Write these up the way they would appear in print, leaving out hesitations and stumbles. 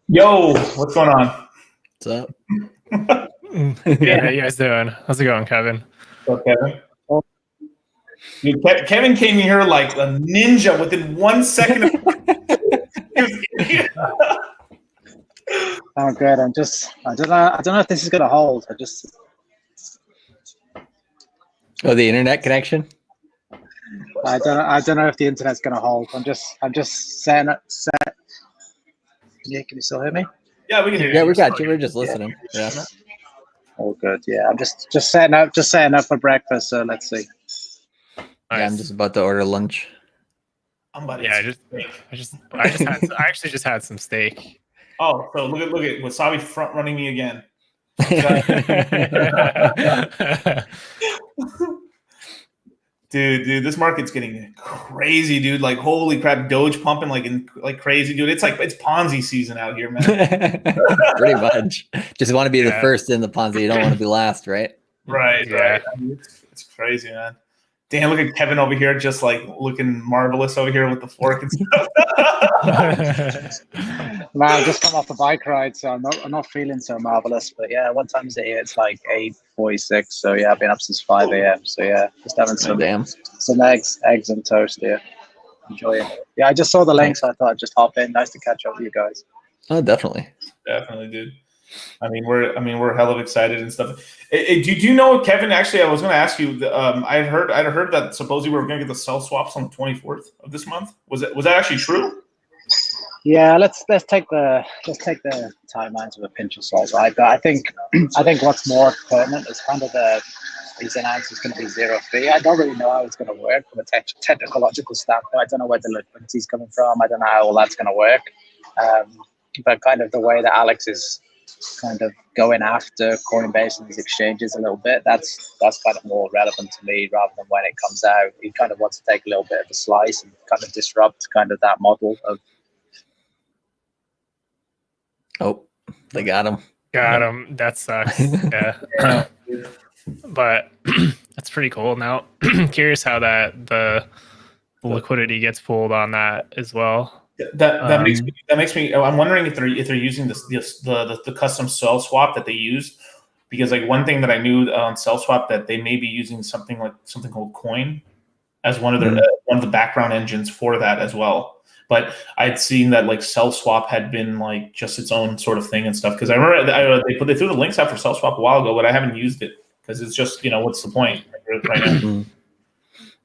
Yo, what's going on? What's up? Yeah, how you guys doing? How's it going, Kevin? So, Kevin. Dude, Kevin came here like a ninja within 1 second. He was in here. Oh, good. I don't know if this is gonna hold. Oh, the internet connection? I don't know if the internet's gonna hold. I'm just setting up. Can you still hear me? Yeah, we can hear you. Yeah, we got you. We're just listening. Yeah. Oh, good. Yeah, I'm just setting up for breakfast. So let's see. Yeah, I'm just about to order lunch. I'm about to Yeah, I actually just had some steak. Oh, so look at Wasabi front running me again. Dude, this market's getting crazy, dude. Like, holy crap, Doge pumping like crazy, dude. It's Ponzi season out here, man. Pretty much. Just want to be the first in the Ponzi. You don't want to be last, right? Right, Yeah. right. I mean, it's crazy, man. Damn, look at Kevin over here, just like looking marvelous over here with the fork and stuff. Man, I just come off a bike ride, so I'm not feeling so marvelous. But yeah, what time is it here? It's like 8:46. So yeah, I've been up since 5 a.m. So yeah, just having some eggs and toast here. Enjoying it. Yeah, I just saw the link, so I thought I'd just hop in. Nice to catch up with you guys. Oh, definitely. Definitely, dude. I mean, we're hell of excited and stuff. Do you know, Kevin? Actually, I was going to ask you. I'd heard that supposedly we were going to get the sell swaps on the 24th of this month. Was that actually true? Yeah, let's take the timelines with a pinch of salt, right? But I think what's more pertinent is kind of he's announced it's going to be zero fee. I don't really know how it's going to work from a technological standpoint. I don't know where the liquidity is coming from. I don't know how all that's going to work. But kind of the way that Alex is kind of going after Coinbase and these exchanges a little bit, that's kind of more relevant to me rather than when it comes out. He kind of wants to take a little bit of a slice and kind of disrupt kind of that model of. Oh, they got him. Got him. That sucks. Yeah. But that's pretty cool. Now, curious how the liquidity gets pulled on that as well. That makes me. I'm wondering if they're using the custom sell swap that they used, because like one thing that I knew on sell swap that they may be using something called Coin as one of the background engines for that as well. But I'd seen that like sell swap had been like just its own sort of thing and stuff, because I remember they threw the links out for sell swap a while ago, but I haven't used it because it's just, what's the point right now?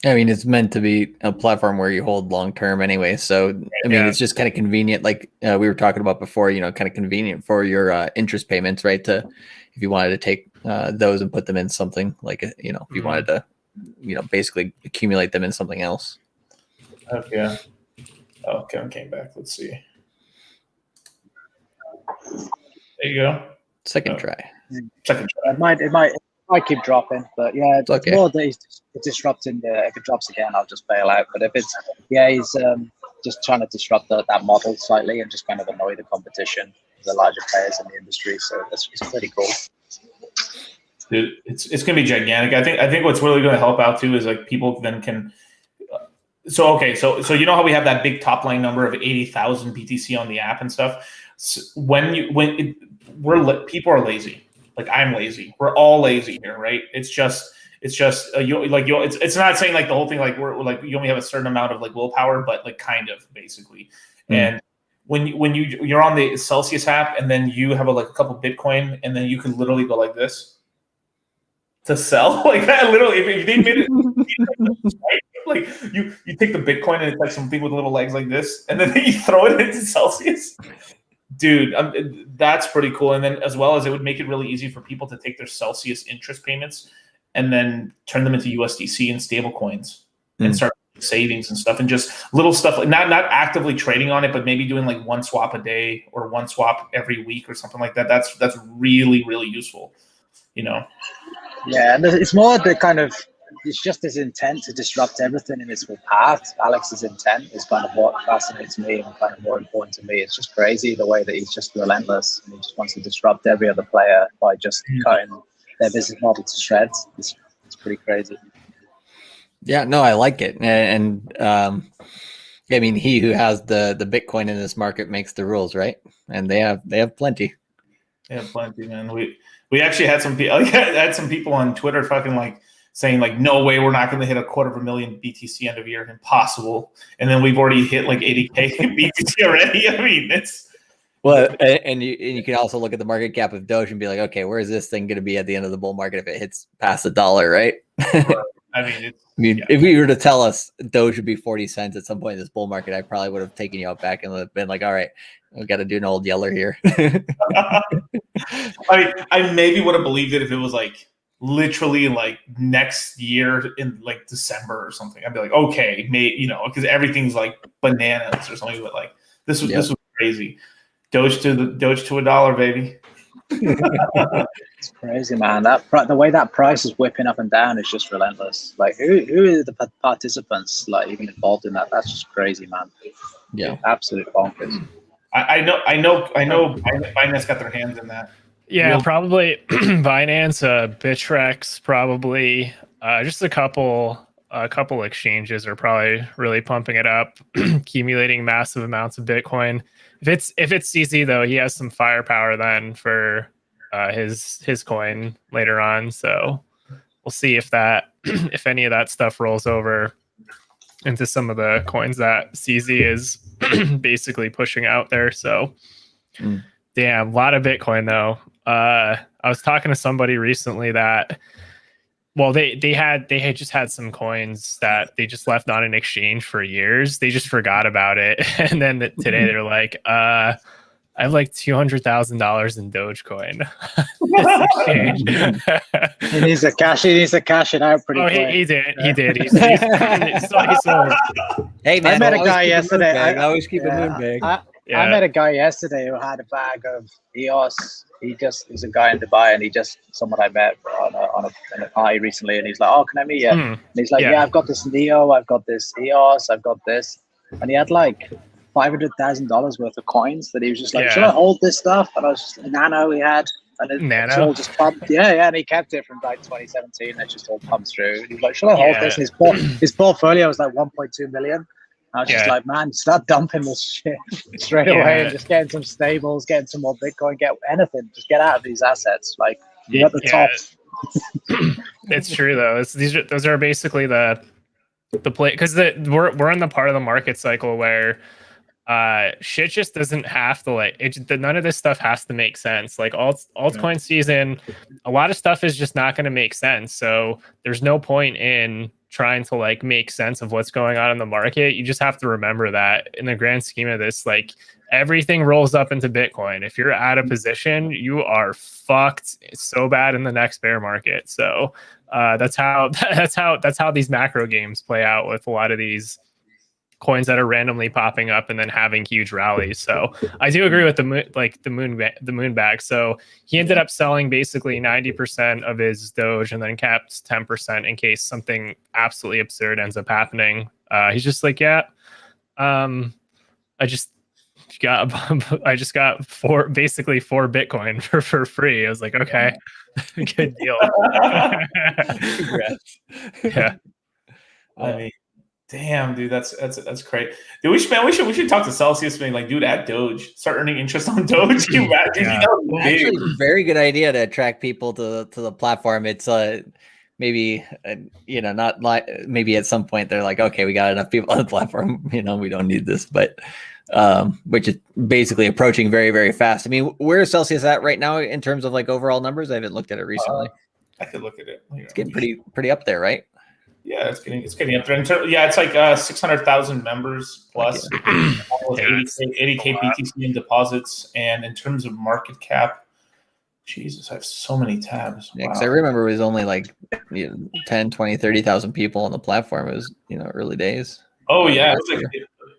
I mean, it's meant to be a platform where you hold long term anyway. So, I mean, it's just kind of convenient, like we were talking about before, kind of convenient for your interest payments, right? If you wanted to take those and put them in something like, if you wanted to, basically accumulate them in something else. Okay. Oh, Kevin came back. Let's see. There you go. Second try. It might keep dropping, but yeah, it's okay. More that he's disrupting. If it drops again, I'll just bail out. But if he's just trying to disrupt that model slightly and just kind of annoy the competition, the larger players in the industry. So it's pretty cool. Dude, it's gonna be gigantic. I think what's really gonna help out too is like people then can. So you know how we have that big top line number of 80,000 BTC on the app and stuff. So people are lazy. Like, I'm lazy. We're all lazy here, right? It's not saying like the whole thing like we're like you only have a certain amount of like willpower, but like kind of basically. And when you're on the Celsius app and then you have a couple Bitcoin and then you can literally go like this to sell like that. Literally, if they made it. Like you take the Bitcoin and it's like something with little legs like this, and then you throw it into Celsius. Dude, that's pretty cool. And then as well as it would make it really easy for people to take their Celsius interest payments and then turn them into USDC and stable coins and start savings and stuff, and just little stuff like not actively trading on it, but maybe doing like one swap a day or one swap every week or something like that. That's really, really useful, Yeah, and it's more the kind of. It's just his intent to disrupt everything in its path. Alex's intent is kind of what fascinates me and kind of more important to me. It's just crazy the way that he's just relentless and he just wants to disrupt every other player by just cutting their business model to shreds. It's pretty crazy. Yeah, no, I like it. And I mean, he who has the Bitcoin in this market makes the rules, right? And they have plenty. Yeah, plenty, man. We actually had some people. Had some people on Twitter fucking like saying like, no way, we're not going to hit 250,000 BTC end of year, impossible. And then we've already hit like 80K BTC already. I mean, it's well, and you can also look at the market cap of Doge and be like, okay, where is this thing going to be at the end of the bull market if it hits past $1, right? I mean, if you were to tell us Doge would be 40 cents at some point in this bull market, I probably would have taken you out back and been like, all right, we got to do an old yeller here. I maybe would have believed it if it was like literally like next year in like December or something. I'd be like, okay, maybe, because everything's like bananas or something. But like this was crazy. Doge to $1, baby. It's crazy, man. The way that price is whipping up and down is just relentless. Like, who are the participants like even involved in that? That's just crazy, man. Yeah, absolute bonkers. I know. Binance got their hands in that. Yeah, probably Binance, Bitrex, probably just a couple exchanges are probably really pumping it up, accumulating massive amounts of Bitcoin. If it's CZ though, he has some firepower then for his coin later on. So we'll see if any of that stuff rolls over into some of the coins that CZ is basically pushing out there. So damn, a lot of Bitcoin though. I was talking to somebody recently that, well, they had just had some coins that they just left on an exchange for years. They just forgot about it, and then today they're like, I have like $200,000 in Dogecoin. He needs to cash it out pretty quick. He did. He's sold. Hey man, I met a guy yesterday. I always keep a moon bag. I met a guy yesterday who had a bag of EOS. He's a guy in Dubai, and someone I met on a party recently, and he's like, "Oh, can I meet you?" And he's like, "Yeah, I've got this Neo, I've got this EOS, I've got this," and he had like $500,000 worth of coins that he was just like, "Should I hold this stuff?" And I was just Nano he had, and it's all just pumped. Yeah, and he kept it from like 2017. It just all pumped through. And he was like, "Should I hold this?" And his portfolio was like 1.2 million. I was just like, man, start dumping this shit straight away and just getting some stables, getting some more Bitcoin, get anything. Just get out of these assets. Like, you're at the top. It's true, though. Those are basically the play, because we're in the part of the market cycle where shit just doesn't have to none of this stuff has to make sense. Like altcoin season, a lot of stuff is just not going to make sense. So there's no point in trying to like make sense of what's going on in the market. You just have to remember that in the grand scheme of this, like everything rolls up into Bitcoin. If you're out of position, you are fucked so bad in the next bear market. So that's how these macro games play out with a lot of these coins that are randomly popping up and then having huge rallies. So I do agree with the moon bag. So he ended up selling basically 90% of his Doge and then kept 10% in case something absolutely absurd ends up happening. He's just like, I just got four Bitcoin for free. I was like, okay, good deal. Congrats. Yeah. I mean, damn, dude, that's great. Dude, we should talk to Celsius, being like, dude, at Doge, start earning interest on Doge. Dude, actually, very good idea to attract people to the platform. It's maybe not like maybe at some point they're like, okay, we got enough people on the platform, we don't need this, but which is basically approaching very, very fast. I mean, where is Celsius at right now in terms of like overall numbers? I haven't looked at it recently. I could look at it. It's getting pretty up there, right? Yeah, it's getting up there. It's like 600,000 members plus, almost 80K BTC in deposits. And in terms of market cap, Jesus, I have so many tabs. Yeah, because I remember it was only like 10, 20, 30,000 people on the platform. It was early days. Oh yeah,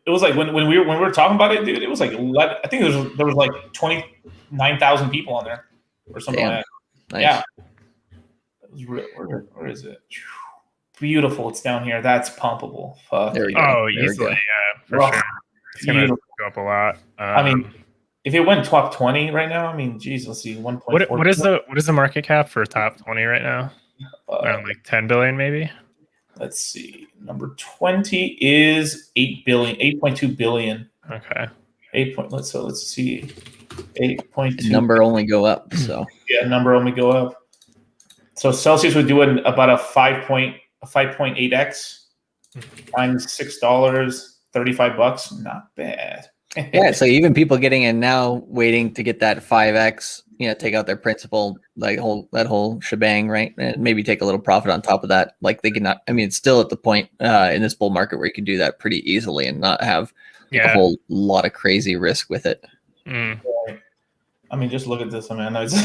it was like when we were talking about it, dude. It was like 11, I think there was like 29,000 people on there or something like that. Nice. Yeah, it was real. Where is it? Beautiful. It's down here. That's pumpable. Fuck. There we go. Oh, easily. Yeah, for sure. It's going to go up a lot. I mean, if it went top 20 right now, I mean, geez, let's see. 1.4. What is the market cap for top 20 right now? Around like 10 billion, maybe? let's see. Number 20 is 8.2 billion. Okay. Let's see. 8.2. Number only go up. So yeah, number only go up. So Celsius would do about a 5.8x times $6, $35. Not bad. yeah, so even people getting in now, waiting to get that 5x, take out their principal, like that whole shebang, right? And maybe take a little profit on top of that. Like they cannot. I mean, it's still at the point in this bull market where you can do that pretty easily and not have a whole lot of crazy risk with it. Mm. I mean, just look at this, man. It's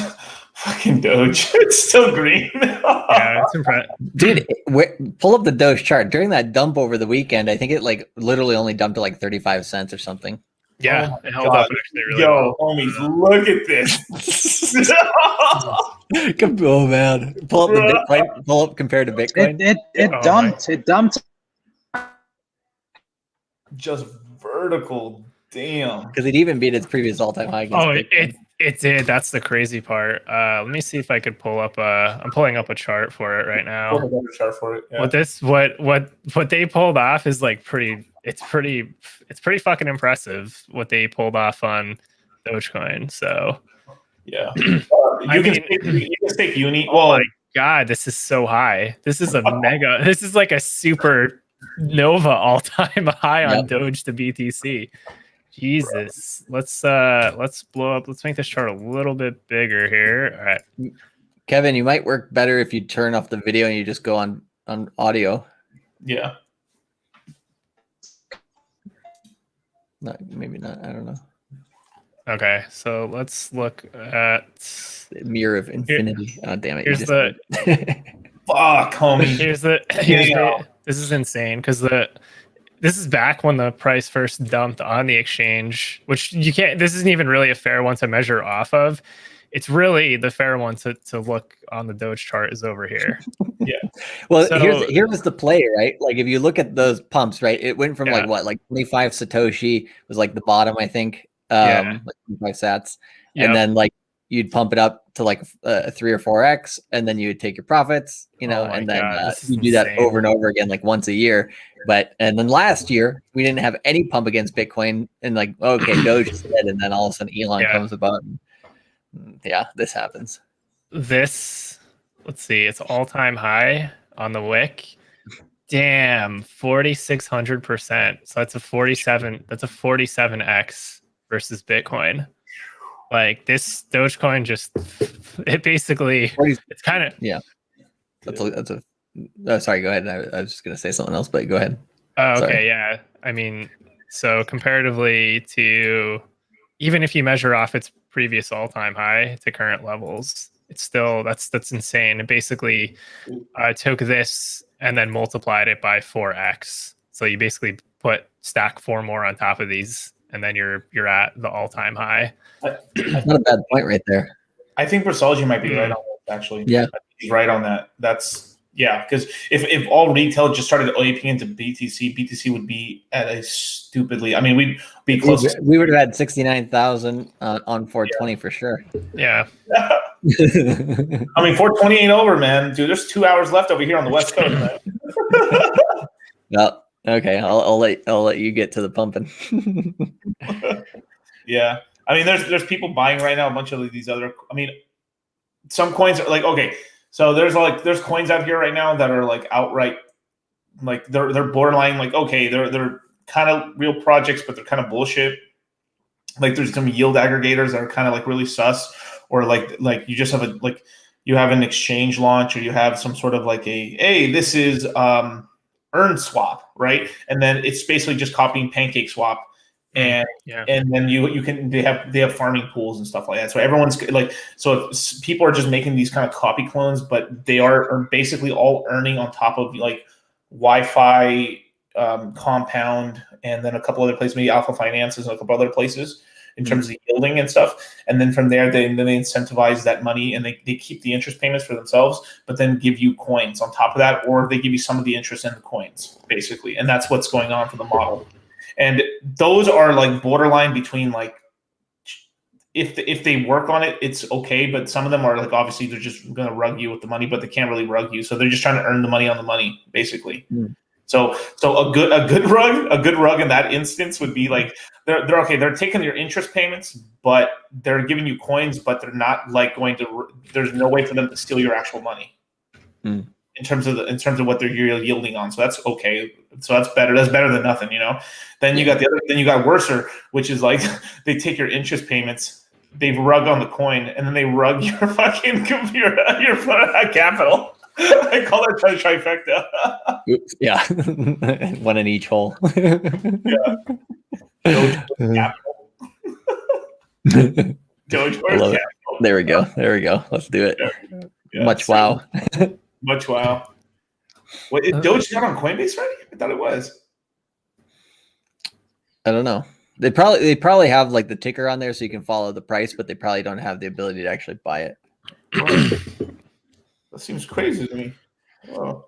fucking Doge. It's still green. Yeah, it's impressive. Dude, pull up the Doge chart. During that dump over the weekend, I think it like literally only dumped to like 35 cents or something. Yeah, Oh it held up actually really Yo, well. homies, look at this. Oh man, pull up the Bitcoin. Pull up compared to Bitcoin. It dumped. Just vertical. Damn. Because it even beat its previous all-time high. Oh, it did. That's the crazy part. Let me see if I could pull up I'm pulling up a chart for it right now. Chart for it. Yeah. What they pulled off is like it's pretty fucking impressive what they pulled off on Dogecoin. So yeah. You can stake uni. Oh my god, this is so high. This is a mega. This is like a super nova all-time high on Doge to BTC. Jesus. Let's blow up. Let's make this chart a little bit bigger here. All right. Kevin, you might work better if you turn off the video and you just go on audio. Yeah. Maybe not. I don't know. Okay, so let's look at the Mirror of Infinity. Oh, damn it. Here's fuck, homie. This is insane because this is back when the price first dumped on the exchange, which this isn't even really a fair one to measure off of. It's really the fair one to look on the Doge chart is over here. Yeah. Well, so, here was the play, right? Like if you look at those pumps, right? It went from like 25 Satoshi was like the bottom, I think. Like 25 sats. Yep. And then like you'd pump it up to like 3 or 4x, and then you would take your profits, and then you do that over and over again, like once a year. And then last year we didn't have any pump against Bitcoin, and like, okay, Doge is dead, and then all of a sudden Elon comes about. This happens. Let's see, it's all-time high on the wick. Damn, 4,600%. So that's a 47x versus Bitcoin. Like this Dogecoin it's kind of sorry, go ahead. I was just gonna say something else, but go ahead. Oh, okay, sorry. Yeah. I mean, so comparatively to even if you measure off its previous all-time high to current levels, it's still that's insane. It basically took this and then multiplied it by 4x. So you basically stack 4 more on top of these, and then you're at the all-time high. That's not a bad point right there. I think Versology might be right on that, actually. Yeah, he's right on that. Because if all retail just started OAP into BTC would be at a stupidly. I mean, we'd be close. We would have had 69,000 on 420 for sure. Yeah. I mean, 420 ain't over, man. Dude, there's 2 hours left over here on the West Coast, man. Well, okay, I'll let you get to the pumping. Yeah, I mean, there's people buying right now. A bunch of these other. I mean, some coins are like okay. So there's coins out here right now that are like outright, like they're borderline like okay, they're kind of real projects, but they're kind of bullshit. Like there's some yield aggregators that are kind of like really sus, or like you just have you have an exchange launch, or you have some sort of like this is earn swap, right? And then it's basically just copying PancakeSwap. And then they have farming pools and stuff like that. So everyone's like, so if people are just making these kind of copy clones, but they are basically all earning on top of like Wi-Fi, Compound, and then a couple other places, maybe Alpha Finances and a couple other places in terms of yielding and stuff. And then from there, they incentivize that money, and they keep the interest payments for themselves, but then give you coins on top of that, or they give you some of the interest in the coins, basically. And that's what's going on for the model. And those are like borderline between like if they work on it, it's okay. But some of them are like, obviously they're just going to rug you with the money, but they can't really rug you. So they're just trying to earn the money on the money, basically. So a good rug in that instance would be like they're okay. They're taking your interest payments, but they're giving you coins, but they're not like going to. There's no way for them to steal your actual money in terms of what they're yielding on. So that's okay. So that's better. That's better than nothing, you know. Then you got the other. Then you got worser, which is like they take your interest payments, they rug on the coin, and then they rug your fucking your capital. I call it a trifecta. Oops, yeah. One in each hole. Yeah. Dogecoin capital. There we go. Let's do it. Yeah, Much wow. Much wow. Wait, is Doge not on Coinbase already? I thought it was. I don't know. They probably have like the ticker on there so you can follow the price, but they probably don't have the ability to actually buy it. That seems crazy to me. Oh.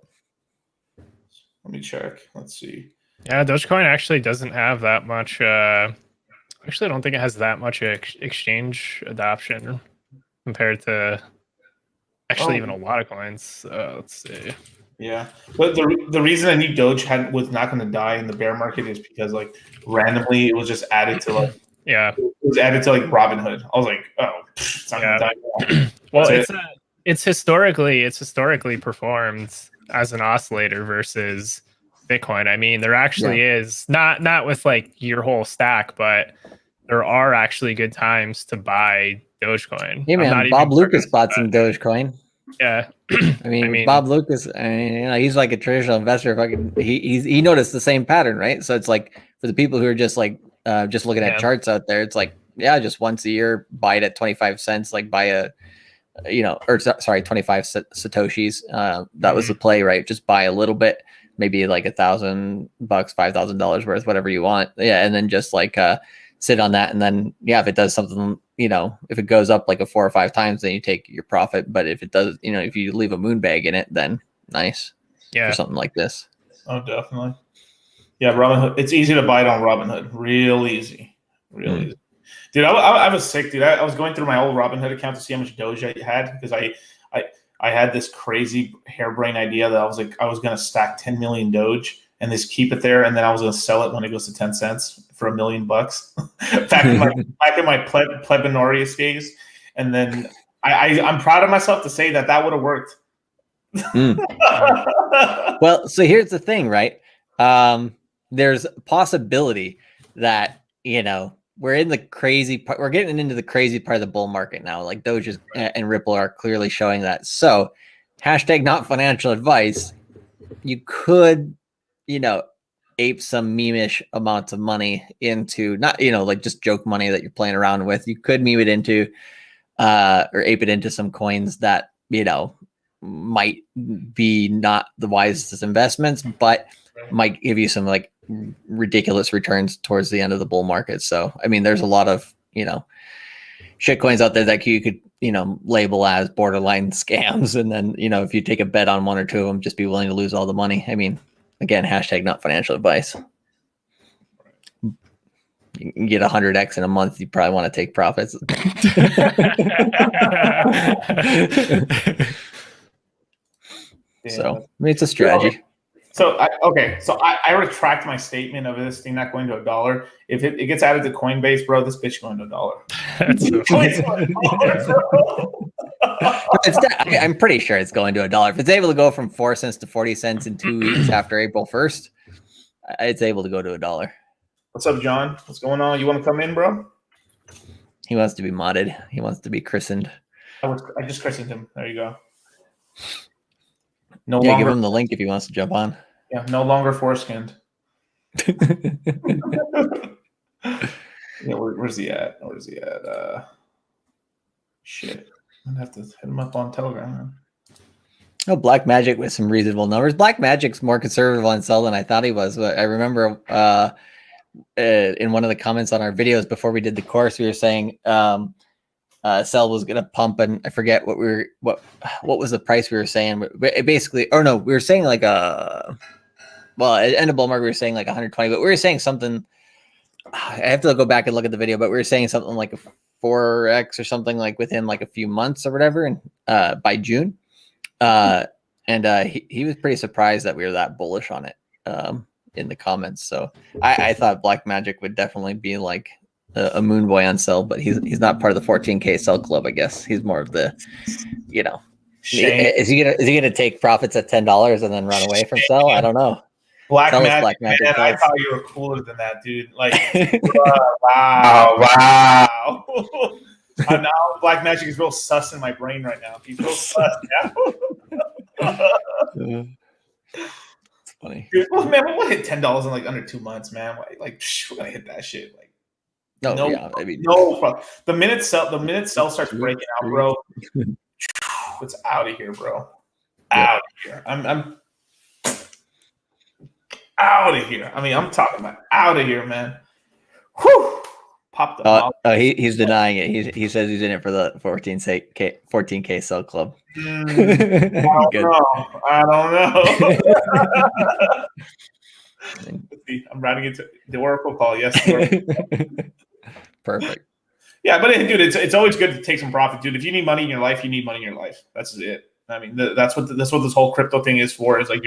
Let me check. Let's see. Yeah, Dogecoin actually doesn't have that much. Actually, I don't think it has that much exchange adoption compared to even a lot of coins. Let's see. Yeah, but the reason I knew Doge was not going to die in the bear market is because like randomly it was just added to like it was added to like Robinhood. I was like, oh, it's not going to die now. Well, it's historically performed as an oscillator versus Bitcoin. I mean, there actually is not with like your whole stack, but there are actually good times to buy Dogecoin. Hey man, Bob Lucas bought some Dogecoin. Yeah, I mean, Bob Lucas. I mean, you know, he's like a traditional investor. He noticed the same pattern, right? So it's like for the people who are just like just looking at charts out there, it's like just once a year, buy it at 25 cents, like buy a 25 satoshis. That was the play, right? Just buy a little bit, maybe like $1,000, $5,000 worth, whatever you want. Yeah, and then just like sit on that, and then if it does something, if it goes up like 4 or 5 times, then you take your profit. But if it does, if you leave a moon bag in it, then nice. For something like this. Oh, definitely. Yeah, Robinhood. It's easy to buy it on Robinhood. Real easy. Easy. Dude, I was sick, dude. I was going through my old Robinhood account to see how much Doge I had because I had this crazy harebrained idea that I was going to stack 10 million Doge and just keep it there, and then I was going to sell it when it goes to 10 cents for $1 million back in my plebinorious days. And then I'm proud of myself to say that would have worked. Well, so here's the thing, right? There's a possibility that we're in the crazy part. We're getting into the crazy part of the bull market now. Like Doge and Ripple are clearly showing that. So, hashtag not financial advice. You could, ape some meme-ish amounts of money into not, like just joke money that you're playing around with. You could meme it into, or ape it into some coins that might be not the wisest investments, but might give you some like ridiculous returns towards the end of the bull market. So, I mean, there's a lot of, shit coins out there that you could, label as borderline scams. And then, if you take a bet on 1 or 2 of them, just be willing to lose all the money. I mean, again, hashtag not financial advice. You can get 100x in a month. You probably want to take profits. So, I mean, it's a strategy. So I retract my statement of this thing not going to $1. If it gets added to Coinbase, bro, this bitch going to $1. That's so I'm pretty sure it's going to $1. If it's able to go from 4 cents to 40 cents in 2 weeks after April 1st, it's able to go to $1. What's up, John? What's going on? You want to come in, bro? He wants to be modded. He wants to be christened. I just christened him. There you go. Give him the link if he wants to jump on. Yeah, no longer foreskinned. Where's he at? Shit. I'm gonna have to hit him up on Telegram, man. Oh, Black Magic with some reasonable numbers. Black Magic's more conservative on sell than I thought he was. But I remember in one of the comments on our videos before we did the course, we were saying sell was going to pump, and I forget what was the price we were saying. But basically, or no, we were saying like at end of bull market we were saying like 120, but we were saying something. I have to go back and look at the video, but we were saying something like 4x or something like within like a few months or whatever, and by June. He was pretty surprised that we were that bullish on it in the comments. So I thought Black Magic would definitely be like a moon boy on sell, but he's not part of the 14K sell club, I guess. He's more of the, you know, Shame. is he gonna take profits at $10 and then run away from sell? I don't know. Black Tell us, Magic, Black Magic, man, tell I us. thought you were cooler than that, dude. Like, wow. Now Black Magic is real sus in my brain right now. He's real sus now. It's funny. Dude, well, man, we'll hit $10 in like under 2 months, man. Like, we're gonna hit that shit. Like, No, yeah, I mean, no. The minute sell starts breaking out, bro, it's out of here, bro. Out of here. I'm out of here. I mean, I'm talking about out of here, man. Whew. Pop the he's denying it. He says he's in it for the 14K sell club. I don't know. Let's see. I'm writing it to the Oracle call. Yes. Perfect. Yeah, but dude, it's always good to take some profit, dude. If you need money in your life, you need money in your life. That's it. I mean, that's what this whole crypto thing is for. Is like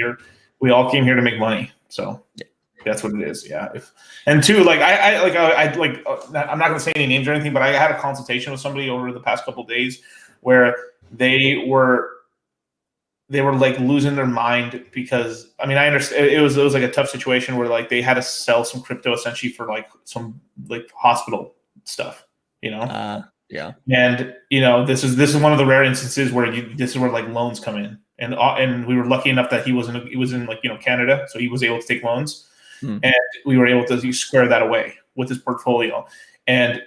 we all came here to make money. So that's what it is. Yeah. And two, like I'm not gonna say any names or anything, but I had a consultation with somebody over the past couple of days where they were like losing their mind because I mean I understand it was like a tough situation where like they had to sell some crypto essentially for like some like hospital stuff, you know. Yeah. And you know this is one of the rare instances where this is where like loans come in. And we were lucky enough that he was in like, you know, Canada, so he was able to take loans, and we were able to square that away with his portfolio. And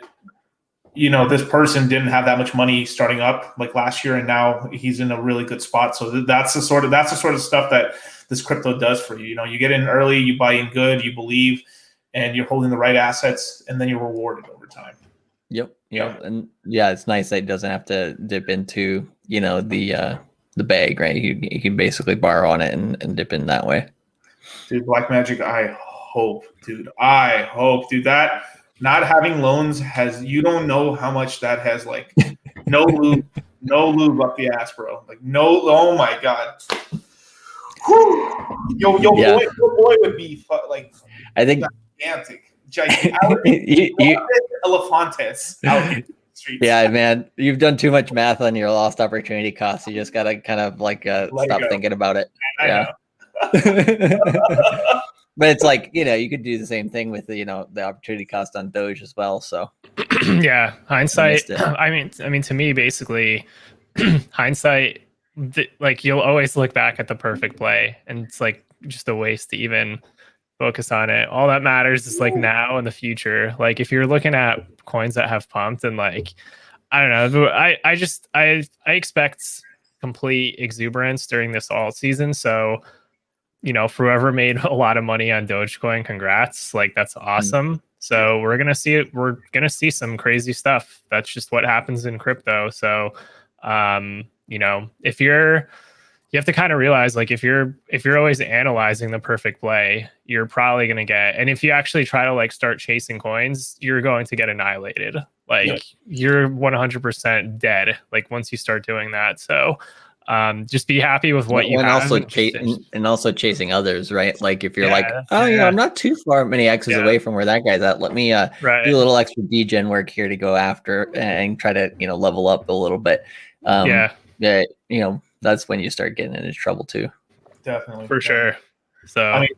you know, this person didn't have that much money starting up like last year, and now he's in a really good spot. So that's the sort of stuff that this crypto does for you. You know, you get in early, you buy in good, you believe, and you're holding the right assets, and then you're rewarded over time. Yep. And yeah, it's nice that he doesn't have to dip into, you know, the bag, right? You can basically borrow on it and dip in that way. Dude, Black Magic, I hope, dude, that not having loans you don't know how much that has like no lube up the ass, bro. Like oh my God. Whew. Your boy would be like, I think gigantic. Elefantes out in the streets. Yeah, man, you've done too much math on your lost opportunity costs. You just gotta kind of like stop thinking about it. I know. But it's like, you know, you could do the same thing with the, you know, the opportunity cost on Doge as well. So yeah, hindsight. I mean, to me, basically, hindsight. Like you'll always look back at the perfect play, and it's like just a waste to even focus on it. All that matters is like now and the future. Like if you're looking at coins that have pumped, and like I don't know, I expect complete exuberance during this alt season. So, you know, for whoever made a lot of money on Dogecoin, congrats. Like that's awesome. So we're gonna see it. We're gonna see some crazy stuff. That's just what happens in crypto. So, you know, you have to kind of realize, like, if you're always analyzing the perfect play, you're probably going to get, and if you actually try to like start chasing coins, you're going to get annihilated. Like you're 100% dead. Like once you start doing that. So, just be happy with what you have. And also chasing others, right? Like if you're like, oh, you know, I'm not too far many X's away from where that guy's at. Let me do a little extra degen work here to go after and try to, you know, level up a little bit. Yeah, you know, that's when you start getting into trouble too. Definitely. For sure. So I mean,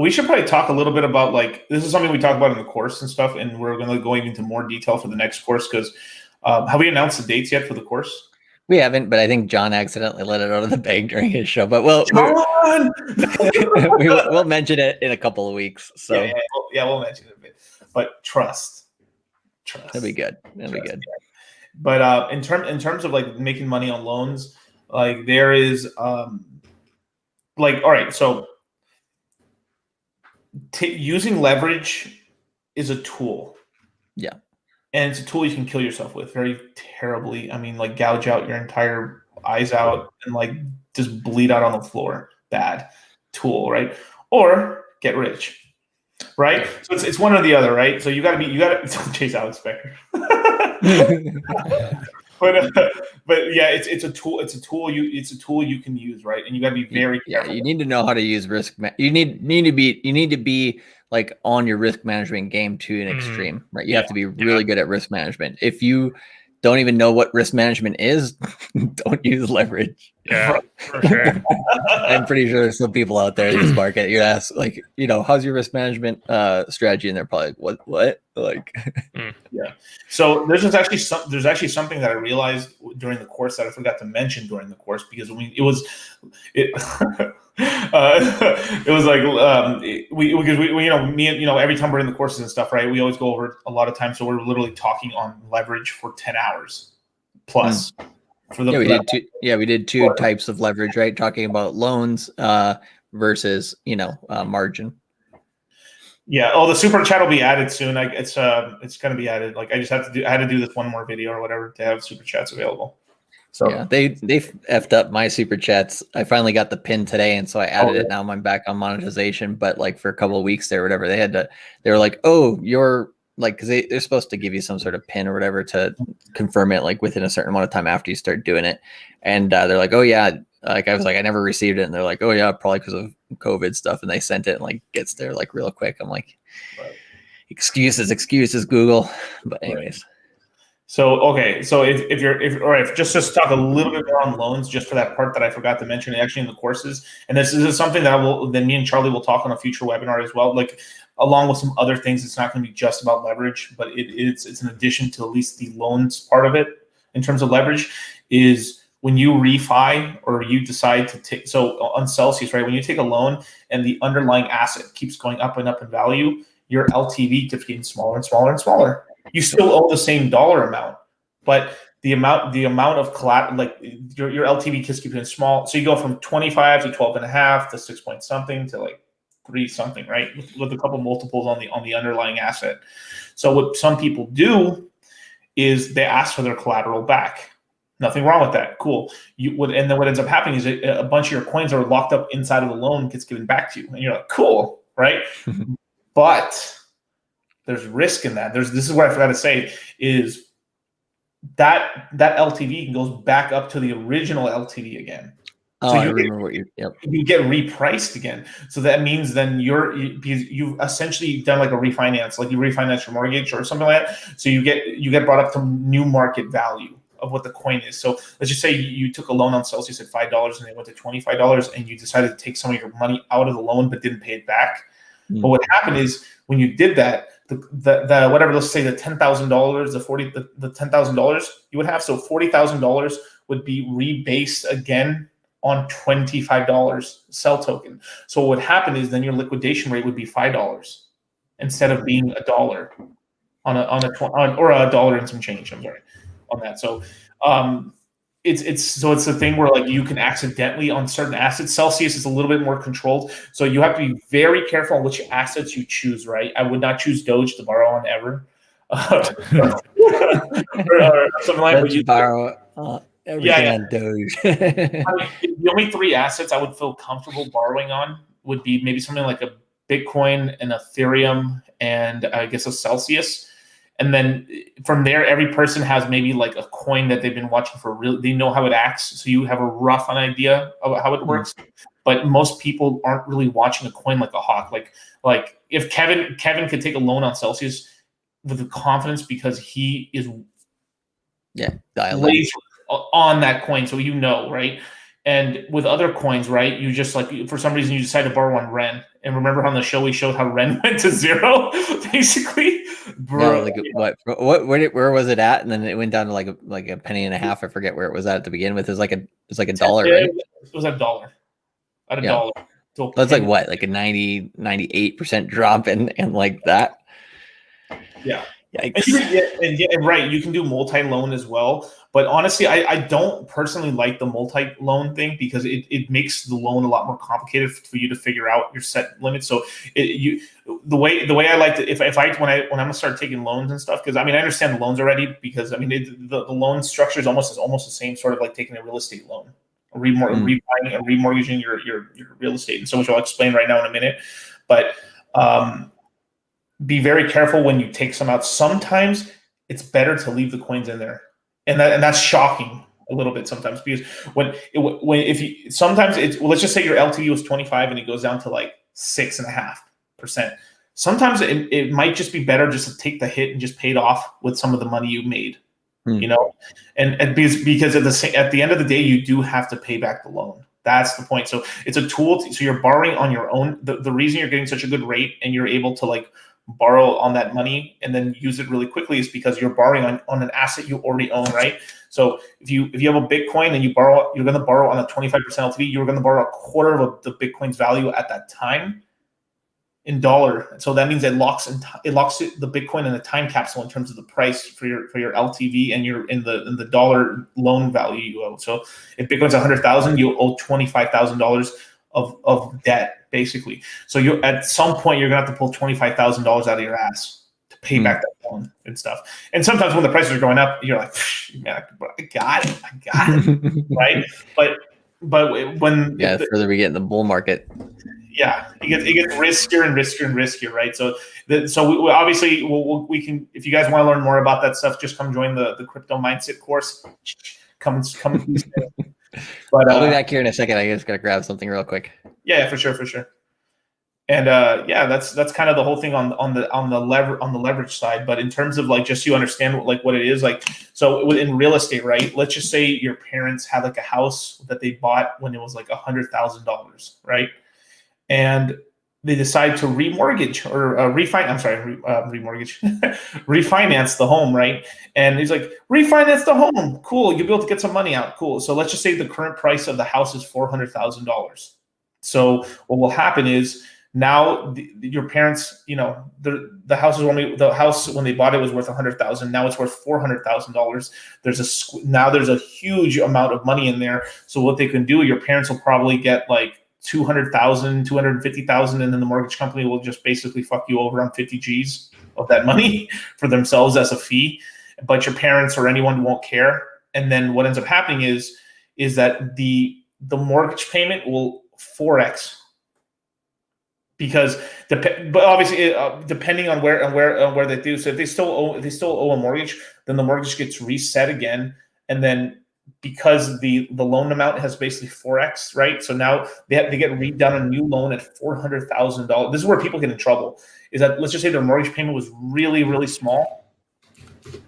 we should probably talk a little bit about, like, this is something we talk about in the course and stuff, and we're going to go into more detail for the next course because have we announced the dates yet for the course? We haven't, but I think John accidentally let it out of the bag during his show. But we'll mention it in a couple of weeks. So we'll mention it a bit. But trust. That'd be good. That'd be good. But in terms of like making money on loans, like there is like, all right, so using leverage is a tool. Yeah. And it's a tool you can kill yourself with very terribly. I mean, like gouge out your entire eyes out and like just bleed out on the floor. Bad tool, right? Or get rich, right? So it's one or the other, right? So you got to chase Alex Becker. but yeah, it's a tool. It's a tool you can use, right? And you got to be very careful. You need to know how to use risk. You need to be like on your risk management game to an extreme, right? You have to be really good at risk management. If you don't even know what risk management is, don't use leverage. Yeah, for sure. I'm pretty sure there's some people out there in this market. You ask, like, how's your risk management strategy, and they're probably like, what? Like, yeah. So there's actually something that I realized during the course that I forgot to mention during the course, because it was like me every time we're in the courses and stuff, right? We always go over a lot of time, so we're literally talking on leverage for 10 hours plus. For the we did two types of leverage, right? Talking about loans versus margin. Yeah. Oh, the super chat will be added soon. It's going to be added. Like, I had to do this one more video or whatever to have super chats available. So yeah, they effed up my super chats. I finally got the pin today, and so I added it. Now I'm back on monetization. But like for a couple of weeks there, or whatever, they were like, oh, you're like, because they're supposed to give you some sort of pin or whatever to confirm it, like within a certain amount of time after you start doing it. And they're like, oh yeah, like I was like, I never received it, and they're like, oh yeah, probably because of COVID stuff, and they sent it and like gets there like real quick. I'm like, excuses, Google. But anyways. So okay, so if just talk a little bit more on loans, just for that part that I forgot to mention, actually in the courses, and this is something that then me and Charlie will talk on a future webinar as well, like along with some other things. It's not going to be just about leverage, but it's an addition to at least the loans part of it in terms of leverage. Is when you refi or you decide to take, so on Celsius, right? When you take a loan and the underlying asset keeps going up and up in value, your LTV keeps getting smaller and smaller and smaller. You still owe the same dollar amount, but the amount of collateral, like your LTV keeps getting small. So you go from 25 to 12.5 to 6 point something to like 3 something, right? With a couple multiples on the underlying asset. So what some people do is they ask for their collateral back. Nothing wrong with that. Cool. And then what ends up happening is a bunch of your coins are locked up inside of the loan, gets given back to you, and you're like, cool, right? But there's risk in that. This is what I forgot to say is that LTV goes back up to the original LTV again. Oh, so I remember what you get repriced again. So that means then you've essentially done like a refinance, like you refinance your mortgage or something like that. So you get brought up to new market value of what the coin is. So let's just say you took a loan on Celsius at $5 and they went to $25, and you decided to take some of your money out of the loan but didn't pay it back. But what happened is when you did that, the whatever, let's say the $10,000, the $10,000 you would have, so $40,000 would be rebased again on $25 sell token. So what would happen is then your liquidation rate would be $5 instead of being $1 on a dollar and some change. I'm sorry on that. So it's the thing where like you can accidentally on certain assets. Celsius is a little bit more controlled, so you have to be very careful on which assets you choose. Right, I would not choose Doge to borrow on ever. Or something like that. Borrow everything on Doge. The only 3 assets I would feel comfortable borrowing on would be maybe something like a Bitcoin, an Ethereum, and I guess a Celsius. And then from there, every person has maybe like a coin that they've been watching for they know how it acts. So you have a rough idea of how it works. But most people aren't really watching a coin like a hawk. Like if Kevin could take a loan loans with the confidence because he is laser on that coin. So right? And with other coins, right, you just like, for some reason, you decide to borrow on Ren. And remember on the show, we showed how Ren went to 0, basically? Bro, where was it at? And then it went down to like a penny and a half. I forget where it was at to begin with. It was like a dollar, right? It was $1. At $1. So that's like what? Like a 98% drop and like that? Yeah. And right, you can do multi-loan as well. But honestly, I don't personally like the multi-loan thing because it makes the loan a lot more complicated for you to figure out your set limits. So the way I like to, when I'm gonna start taking loans and stuff, because I mean I understand the loans already, because I mean the loan structure is almost the same, sort of like taking a real estate loan, rebuying and remortgaging your real estate, and so which I'll explain right now in a minute. But be very careful when you take some out. Sometimes it's better to leave the coins in there, and that's shocking a little bit sometimes, because sometimes it's, let's just say your LTV was 25 and it goes down to like 6.5%. Sometimes it might just be better just to take the hit and just pay it off with some of the money you made, you know, and because at the end of the day, you do have to pay back the loan. That's the point. So it's a tool. So you're borrowing on your own. The reason you're getting such a good rate and you're able to like borrow on that money and then use it really quickly is because you're borrowing on an asset you already own, right? So if you have a Bitcoin and you're going to borrow on a 25% LTV, you're going to borrow a quarter of the Bitcoin's value at that time in dollar. So that means it locks the Bitcoin in a time capsule in terms of the price for your LTV, and you're in the dollar loan value you owe. So if Bitcoin's 100,000, you owe $25,000 of debt, basically. So you at some point you're gonna have to pull $25,000 out of your ass to pay back that loan and stuff. And sometimes when the prices are going up, you're like, man, I got it, right? But when the further we get in the bull market, it gets riskier and riskier and riskier, right? So we obviously we can, if you guys want to learn more about that stuff, just come join the crypto mindset course. Come. But I'll be back here in a second. I just gotta grab something real quick. Yeah, for sure. And that's kind of the whole thing on the leverage side. But in terms of like, just so you understand what it is, like, so in real estate, right? Let's just say your parents had like a house that they bought when it was like $100,000, right? And they decide to remortgage or refinance the home, right? And he's like, refinance the home, cool. You'll be able to get some money out, cool. So let's just say the current price of the house is $400,000. So what will happen is now your parents, you know, the house when they bought it was worth $100,000. Now it's worth $400,000. There's a huge amount of money in there. So what they can do, your parents will probably get like $200,000, $250,000, and then the mortgage company will just basically fuck you over on 50 G's of that money for themselves as a fee. But your parents or anyone won't care. And then what ends up happening is that the mortgage payment will 4x. Because, but obviously, depending on where they do. So if they still owe a mortgage, then the mortgage gets reset again, and then because the loan amount has basically 4x, right? So now they get redone a new loan at $400,000. This is where people get in trouble. Is that, let's just say their mortgage payment was really, really small,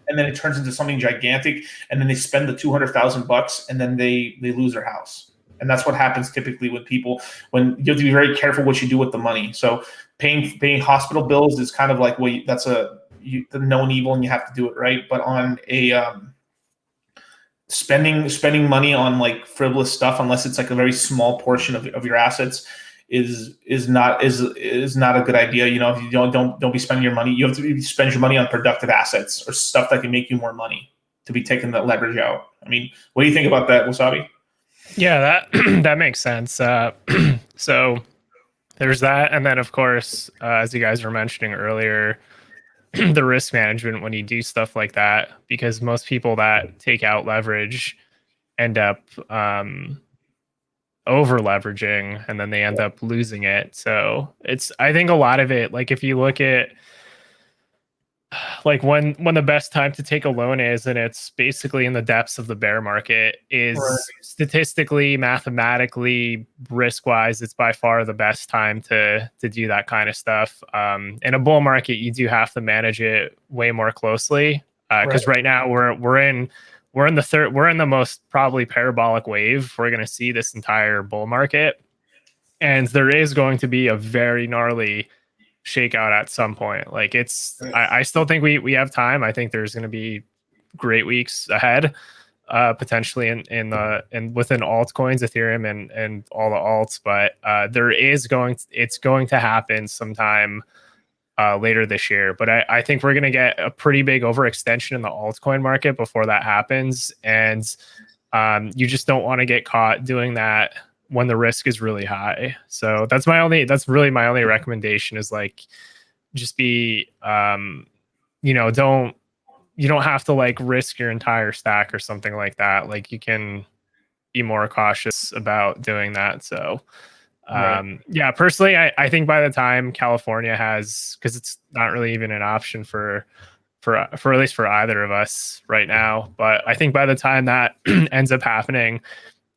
and then it turns into something gigantic, and then they spend the $200,000, and then they lose their house. And that's what happens typically with people, when you have to be very careful what you do with the money. So paying hospital bills is kind of like, well, that's the known evil, and you have to do it, right? But on a spending money on like frivolous stuff, unless it's like a very small portion of your assets, is not a good idea. You know, if you don't be spending your money, you have to spend your money on productive assets or stuff that can make you more money to be taking that leverage out. I mean, what do you think about that, Wasabi? Yeah, that makes sense. So there's that, and then of course, as you guys were mentioning earlier, the risk management when you do stuff like that, because most people that take out leverage end up over leveraging, and then they end up losing it. So I think a lot of it, like if you look at like when the best time to take a loan is, and it's basically in the depths of the bear market, is statistically, mathematically, risk wise, it's by far the best time to do that kind of stuff. In a bull market, you do have to manage it way more closely, because right now we're in the most probably parabolic wave we're going to see this entire bull market, and there is going to be a very gnarly shakeout at some point. Like I still think we have time. I think there's going to be great weeks ahead, potentially in within altcoins, Ethereum, and all the alts. But it's going to happen sometime later this year. But I think we're going to get a pretty big overextension in the altcoin market before that happens, and you just don't want to get caught doing that when the risk is really high. So that's really my only recommendation, is like, just be, you don't have to like risk your entire stack or something like that. Like you can be more cautious about doing that. So yeah, personally, I think by the time California has, because it's not really even an option for for at least for either of us right now. But I think by the time that ends up happening,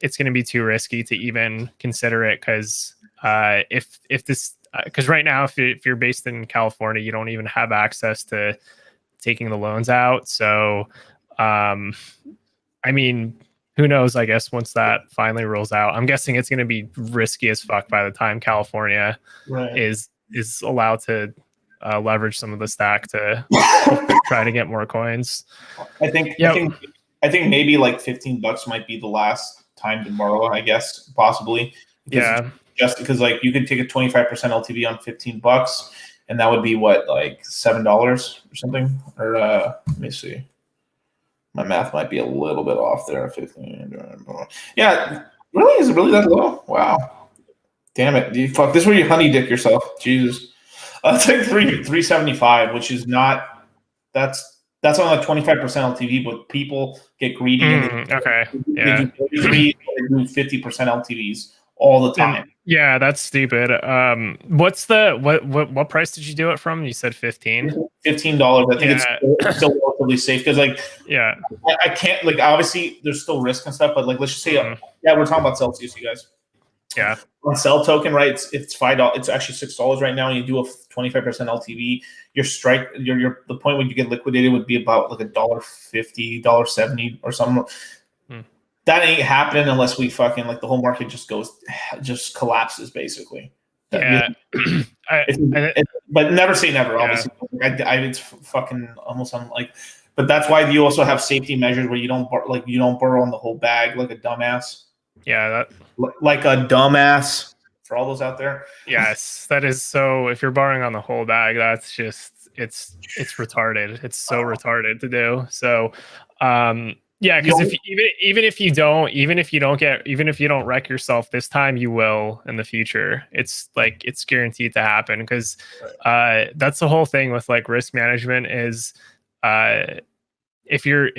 it's going to be too risky to even consider it, because if this because right now if you're based in California, you don't even have access to taking the loans out. So I mean, who knows? I guess once that finally rolls out, I'm guessing it's going to be risky as fuck by the time California is allowed to leverage some of the stack to try to get more coins. I think maybe like $15 might be the last time to borrow, I guess, possibly. Because just because like you could take a 25% LTV on $15, and that would be what, like $7 or something? Or let me see. My math might be a little bit off there. 15. Yeah, really? Is it really that low? Wow. Damn it. Fuck, this is where you honey dick yourself. Jesus. It's like 375, which is not, that's only like 25% LTV, but people get greedy and they do 33, they do 50% LTVs all the time. Yeah, that's stupid. What price did you do it from? You said $15. $15. I think it's still relatively safe, because like I can't, like, obviously there's still risk and stuff, but like let's just say we're talking about Celsius, you guys. Yeah. On Cell token, right? It's $5. It's actually $6 right now, and you do a 25% LTV. Your strike, the point when you get liquidated would be about like $1.50, $1.70 or something. That ain't happening unless we fucking, like, the whole market just collapses basically. Yeah. But never say never. Obviously, it's fucking almost unlike. But that's why you also have safety measures where you don't borrow on the whole bag like a dumbass. Yeah, like a dumbass for all those out there. Yes, that is so. If you're borrowing on the whole bag, that's just it's retarded. It's so retarded to do. So, yeah, because even if you don't wreck yourself this time, you will in the future. It's like it's guaranteed to happen, because that's the whole thing with like risk management is if you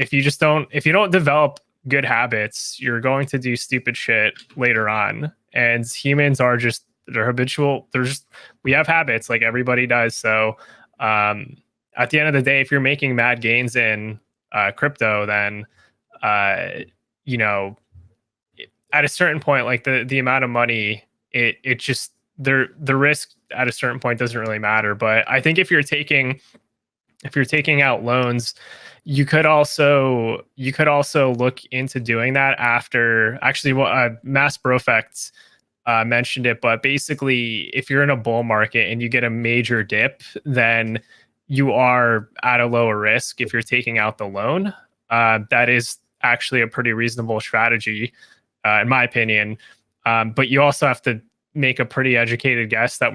don't develop good habits, you're going to do stupid shit later on. And humans are they're habitual. We have habits like everybody does. So at the end of the day, if you're making mad gains in crypto, then you know, at a certain point, like the amount of money, it just the risk at a certain point doesn't really matter. But I think if you're taking out loans, you could also look into doing that after. Actually, Mass Brofect mentioned it, but basically, if you're in a bull market and you get a major dip, then you are at a lower risk if you're taking out the loan. That is actually a pretty reasonable strategy, in my opinion. But you also have to make a pretty educated guess that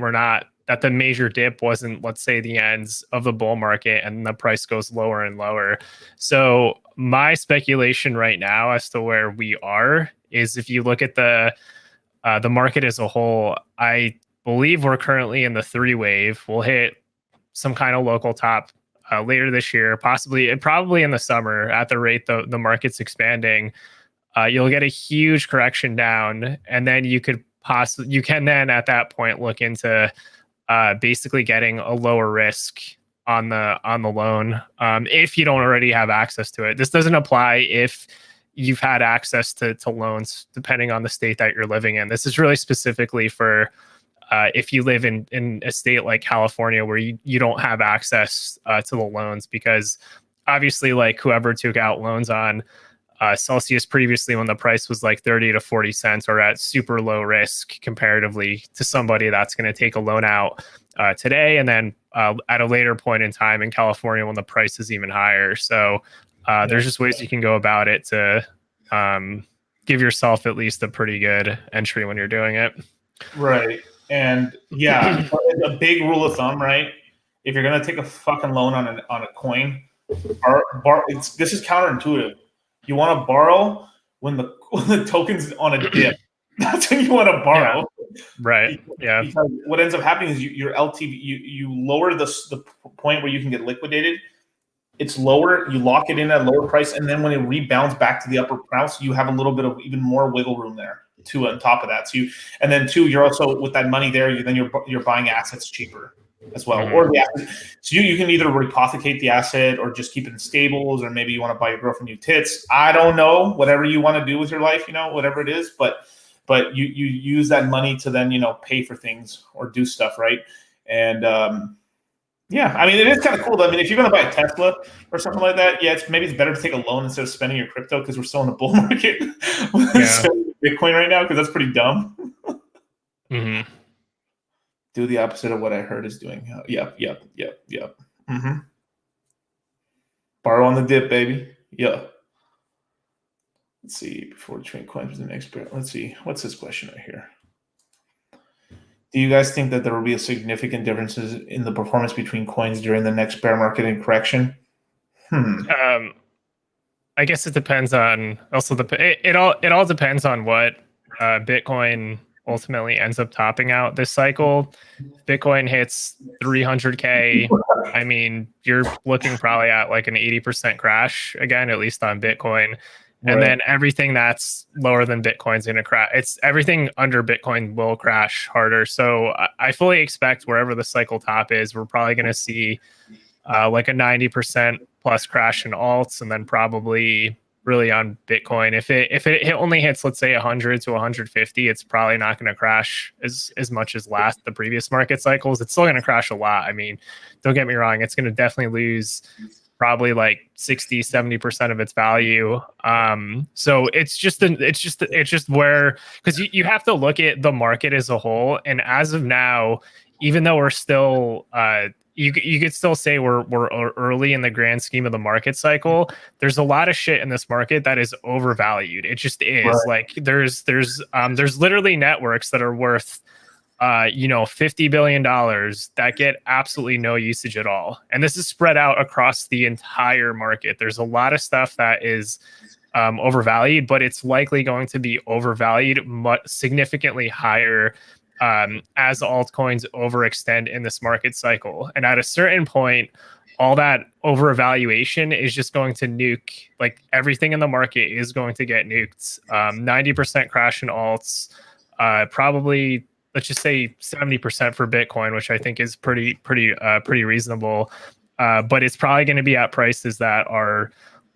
the major dip wasn't, let's say, the ends of the bull market and the price goes lower and lower. So my speculation right now as to where we are is, if you look at the market as a whole, I believe we're currently in the 3 wave. We'll hit some kind of local top later this year, probably in the summer. At the rate the market's expanding, you'll get a huge correction down, and then you can then at that point look into basically getting a lower risk on the loan, if you don't already have access to it. This doesn't apply if you've had access to loans, depending on the state that you're living in. This is really specifically for if you live in a state like California, where you don't have access to the loans, because obviously, like, whoever took out loans on Celsius previously, when the price was like 30 to 40 cents, or at super low risk comparatively to somebody that's going to take a loan out today, and then at a later point in time in California when the price is even higher. So there's just ways you can go about it to give yourself at least a pretty good entry when you're doing it. Right. And yeah, a big rule of thumb, right? If you're going to take a fucking loan on a coin, this is counterintuitive. You want to borrow when the token's on a dip. That's when you want to borrow. Yeah. Right. Yeah. Because what ends up happening is your LTV, you lower the point where you can get liquidated. It's lower. You lock it in at a lower price, and then when it rebounds back to the upper price, you have a little bit of even more wiggle room there too. On top of that, you're also with that money there. You're buying assets cheaper. as well, or the asset. So you can either repothecate the asset or just keep it in stables, or maybe you want to buy your girlfriend new tits. I don't know, whatever you want to do with your life, whatever it is, but you use that money to then, pay for things or do stuff, right? And yeah, I mean, it is kind of cool. Though. I mean, if you're going to buy a Tesla or something like that, yeah, maybe it's better to take a loan instead of spending your crypto, because we're still in the bull market with spending Bitcoin right now, because that's pretty dumb. Do the opposite of what I heard is doing. Yep. Borrow on the dip, baby. Yeah. Let's see. Before trading coins with the next bear. Let's see. What's this question right here? Do you guys think that there will be a significant differences in the performance between coins during the next bear market and correction? I guess it depends on it all depends on what Bitcoin ultimately ends up topping out this cycle. Bitcoin hits 300K. I mean, you're looking probably at like an 80% crash again, at least on Bitcoin. And then everything that's lower than Bitcoin's going to crash. It's everything under Bitcoin will crash harder. So I fully expect wherever the cycle top is, we're probably going to see like a 90% plus crash in alts, and then probably really on Bitcoin. If it only hits, let's say 100 to 150, it's probably not going to crash as much as the previous market cycles. It's still going to crash a lot. I mean, don't get me wrong. It's going to definitely lose probably like 60-70% of its value. So it's just where, because you have to look at the market as a whole. And as of now, even though we're still you could still say we're early in the grand scheme of the market cycle, there's a lot of shit in this market that is overvalued. It just is. Like there's literally networks that are worth $50 billion that get absolutely no usage at all. And this is spread out across the entire market. There's a lot of stuff that is overvalued, but it's likely going to be overvalued significantly higher as altcoins overextend in this market cycle. And at a certain point, all that overvaluation is just going to nuke, like everything in the market is going to get nuked. 90% crash in alts, probably, let's just say 70% for Bitcoin, which I think is pretty reasonable. But it's probably going to be at prices that are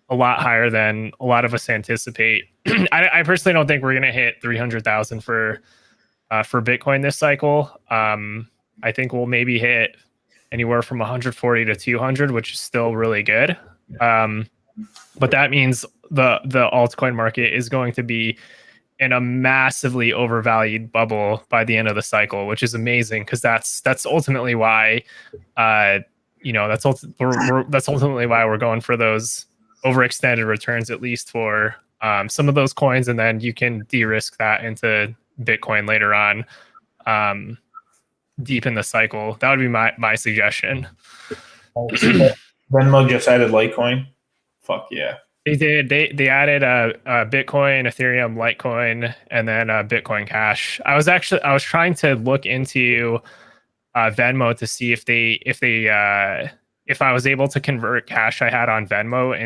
a lot higher than a lot of us anticipate. I personally don't think we're going to hit 300,000 for Bitcoin this cycle. I think we'll maybe hit anywhere from 140 to 200, which is still really good. But that means the altcoin market is going to be in a massively overvalued bubble by the end of the cycle, which is amazing, because that's ultimately why that's ultimately why we're going for those overextended returns, at least for some of those coins, and then you can de-risk that into Bitcoin later on, deep in the cycle. That would be my suggestion. Venmo just added Litecoin. Fuck yeah. They did. They added Bitcoin, Ethereum, Litecoin, and then Bitcoin Cash. I was trying to look into Venmo to see if I was able to convert cash I had on Venmo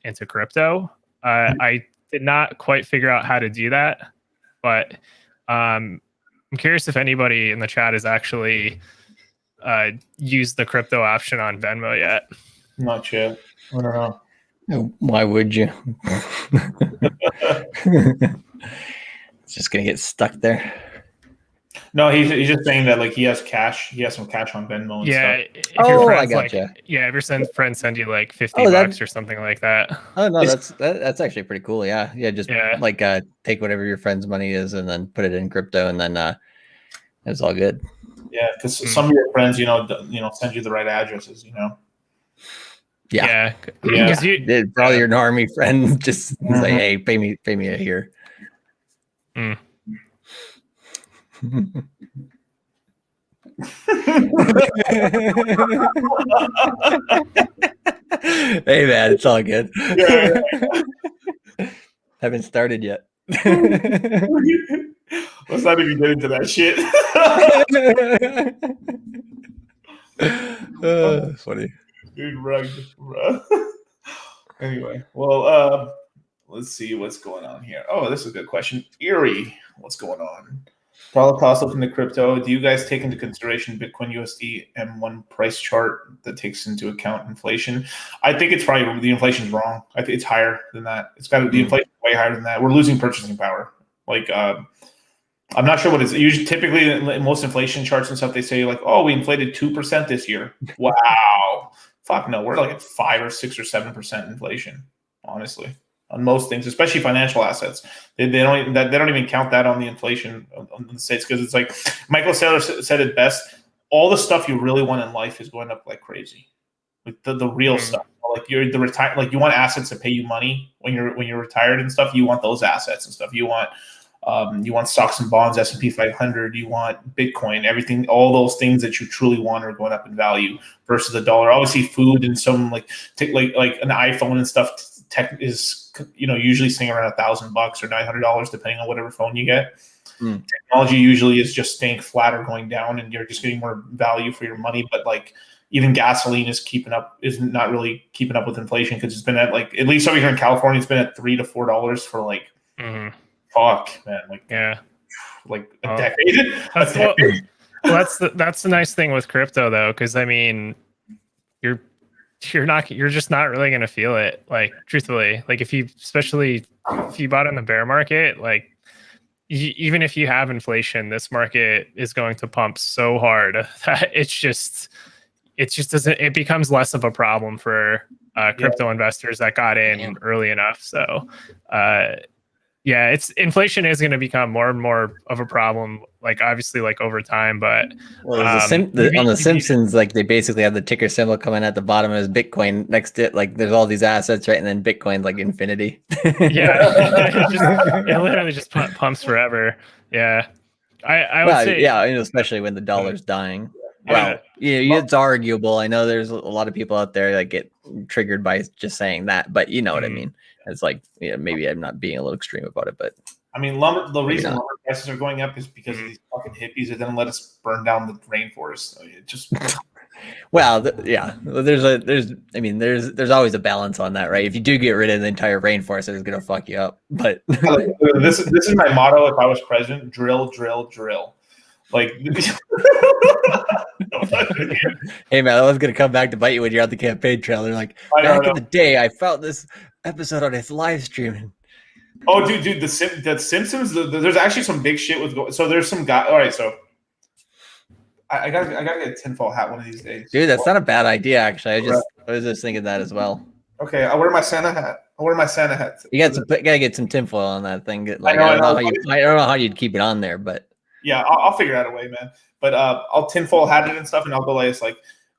into crypto. I did not quite figure out how to do that, but I'm curious if anybody in the chat has actually used the crypto option on Venmo yet. Not yet. I don't know. Why would you? It's just gonna get stuck there. No, he's just saying that like he has cash. He has some cash on Venmo and stuff. If your friends, I gotcha. If your friends send you like $50 or something like that. Oh no, that's actually pretty cool. Yeah. Like take whatever your friend's money is and then put it in crypto, and then it's all good. Yeah, because some of your friends, send you the right addresses. Yeah. Because you probably your normie friend just say, "Hey, pay me here." Mm. Hey man, it's all good. Yeah. Haven't started yet. Let's not even get into that shit. Funny. Dude, rugged, bro. Anyway, well, let's see what's going on here. Oh, this is a good question. Erie, what's going on? Dollar cost looking into crypto. Do you guys take into consideration Bitcoin USD M1 price chart that takes into account inflation? I think it's probably the inflation's wrong. I think it's higher than that. It's got to be inflation way higher than that. We're losing purchasing power. Like I'm not sure what it's usually. Typically, in most inflation charts and stuff, they say like, "Oh, we inflated 2% this year." Wow, fuck no, we're like at 5 or 6 or 7% inflation. Honestly, on most things, especially financial assets, they don't even count that on the inflation on the states because it's like Michael Saylor said it best. All the stuff you really want in life is going up like crazy, like the real stuff. Like you're the retire, like you want assets to pay you money when you're retired and stuff. You want those assets and stuff. You want stocks and bonds, S&P 500. You want Bitcoin. Everything, all those things that you truly want are going up in value versus the dollar. Obviously, food and some like an iPhone and stuff. Tech is usually staying around $1,000 or $900 depending on whatever phone you get. Technology usually is just staying flat or going down, and you're just getting more value for your money. But like even gasoline is not really keeping up with inflation because it's been at like, at least over here in California, it's been at $3 to $4 for like fuck man, like a decade. That's the nice thing with crypto though, because I mean you're just not really gonna feel it, like truthfully. Like especially if you bought in the bear market, like even if you have inflation, this market is going to pump so hard that it becomes less of a problem for crypto investors that got in early enough. So inflation is going to become more and more of a problem, like obviously like over time, but on the Simpsons, like they basically have the ticker symbol coming at the bottom as Bitcoin next to it. Like there's all these assets, right? And then Bitcoin's like infinity. it literally just pumps forever. Yeah. I would say, especially when the dollar's dying. Well, it's arguable. I know there's a lot of people out there that get triggered by just saying that, but you know what I mean. It's like, maybe I'm not being a little extreme about it, but I mean, the reason lumber prices are going up is because of these fucking hippies that didn't let us burn down the rainforest. I mean, it just well, there's always a balance on that, right? If you do get rid of the entire rainforest, it's gonna fuck you up. But this is my motto if I was president: drill, drill, drill. Like, hey man, I was gonna come back to bite you when you're on the campaign trail. They're like, back in the day, I found this episode on his live stream. Oh, dude, the Simpsons. There's actually some big shit with. So there's some guy. All right, so I gotta get a tinfoil hat one of these days. Dude, that's not a bad idea, actually. I was just thinking that as well. Okay, I'll wear my Santa hat. You gotta get some tinfoil on that thing. Like, I don't know how you'd keep it on there, but yeah, I'll figure out a way, man. But I'll tinfoil hat it and stuff, and I'll go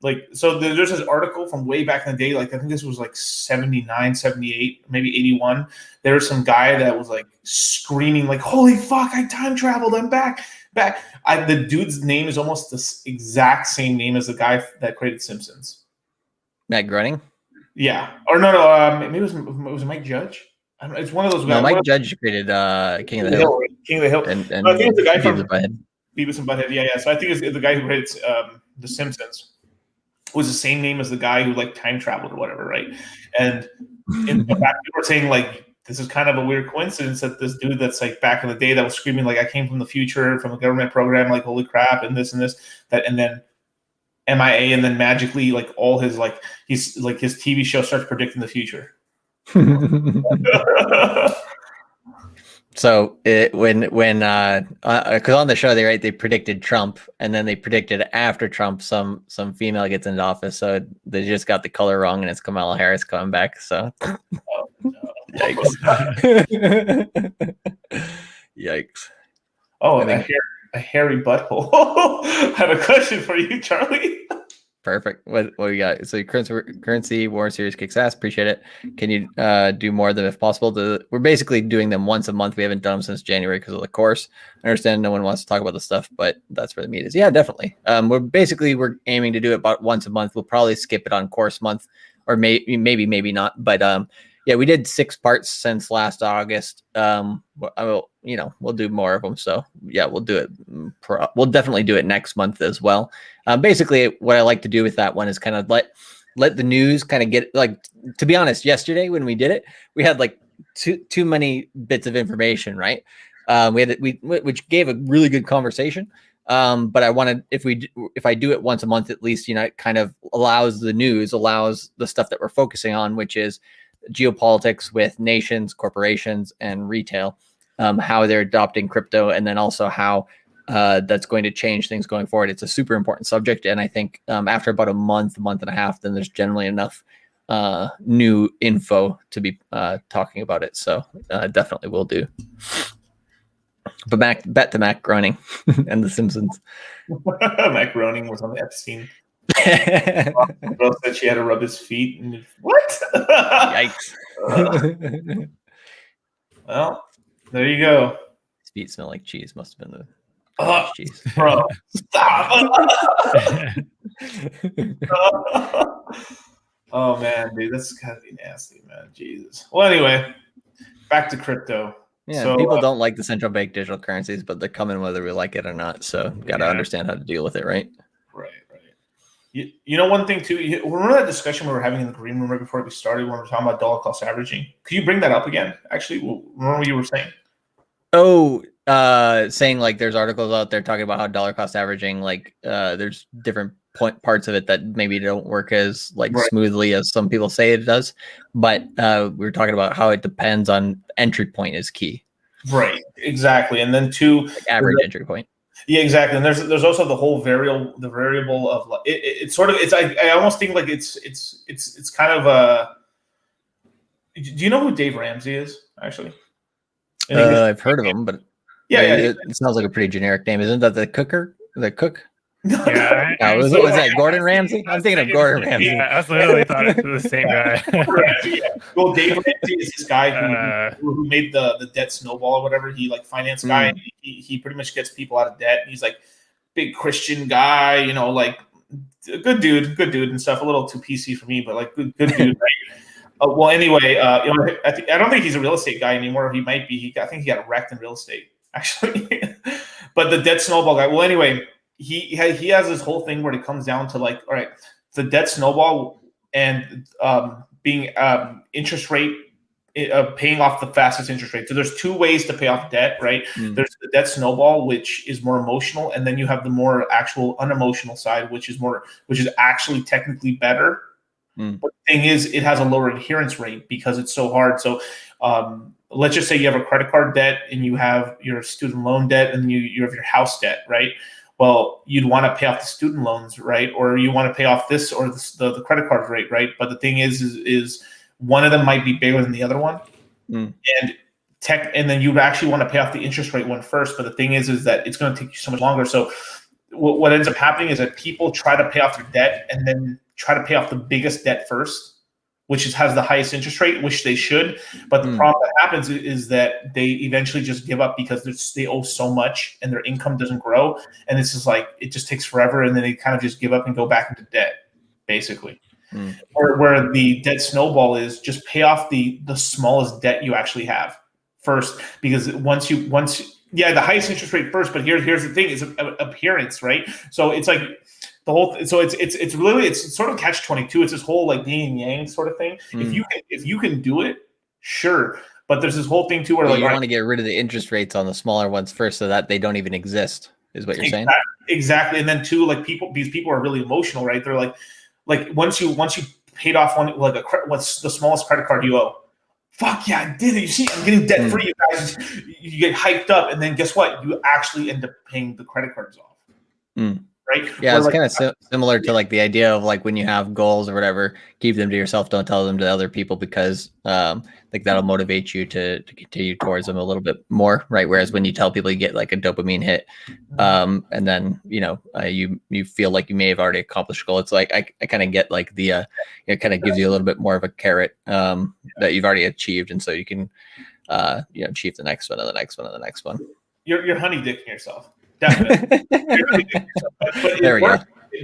like so there's this article from way back in the day, like I think this was like 79, 78, maybe 81. There was some guy that was like screaming like, holy fuck, I time traveled, I'm back. The dude's name is almost the exact same name as the guy that created Simpsons. Matt Groening? Yeah. Or no, maybe it was Mike Judge. I don't know, it's one of those guys. No, Mike Judge created King of the Hill. King of the Hill. And I think it's the guy from Beavis and Butthead. Yeah. So I think it's the guy who created The Simpsons. Was the same name as the guy who like time traveled or whatever, right? And in fact, people were saying like this is kind of a weird coincidence that this dude that's like back in the day that was screaming like I came from the future from a government program, like holy crap, and this and this and then MIA, and then magically like all his like his TV show starts predicting the future. So when because on the show they predicted Trump, and then they predicted after Trump some female gets into office, so they just got the color wrong, and it's Kamala Harris coming back. So yikes. Yikes. Oh, a hairy butthole. I have a question for you, Charlie. Perfect. What we got? So currency war series kicks ass. Appreciate it. Can you do more of them if possible? We're basically doing them once a month. We haven't done them since January because of the course. I understand no one wants to talk about the stuff, but that's where the meat is. Yeah, definitely. We're aiming to do it about once a month. We'll probably skip it on course month, or maybe not. But yeah, we did 6 parts since last August. We'll do more of them. So yeah, we'll do it. We'll definitely do it next month as well. Basically, what I like to do with that one is kind of let the news kind of get, like, to be honest, yesterday when we did it, we had like too many bits of information, right? which gave a really good conversation. But I wanted, if I do it once a month at least, it kind of allows the stuff that we're focusing on, which is geopolitics with nations, corporations, and retail, how they're adopting crypto, and then also how that's going to change things going forward. It's a super important subject, and I think after about a month and a half, then there's generally enough new info to be talking about it. So definitely will do. But bet to Mac Groening and The Simpsons. Mac Groening was on the Epstein. The girl said she had to rub his feet. And what? Yikes. Well, there you go. His feet smell like cheese. Must have been the cheese. Bro, stop. Oh, man, dude, that's gotta be nasty, man. Jesus. Well, anyway, back to crypto. Yeah, so, people don't like the central bank digital currencies, but they're coming whether we like it or not. So got to understand how to deal with it, right? Right. You know, one thing too. Remember that discussion we were having in the green room right before we started when we were talking about dollar cost averaging? Could you bring that up again? Actually, remember what you were saying? Oh, saying like there's articles out there talking about how dollar cost averaging, like there's different parts of it that maybe don't work as smoothly as some people say it does. But we were talking about how it depends on entry point is key. Right. Exactly. And then two, average entry point. Yeah, exactly. And there's also the whole variable of it's sort of, it's I almost think like it's kind of a. Do you know who Dave Ramsey is actually? I've heard of him, but yeah, it sounds like a pretty generic name. Isn't that the cook? Yeah, was that Gordon Ramsay? I'm thinking of Gordon Ramsay. Yeah, I was literally thought it was the same guy. Well, Dave Ramsey is this guy who made the debt snowball or whatever. He finance guy. And he pretty much gets people out of debt. He's like big Christian guy, like good dude and stuff. A little too PC for me, but like good dude. Right? Well, anyway, I don't think he's a real estate guy anymore. He might be. I think he got wrecked in real estate actually. But the debt snowball guy. Well, anyway. He has this whole thing where it comes down to all right, the debt snowball and being interest rate, paying off the fastest interest rate. So there's two ways to pay off debt, right? There's the debt snowball, which is more emotional, and then you have the more actual unemotional side, which is actually technically better. But the thing is, it has a lower adherence rate because it's so hard. So let's just say you have a credit card debt and you have your student loan debt and you have your house debt, right? Well, you'd want to pay off the student loans, right? Or you want to pay off this or the credit card rate, right? But the thing is one of them might be bigger than the other one, and then you actually want to pay off the interest rate one first. But the thing is that it's going to take you so much longer. So what ends up happening is that people try to pay off their debt and then try to pay off the biggest debt first, which has the highest interest rate, which they should. But the problem that happens is that they eventually just give up because they owe so much and their income doesn't grow. And it's just it just takes forever. And then they kind of just give up and go back into debt, basically. Where the debt snowball is just pay off the smallest debt you actually have first. Because once the highest interest rate first, but here's the thing, is appearance, right? So it's like, the whole so it's sort of catch-22. It's this whole yin and yang sort of thing. If you can do it, sure. But there's this whole thing too where you want to get rid of the interest rates on the smaller ones first, so that they don't even exist. Is what you're saying? Exactly. And then too, these people are really emotional, right? They're like once you paid off one what's the smallest credit card you owe? Fuck yeah, I did it. You see, I'm getting debt free. You guys, you get hyped up, and then guess what? You actually end up paying the credit cards off. Right? Yeah, it's kind of similar to the idea of when you have goals or whatever, keep them to yourself, don't tell them to other people, because that'll motivate you to continue towards them a little bit more, right? Whereas when you tell people, you get a dopamine hit, and then you feel like you may have already accomplished a goal. It's I kind of get the it kind of gives you a little bit more of a carrot that you've already achieved, and so you can achieve the next one and the next one and the next one. You're honey dicking yourself. Definitely. But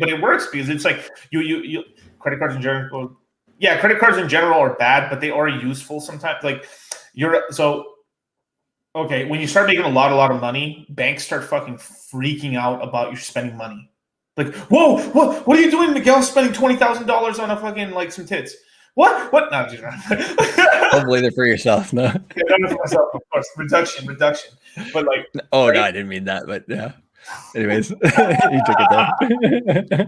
it works because it's you credit cards in general. Yeah, credit cards in general are bad, but they are useful sometimes. When you start making a lot of money, banks start fucking freaking out about you spending money. Whoa, what are you doing, Miguel? Spending $20,000 on a fucking some tits. What? No, I'm just Hopefully they're for yourself. No. Yeah, not for myself, of course. Reduction. But like, Oh right? no, I didn't mean that. But yeah. Anyways, you took it there.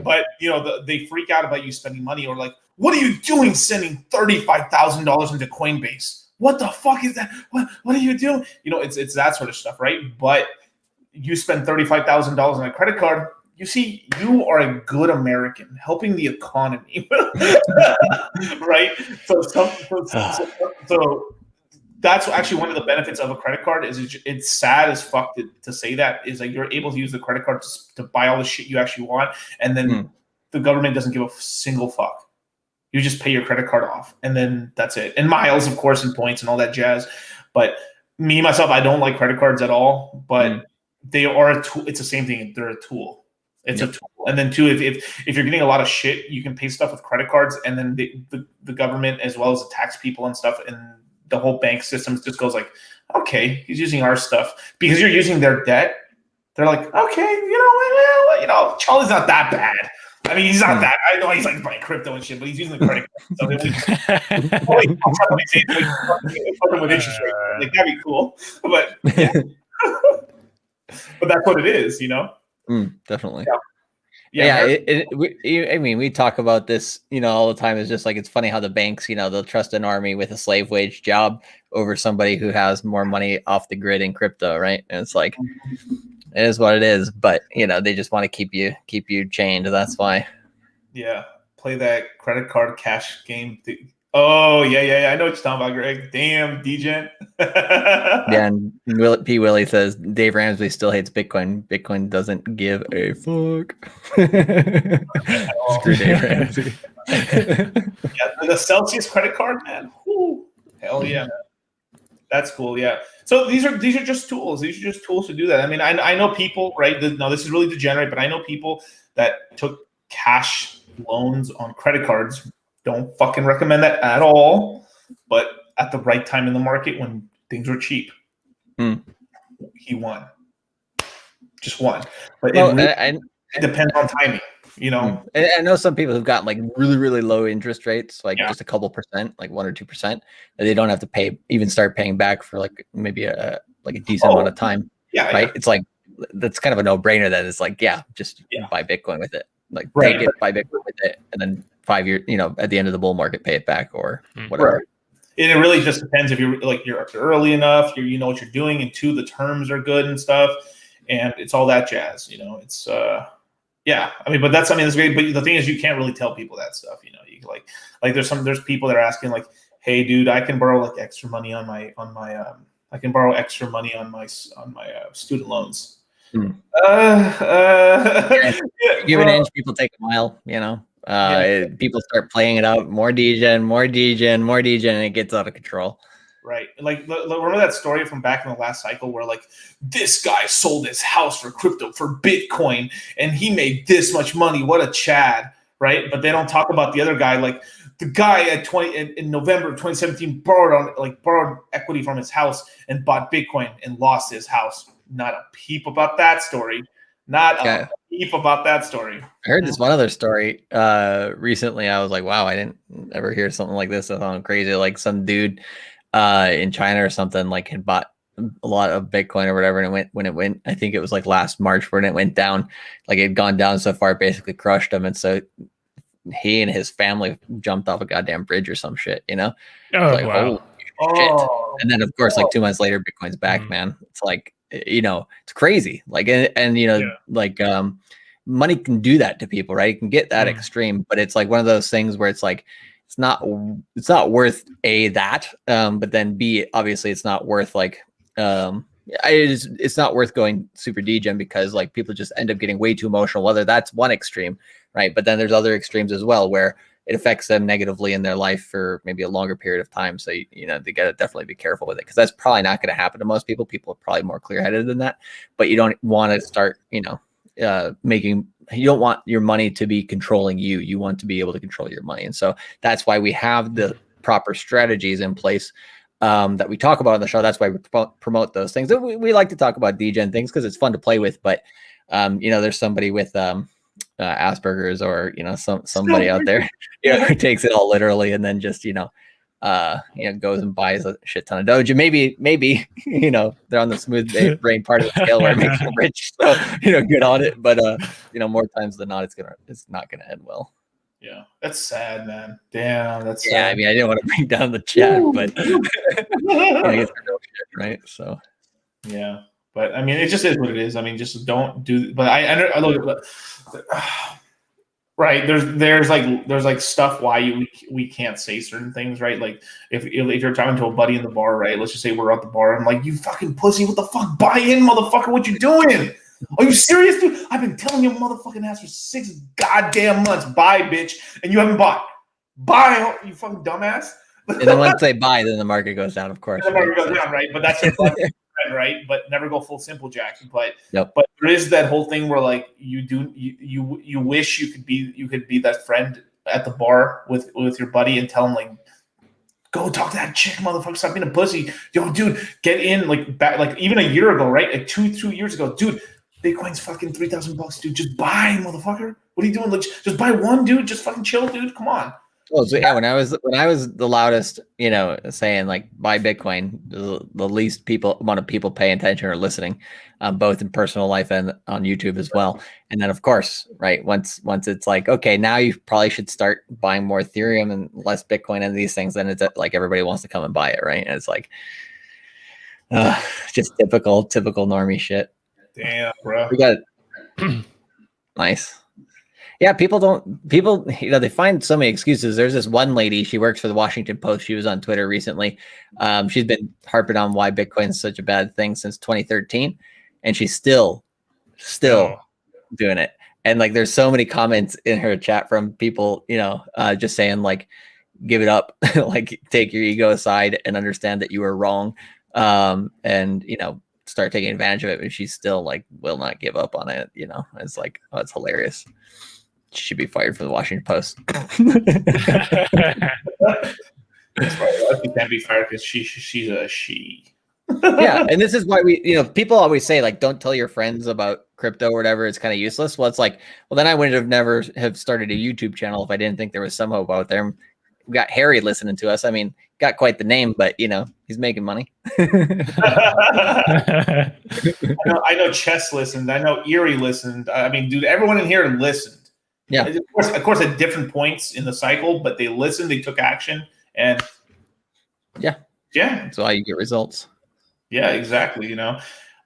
but they freak out about you spending money, or like, what are you doing sending $35,000 into Coinbase? What the fuck is that? What are you doing? It's that sort of stuff, right? But you spend $35,000 on a credit card. You see, you are a good American helping the economy, right? So that's actually one of the benefits of a credit card. Is it's sad as fuck to say that, is like you're able to use the credit card to buy all the shit you actually want, and then the government doesn't give a single fuck. You just pay your credit card off, and then that's it. And miles, of course, and points and all that jazz. But me, myself, I don't like credit cards at all, but they are a tool. It's the same thing. They're a tool. It's a tool. And then too, if you're getting a lot of shit, you can pay stuff with credit cards, and then the government, as well as the tax people and stuff, and the whole bank system just goes like, okay, he's using our stuff because you're using their debt. They're like, okay, Charlie's not that bad. I mean, he's not that. I know he's like buying crypto and shit, but he's using the credit card. So with interest rates. Like, that'd be cool. But yeah. But that's what it is, Definitely. Yeah. I mean, we talk about this, all the time. It's just like, it's funny how the banks, they'll trust an army with a slave wage job over somebody who has more money off the grid in crypto, right? And it's like, it is what it is. But they just want to keep you chained. That's why. Yeah, play that credit card cash game. Oh yeah. I know what you're talking about, Greg. Damn, Degen. Yeah, and Willie says Dave Ramsey still hates Bitcoin. Bitcoin doesn't give a fuck. Screw Dave Ramsey. Yeah, the Celsius credit card, man. Whew. Hell yeah, man. That's cool. Yeah. So these are just tools. These are just tools to do that. I mean, I know people, right? No, this is really degenerate, but I know people that took cash loans on credit cards. Don't fucking recommend that at all. But at the right time in the market when things were cheap, he won. Just won. But it depends on timing, I know some people who've gotten like really, really low interest rates, like just a couple percent, like 1 or 2%, that they don't have to even start paying back for like maybe a decent amount of time. Yeah. Right. Yeah. It's like, that's kind of a no-brainer. That it's like, just buy Bitcoin with it. Like take it, buy Bitcoin with it, and then 5 years, at the end of the bull market, pay it back or whatever. Right. And it really just depends if you're early enough, you know what you're doing, and two, the terms are good and stuff, and it's all that jazz. It's I mean, that's great. But the thing is, you can't really tell people that stuff. You there's people that are asking like, hey, dude, I can borrow like extra money on my I can borrow extra money on my student loans. Give an inch, people take a mile. People start playing it out. More degen, and it gets out of control. Right. Like, remember that story from back in the last cycle where like this guy sold his house for Bitcoin and he made this much money. What a Chad, right? But they don't talk about the other guy. Like the guy in November of 2017 borrowed equity from his house and bought Bitcoin and lost his house. Not a peep about that story. A peep about that story. I heard this one other story recently. I was like, wow, I didn't ever hear something like this. I thought crazy. Like some dude in China or something like had bought a lot of Bitcoin or whatever, and when it went, I think it was like last March when it went down, like it had gone down so far, it basically crushed him, and so he and his family jumped off a goddamn bridge or some shit, Oh, like, wow. Shit. And then of course, like 2 months later, Bitcoin's back, man. It's like, it's crazy. Like, like money can do that to people, right? It can get that extreme, but it's like one of those things where it's like, it's not worth that, but then B, obviously it's not worth like, it's not worth going super degen because like people just end up getting way too emotional, whether that's one extreme, right? But then there's other extremes as well, where it affects them negatively in their life for maybe a longer period of time. So, they got to definitely be careful with it, because that's probably not going to happen to most people. People are probably more clear-headed than that, but you don't want to start, you don't want your money to be controlling you. You want to be able to control your money. And so that's why we have the proper strategies in place that we talk about on the show. That's why we promote those things. We like to talk about degen things because it's fun to play with, but there's somebody with Asperger's or somebody out there who takes it all literally and then just goes and buys a shit ton of Doge. And maybe they're on the smooth brain part of the scale where it makes them rich, so good on it. But more times than not, it's not gonna end well. Yeah, that's sad, man. Damn, that's sad. Yeah. I mean, I didn't want to bring down the chat, but it's real shit, right? So yeah, but I mean, it just is what it is. I mean, just don't do. But I look. Right, there's like stuff why we can't say certain things, right? Like if you're talking to a buddy in the bar, right? Let's just say we're at the bar. I'm like, you fucking pussy, what the fuck? Buy in, motherfucker. What you doing? Are you serious, dude? I've been telling your motherfucking ass for 6 goddamn months. Buy, bitch, and you haven't bought. Buy, you fucking dumbass. And then once they buy, then the market goes down, of course. The market goes down, right? But that's just right? But never go full simple jack. But yep. But there is that whole thing where like you wish you could be that friend at the bar with your buddy and tell him like, go talk to that chick, motherfucker, stop being a pussy. Yo, dude, get in like even a year ago, right? Like 2 years ago, dude. Bitcoin's fucking $3,000, dude. Just buy, motherfucker. What are you doing? Like, just buy one, dude. Just fucking chill, dude. Come on. Well, so yeah, when I was the loudest, saying like buy Bitcoin, the least amount of people pay attention or listening, both in personal life and on YouTube as well. And then of course, right, once it's like, okay, now you probably should start buying more Ethereum and less Bitcoin and these things, then it's like everybody wants to come and buy it, right? And it's like just typical normie shit. Damn, bro. We got nice. Yeah, people they find so many excuses. There's this one lady, she works for the Washington Post. She was on Twitter recently. She's been harping on why Bitcoin is such a bad thing since 2013, and she's still doing it. And like, there's so many comments in her chat from people, just saying like, give it up, like take your ego aside and understand that you were wrong, and start taking advantage of it. But she's still like will not give up on it. It's like, oh, it's hilarious. She should be fired from the Washington Post. That's right. She can't be fired because she's a she. Yeah, and this is why people always say like, don't tell your friends about crypto or whatever. It's kind of useless. Well, it's like, well, then I wouldn't have never have started a YouTube channel if I didn't think there was some hope out there. We got Harry listening to us. I mean, got quite the name, but he's making money. I know Chess listened. I know Erie listened. I mean, dude, everyone in here listened. Yeah, of course, at different points in the cycle, but they listened, they took action, and yeah, that's why you get results. Yeah, exactly.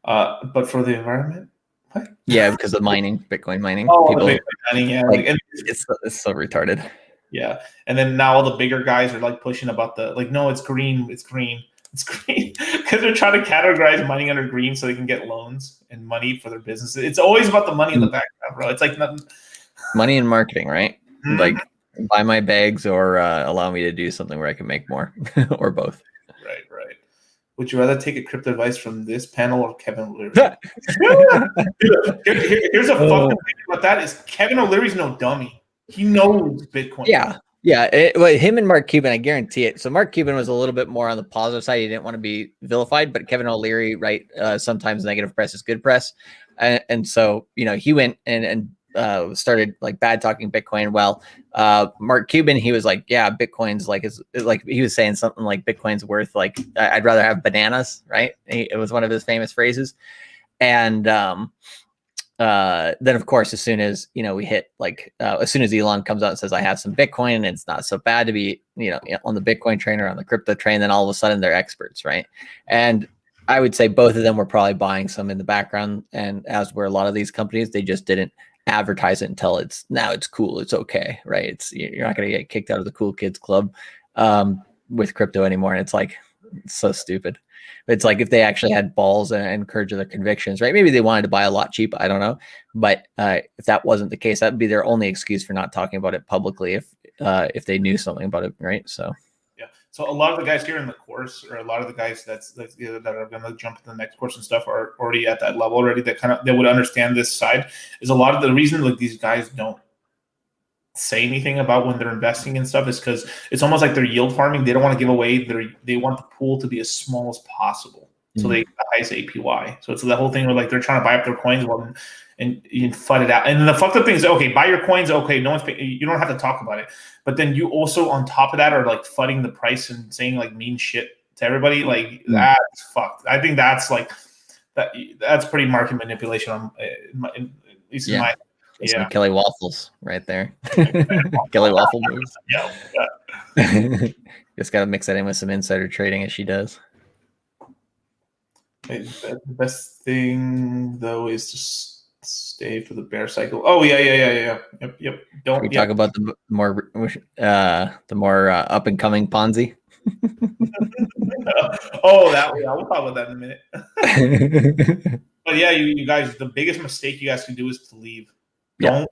But for the environment, what? Yeah, because of mining, Bitcoin mining. Bitcoin mining, yeah, like, it's so retarded. Yeah, and then now all the bigger guys are like pushing about no, it's green, it's green, because they're trying to categorize mining under green so they can get loans and money for their businesses. It's always about the money in the background, bro. It's like nothing. Money and marketing, right? Mm-hmm. Like buy my bags or allow me to do something where I can make more, or both. Right. Would you rather take a crypto advice from this panel or Kevin O'Leary? Here's a fucking thing about that is Kevin O'Leary's no dummy. He knows Bitcoin. Yeah. Him and Mark Cuban, I guarantee it. So Mark Cuban was a little bit more on the positive side. He didn't want to be vilified, but Kevin O'Leary, right? Sometimes negative press is good press, and so he went and started like bad talking Bitcoin. Well, Mark Cuban, he was like, yeah, Bitcoin's like, is like, he was saying something like Bitcoin's worth like, I'd rather have bananas, right? It was one of his famous phrases. And then of course, as soon as we hit like as soon as Elon comes out and says I have some Bitcoin and it's not so bad to be on the Bitcoin train or on the crypto train, then all of a sudden they're experts, right? And I would say both of them were probably buying some in the background, and as were a lot of these companies, they just didn't advertise it until it's cool, it's okay, right? You're not going to get kicked out of the cool kids club with crypto anymore, and it's like, it's so stupid. It's like if they actually had balls and courage of their convictions, right? Maybe they wanted to buy a lot cheap, I don't know, but if that wasn't the case, that'd be their only excuse for not talking about it publicly if they knew something about it, right? So yeah, so a lot of the guys here in the course, or a lot of the guys that are going to jump to the next course and stuff, are already at that level already. That they would understand this side. Is a lot of the reason like these guys don't say anything about when they're investing and stuff is because it's almost like they're yield farming. They don't want to give away they want the pool to be as small as possible. so they get the highest APY. So it's the whole thing where like they're trying to buy up their coins and you FUD it out. And then the fucked up thing is, okay, buy your coins. Okay, no one's you don't have to talk about it. But then you also on top of that are like FUDding the price and saying like mean shit to everybody. Like that's fucked. I think that's like that's pretty market manipulation on at least in my Some Kelly Waffles right there. Kelly Waffle moves. Yeah. Just got to mix that in with some insider trading as she does. The best thing though is just stay for the bear cycle. Oh yeah. Yep. Don't we talk about the more up and coming Ponzi? Oh, we'll talk about that in a minute. But yeah, you guys, the biggest mistake you guys can do is to leave. Don't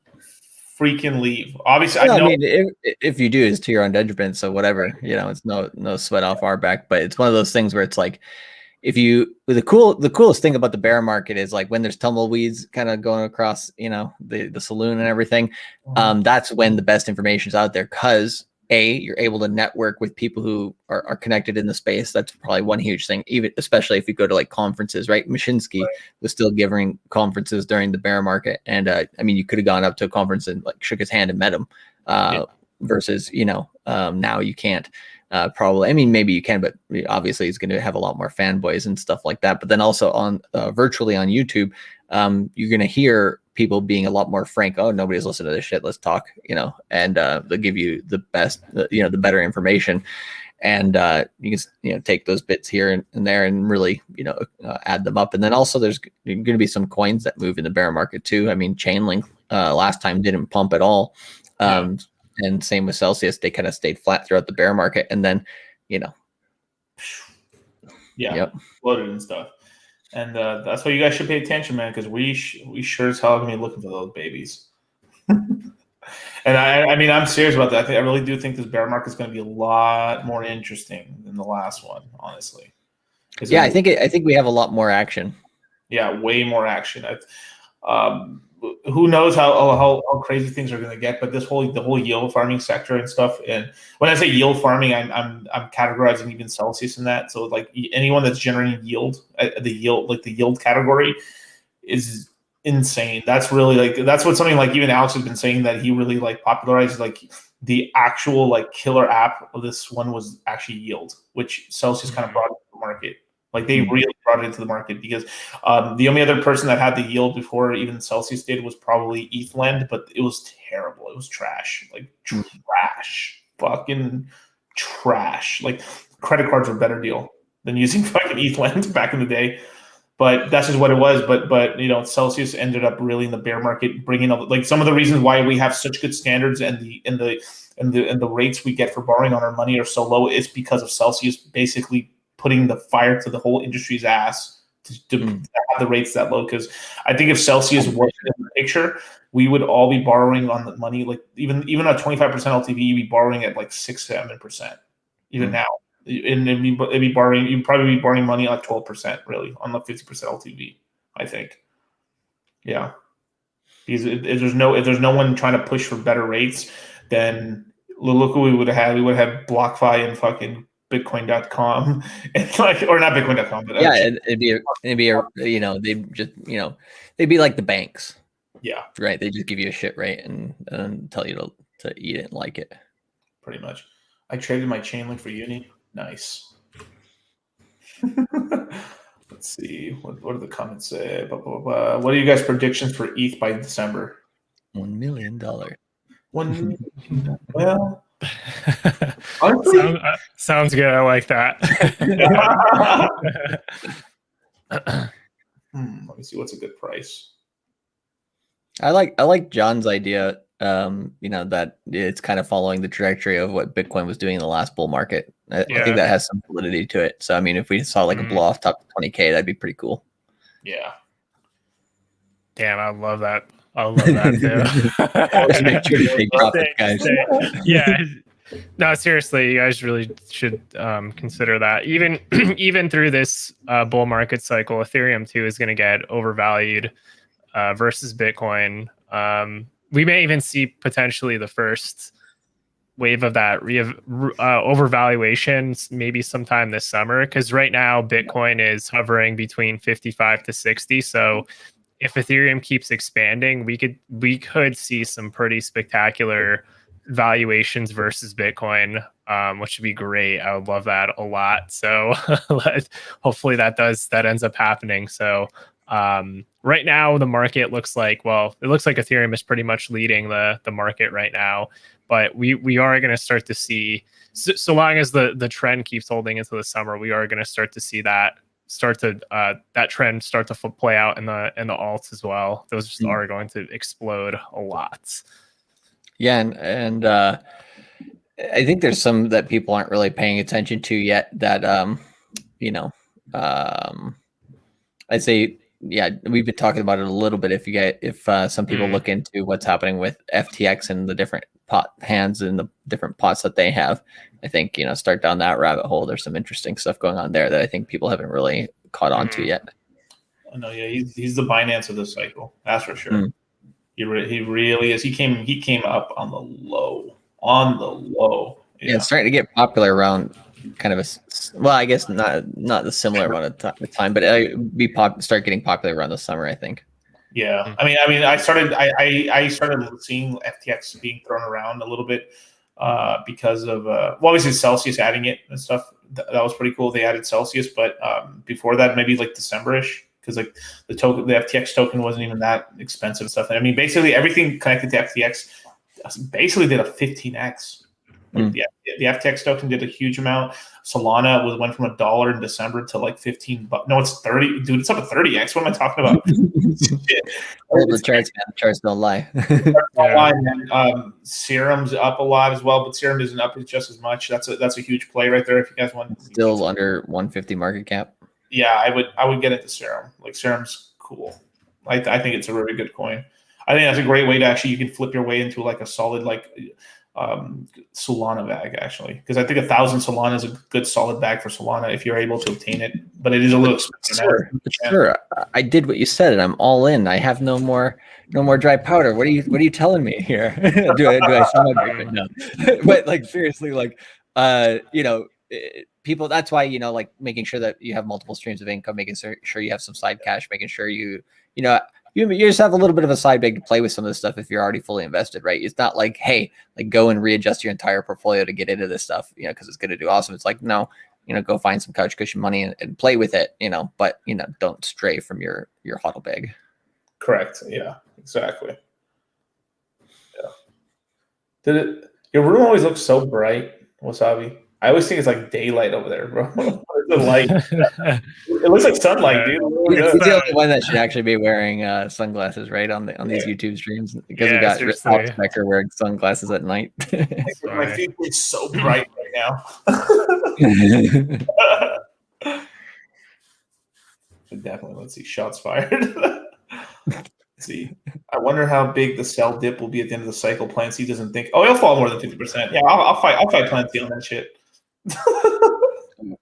freaking leave. Obviously, I mean, if you do, it's to your own detriment. So whatever, it's no sweat off our back. But it's one of those things where it's like, the coolest thing about the bear market is like when there's tumbleweeds kind of going across, the saloon and everything. That's when the best information is out there, because you're able to network with people who are connected in the space. That's probably one huge thing, even especially if you go to like conferences, right? Mashinsky was still giving conferences during the bear market. And I mean, you could have gone up to a conference and like shook his hand and met him versus, now you can't. Probably, I mean, maybe you can, but obviously he's going to have a lot more fanboys and stuff like that. But then also on virtually on YouTube, you're going to hear people being a lot more frank. Oh, nobody's listening to this shit. Let's talk, and they'll give you the best, the better information. And you can take those bits here and there and really, add them up. And then also there's going to be some coins that move in the bear market too. I mean, Chainlink last time didn't pump at all. And same with Celsius, they kind of stayed flat throughout the bear market, and then, floated and stuff. And that's why you guys should pay attention, man, because we sure as hell are gonna be looking for those babies. And I mean, I'm serious about that. I really do think this bear market is going to be a lot more interesting than the last one, honestly. Yeah, I think we have a lot more action. Yeah, way more action. Who knows how crazy things are going to get, but the whole yield farming sector and stuff. And when I say yield farming, I'm categorizing even Celsius in that. So like anyone that's generating yield, the yield category is insane. That's really that's what something like even Alex has been saying, that he really like popularized like the actual like killer app of this one was actually yield, which Celsius kind of brought into the market. Like they really brought it into the market, because the only other person that had the yield before even Celsius did was probably ETHLend, but it was terrible. It was trash, like trash, fucking trash. Like credit cards are a better deal than using fucking ETHLend back in the day. But that's just what it was. But Celsius ended up really in the bear market, bringing up like some of the reasons why we have such good standards and the rates we get for borrowing on our money are so low. It's because of Celsius basically putting the fire to the whole industry's ass to have the rates that low. Because I think if Celsius wasn't in the picture, we would all be borrowing on the money, like even at 25% LTV, you'd be borrowing at like 6-7% even now. And it'd be borrowing. You'd probably be borrowing money at 12%, really, on the 50% LTV. I think, yeah. Because if there's no one trying to push for better rates, then look what we would have had. We would have had BlockFi and fucking Bitcoin.com, and like, or not Bitcoin.com, but it'd be they'd be like the banks. Yeah, right. They just give you a shit rate and tell you to eat it and like it. Pretty much. I traded my Chainlink for Uni. Nice. Let's see. What do the comments say? Blah, blah, blah. What are you guys' predictions for ETH by December? $1 million. Well, honestly, sounds good. I like that. Let me see. What's a good price? I like John's idea. That it's kind of following the trajectory of what Bitcoin was doing in the last bull market. I think that has some validity to it. So, I mean, if we saw like a blow off top of 20K, that'd be pretty cool. Yeah. Damn, I love that. I love that too. Make sure to take profit, guys. Yeah. No, seriously, you guys really should consider that. Even through this bull market cycle, Ethereum too is going to get overvalued versus Bitcoin. We may even see potentially the first wave of that overvaluation maybe sometime this summer, because right now Bitcoin is hovering between 55 to 60. So if Ethereum keeps expanding, we could see some pretty spectacular valuations versus Bitcoin, which would be great. I would love that a lot. So hopefully that ends up happening. So right now the market looks like, well, it looks like Ethereum is pretty much leading the market right now, but we are going to start to see, so long as the trend keeps holding into the summer, we are going to start to see that trend start to play out in the alts as well. Those just are going to explode a lot. Yeah, and I think there's some that people aren't really paying attention to yet. That I'd say, yeah, we've been talking about it a little bit. If some people look into what's happening with FTX and the different hands and the different pots that they have, I think, start down that rabbit hole. There's some interesting stuff going on there that I think people haven't really caught on to yet. Oh, no, yeah, he's the Binance of this cycle. That's for sure. He really is. He came up on the low. Yeah, it's starting to get popular around kind of I guess not the similar amount of time, but start getting popular around the summer, I think. Yeah, I mean, I started seeing FTX being thrown around a little bit because of obviously Celsius adding it and stuff. That was pretty cool. They added Celsius, but before that, maybe like December-ish, because like the FTX token wasn't even that expensive and stuff. And I mean, basically everything connected to FTX basically did a 15x. Like the FTX token did a huge amount. Solana went from $1 in December to like $15. No, it's 30. Dude, it's up to 30x. What am I talking about? The charts don't lie. Serum's up a lot as well, but Serum isn't up just as much. That's a huge play right there if you guys want. Still under 150 market cap. Yeah, I would get into Serum. Like Serum's cool. I think it's a really good coin. I think that's a great way to actually, you can flip your way into like a solid Solana bag, actually, because I think 1,000 Solana is a good solid bag for Solana if you're able to obtain it, but it is a little expensive. Sure. I did what you said, and I'm all in. I have no more dry powder. What are you telling me here? do I sound like no? But like seriously, like people. That's why like making sure that you have multiple streams of income, making sure you have some side cash, making sure you just have a little bit of a side bag to play with some of this stuff if you're already fully invested, right? It's not like, hey, like go and readjust your entire portfolio to get into this stuff, because it's going to do awesome. It's like, no, go find some couch cushion money and play with it, but don't stray from your hodl bag. Correct. Yeah, exactly. Yeah. Your room always looks so bright, Wasabi. I always think it's like daylight over there, bro. The light. It looks like sunlight, dude. He's the only one that should actually be wearing sunglasses, right, on these YouTube streams, because we got Alex Becker wearing sunglasses at night. My feet are so bright right now. Definitely. Let's see. Shots fired. Let's see. I wonder how big the sell dip will be at the end of the cycle. Plan C doesn't think. Oh, he'll fall more than 50%. Yeah, I'll fight Plan C on that shit.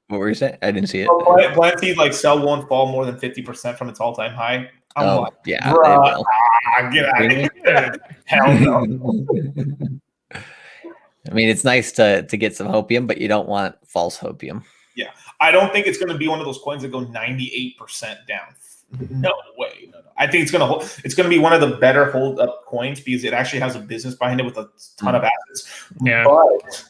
What were you saying? I didn't see it. Plan C, like sell won't fall more than 50% from its all-time high. I'm like, yeah, get out of here. Hell no. I mean, it's nice to get some hopium, but you don't want false hopium. Yeah, I don't think it's going to be one of those coins that go 98% down. No way. No. I think it's going to be one of the better hold up coins because it actually has a business behind it with a ton of assets. Yeah. But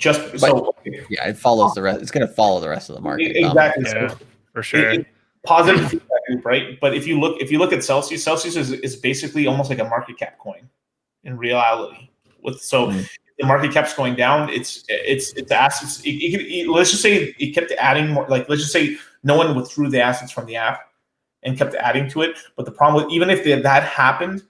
it follows the rest. It's going to follow the rest of the market. Exactly. Yeah, for sure. Positive feedback loop, right? But if you look at Celsius, Celsius is basically almost like a market cap coin in reality. The market cap's going down. It's assets. Let's just say it kept adding more. Like let's just say no one withdrew the assets from the app and kept adding to it. But the problem with even if that happened,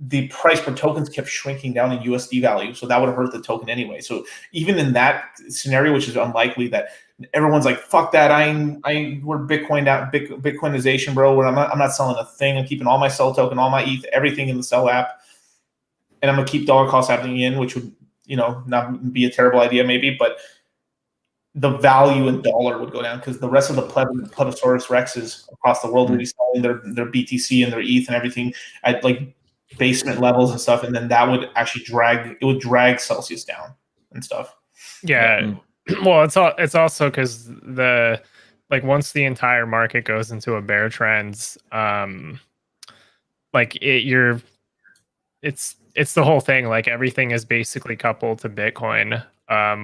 the price per tokens kept shrinking down in USD value, so that would hurt the token anyway. So even in that scenario, which is unlikely, that everyone's like, "Fuck that! We're Bitcoin out, Bitcoinization, bro. Where I'm not selling a thing. I'm keeping all my Cell token, all my ETH, everything in the Cell app, and I'm gonna keep dollar cost averaging in, which would not be a terrible idea maybe, but the value in dollar would go down because the rest of the Plebissaurus Rexes across the world would be selling their BTC and their ETH and everything at like basement levels and stuff, and then that would actually drag Celsius down and stuff. Yeah. Well, it's also because the like once the entire market goes into a bear trend, like it's the whole thing. Like everything is basically coupled to Bitcoin,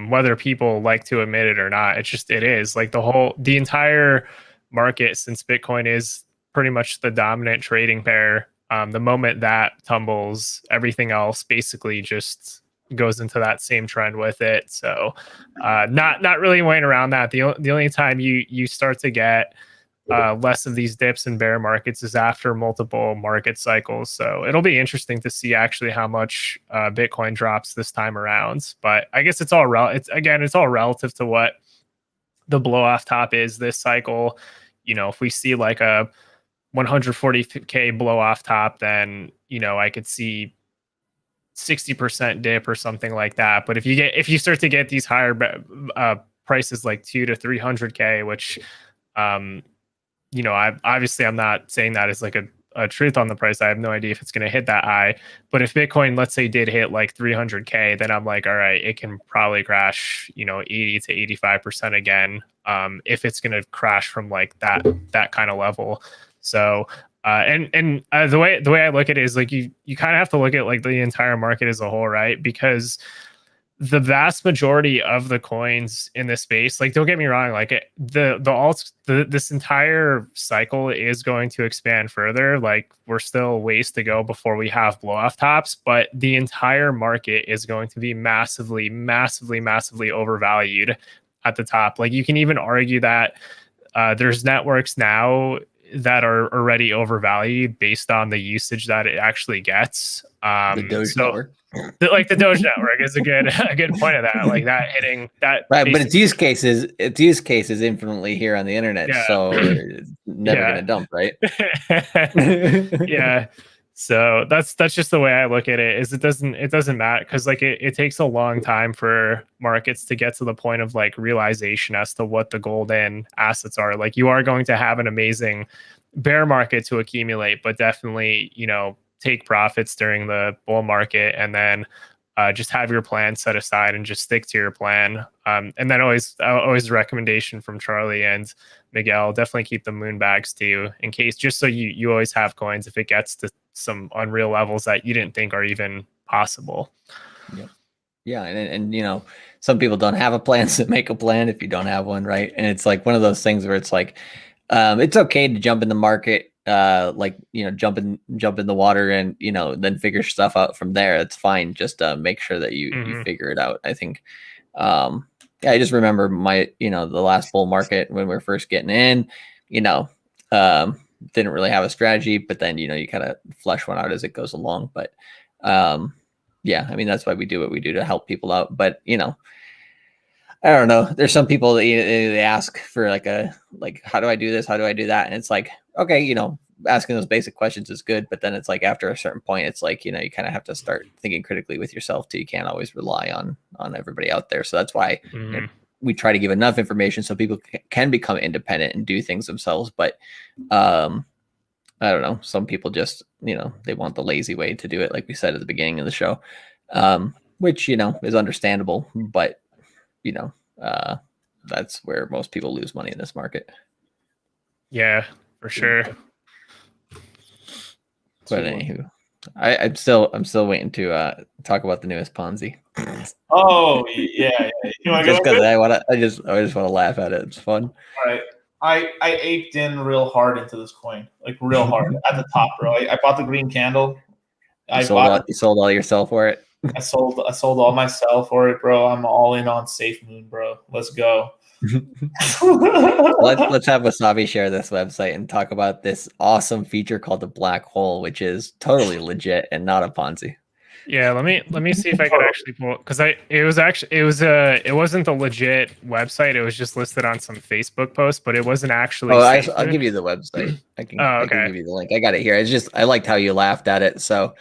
whether people like to admit it or not. It is like the entire market, since Bitcoin is pretty much the dominant trading pair. The moment that tumbles, everything else basically just goes into that same trend with it. So, not really weighing around that. The only time you start to get less of these dips in bear markets is after multiple market cycles. So it'll be interesting to see actually how much Bitcoin drops this time around. But I guess it's all relative to what the blow off top is this cycle. If we see like a 140K blow off top, then I could see 60% dip or something like that. But if you start to get these higher prices like 200 to 300K, which I'm not saying that as like a truth on the price. I have no idea if it's going to hit that high. But if Bitcoin, let's say, did hit like 300K, then I'm like, all right, it can probably crash, 80 to 85% again. If it's going to crash from like that kind of level. So, the way I look at it is like you kind of have to look at like the entire market as a whole, right? Because the vast majority of the coins in this space, like don't get me wrong, like this entire cycle is going to expand further. Like we're still ways to go before we have blow off tops, but the entire market is going to be massively, massively, massively overvalued at the top. Like you can even argue that there's networks now that are already overvalued based on the usage that it actually gets. The Doge network. The Doge network is a good point of that. Like that hitting that. Right, but its use cases infinitely here on the internet, so it's never gonna dump, right? Yeah. So that's just the way I look at it. Is it doesn't matter because like it takes a long time for markets to get to the point of like realization as to what the golden assets are. Like you are going to have an amazing bear market to accumulate, but definitely take profits during the bull market and then just have your plan set aside and just stick to your plan. And then always a recommendation from Charlie and Miguel, definitely keep the moon bags too, in case, just so you always have coins if it gets to some unreal levels that you didn't think are even possible. Yeah. And some people don't have a plan, so make a plan if you don't have one, right? And it's like one of those things where it's like, it's okay to jump in the market, jump in the water and, then figure stuff out from there. It's fine. Just make sure that you figure it out. I think, I just remember the last bull market when we were first getting in, didn't really have a strategy, but then, you kind of flesh one out as it goes along. But, that's why we do what we do to help people out. But, I don't know. There's some people that they ask for how do I do this? How do I do that? And it's like, okay, asking those basic questions is good. But then it's like after a certain point, it's like, you kind of have to start thinking critically with yourself too. You can't always rely on everybody out there. So that's why we try to give enough information so people can become independent and do things themselves. But I don't know. Some people just, they want the lazy way to do it. Like we said at the beginning of the show, which, is understandable. But that's where most people lose money in this market. Yeah, for sure. But anywho, I'm still waiting to talk about the newest Ponzi. Oh yeah. You want to just because I just want to laugh at it. It's fun. All right. I aped in real hard into this coin, like real hard at the top, bro. I bought the green candle. You sold all yourself for it. I sold all myself for it, bro. I'm all in on Safe Moon, bro. Let's go. Let's have Wasabi share this website and talk about this awesome feature called the black hole, which is totally legit and not a Ponzi. Yeah, let me see if I can actually pull, because it wasn't a legit website. It was just listed on some Facebook post, but it wasn't actually. I'll give you the website. I can give you the link. I got it here. It's just I liked how you laughed at it. So,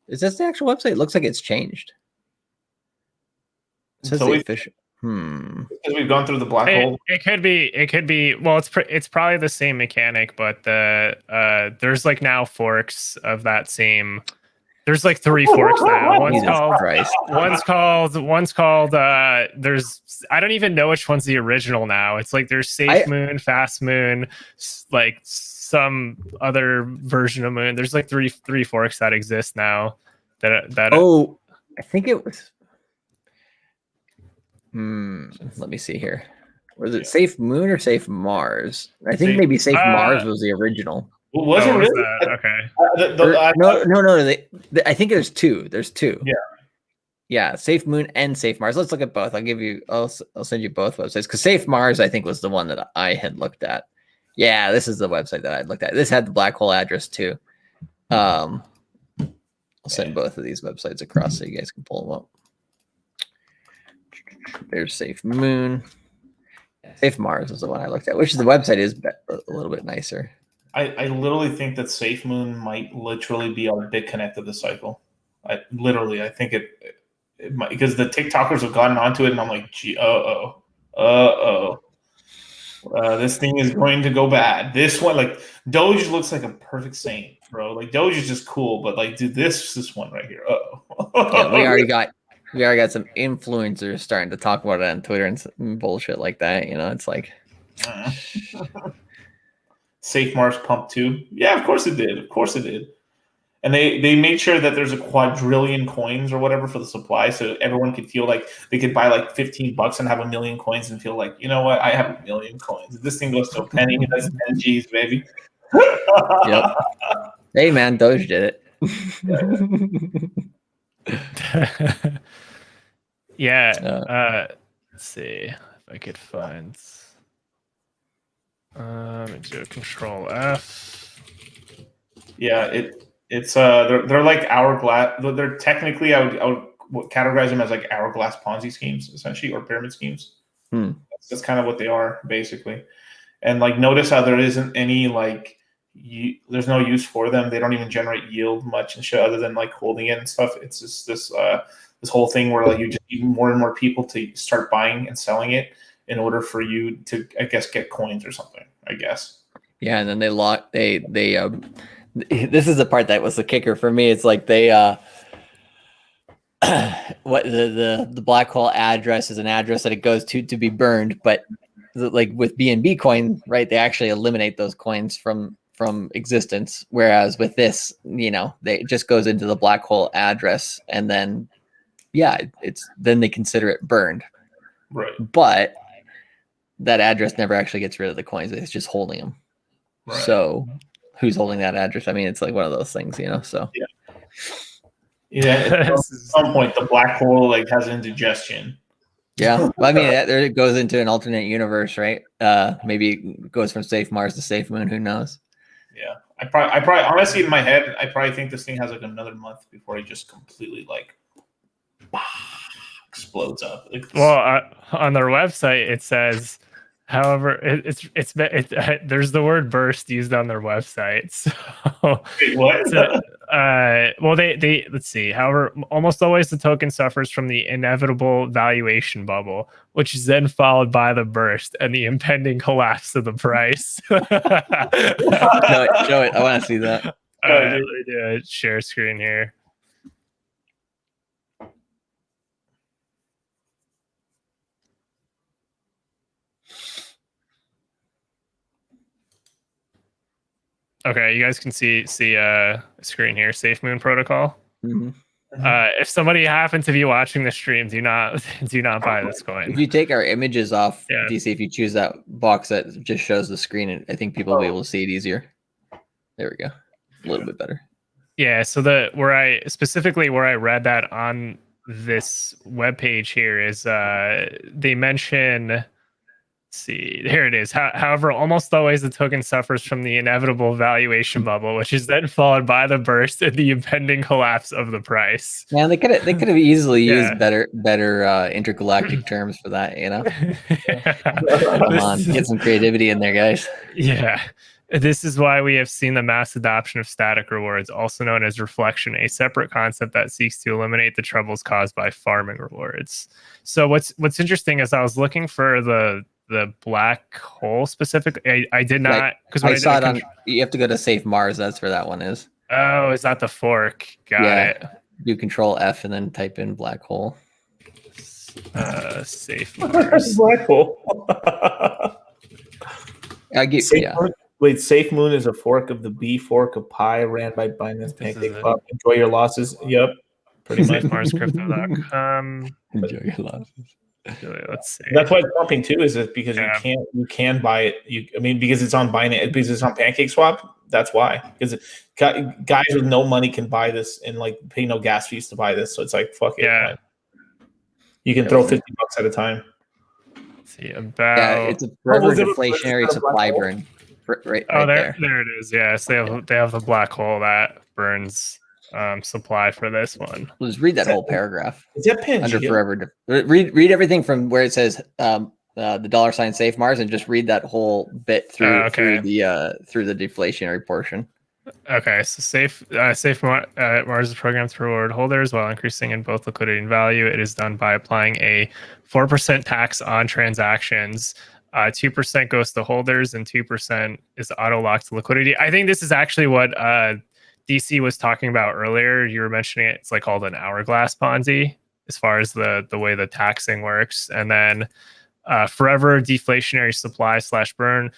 is this the actual website? It looks like it's changed. It says the official. Because we've gone through the black hole. It could be. Well, it's probably the same mechanic, but there's like now forks of that same. There's like 3 forks now. One's called. There's. I don't even know which one's the original now. It's like there's Safe Moon, Fast Moon, like some other version of Moon. There's like three forks that exist now. I think it was. Let me see here. Was it Safe Moon or Safe Mars? I think maybe Safe Mars was the original. Was it really? Okay. No. I think there's 2. There's 2. Yeah. Yeah, Safe Moon and Safe Mars. Let's look at both. I'll send you both websites because Safe Mars I think was the one that I had looked at. Yeah, this is the website that I looked at. This had the black hole address too. I'll send both of these websites across so you guys can pull them up. There's Safe Moon. Safe Mars is the one I looked at, which the website is a little bit nicer. I literally think that Safe Moon might literally be our BitConnect of the cycle. I think it might, because the TikTokers have gotten onto it, and I'm like, gee, this thing is going to go bad. This one, like Doge, looks like a perfect saint, bro. Like Doge is just cool, but like, dude, this one right here. Yeah, we already got some influencers starting to talk about it on Twitter and bullshit like that. You know, it's like. Safe Mars Pump 2. Yeah, of course it did. Of course it did. And they made sure that there's a quadrillion coins or whatever for the supply, so everyone could feel like they could buy like $15 and have 1 million coins and feel like, you know what, I have 1 million coins. If this thing goes to a penny, that's 10 G's, baby. Yep. Hey man, Doge did it. Yeah. Let's see if I could find. Do Control F. Yeah, it's they're like hourglass. They're technically I would categorize them as like hourglass Ponzi schemes essentially, or pyramid schemes. That's kind of what they are basically. And like notice how there isn't any like there's no use for them. They don't even generate yield much and shit other than like holding it and stuff. It's just this whole thing where like you just need more and more people to start buying and selling it in order for you to, I guess, get coins or something, I guess. Yeah, and then this is the part that was the kicker for me. It's like they what the black hole address is an address that it goes to be burned, but like with BNB coin, right, they actually eliminate those coins from existence, whereas with this, you know, it just goes into the black hole address, and then then they consider it burned, right? But that address never actually gets rid of the coins. It's just holding them. Right. So who's holding that address? I mean, it's like one of those things, you know? So yeah. At some point the black hole like has indigestion. Yeah. Well, I mean, there it goes into an alternate universe, right? Maybe it goes from Safe Mars to Safe Moon. Who knows? Yeah. I probably honestly in my head, I probably think this thing has like another month before it just completely like explodes up. Well, on their website, it says, however, there's the word burst used on their website. So, wait, what? Well, they let's see. However, almost always the token suffers from the inevitable valuation bubble, which is then followed by the burst and the impending collapse of the price. Show it. I want to see that. Let me do a share screen here. Okay, you guys can see a screen here. Safe Moon Protocol. Mm-hmm. If somebody happens to be watching the stream, do not buy this coin. If you take our images off, DC, if you choose that box that just shows the screen, and I think people will be able to see it easier. There we go, a little bit better. Yeah. So where I read that on this webpage here is they mention. See, here it is. However, almost always the token suffers from the inevitable valuation bubble, which is then followed by the burst and the impending collapse of the price. Man, they could have easily used better intergalactic terms for that, you know. Come on, get some creativity in there, guys. Yeah, This is why we have seen the mass adoption of static rewards, also known as reflection, a separate concept that seeks to eliminate the troubles caused by farming rewards. So what's interesting is I was looking for the black hole specific. I did not, because I saw it on. You have to go to Safe Mars. That's where that one is. Oh, is that the fork? Got it. Do Control F and then type in black hole. Safe Mars. Black hole. Wait, Safe Moon is a fork of the B fork of Pi ran by Binance PancakeSwap. Enjoy your losses. Yep. Pretty much. MarsCrypto.com. Enjoy your losses. Let's see. That's why it's pumping too, is it because you can buy it. Because it's on Binance, because it's on PancakeSwap. That's why. Because guys with no money can buy this and like pay no gas fees to buy this. So it's like fuck it. Yeah. You can throw $50 at a time. Let's see about it's a forever deflationary supply burn. Right there it is. Yeah, so they have the black hole that burns supply for this one. Let's read that whole paragraph. Is that Pangea? Under forever. Read everything from where it says the $sign Safe Mars, and just read that whole bit through the deflationary portion. Okay, so Safe Mars is programmed to reward holders while increasing in both liquidity and value. It is done by applying a 4% tax on transactions. 2% goes to holders and 2% is auto locked to liquidity. I think this is actually what DC was talking about earlier. You were mentioning it's like called an hourglass Ponzi as far as the way the taxing works. And then forever deflationary supply / burn.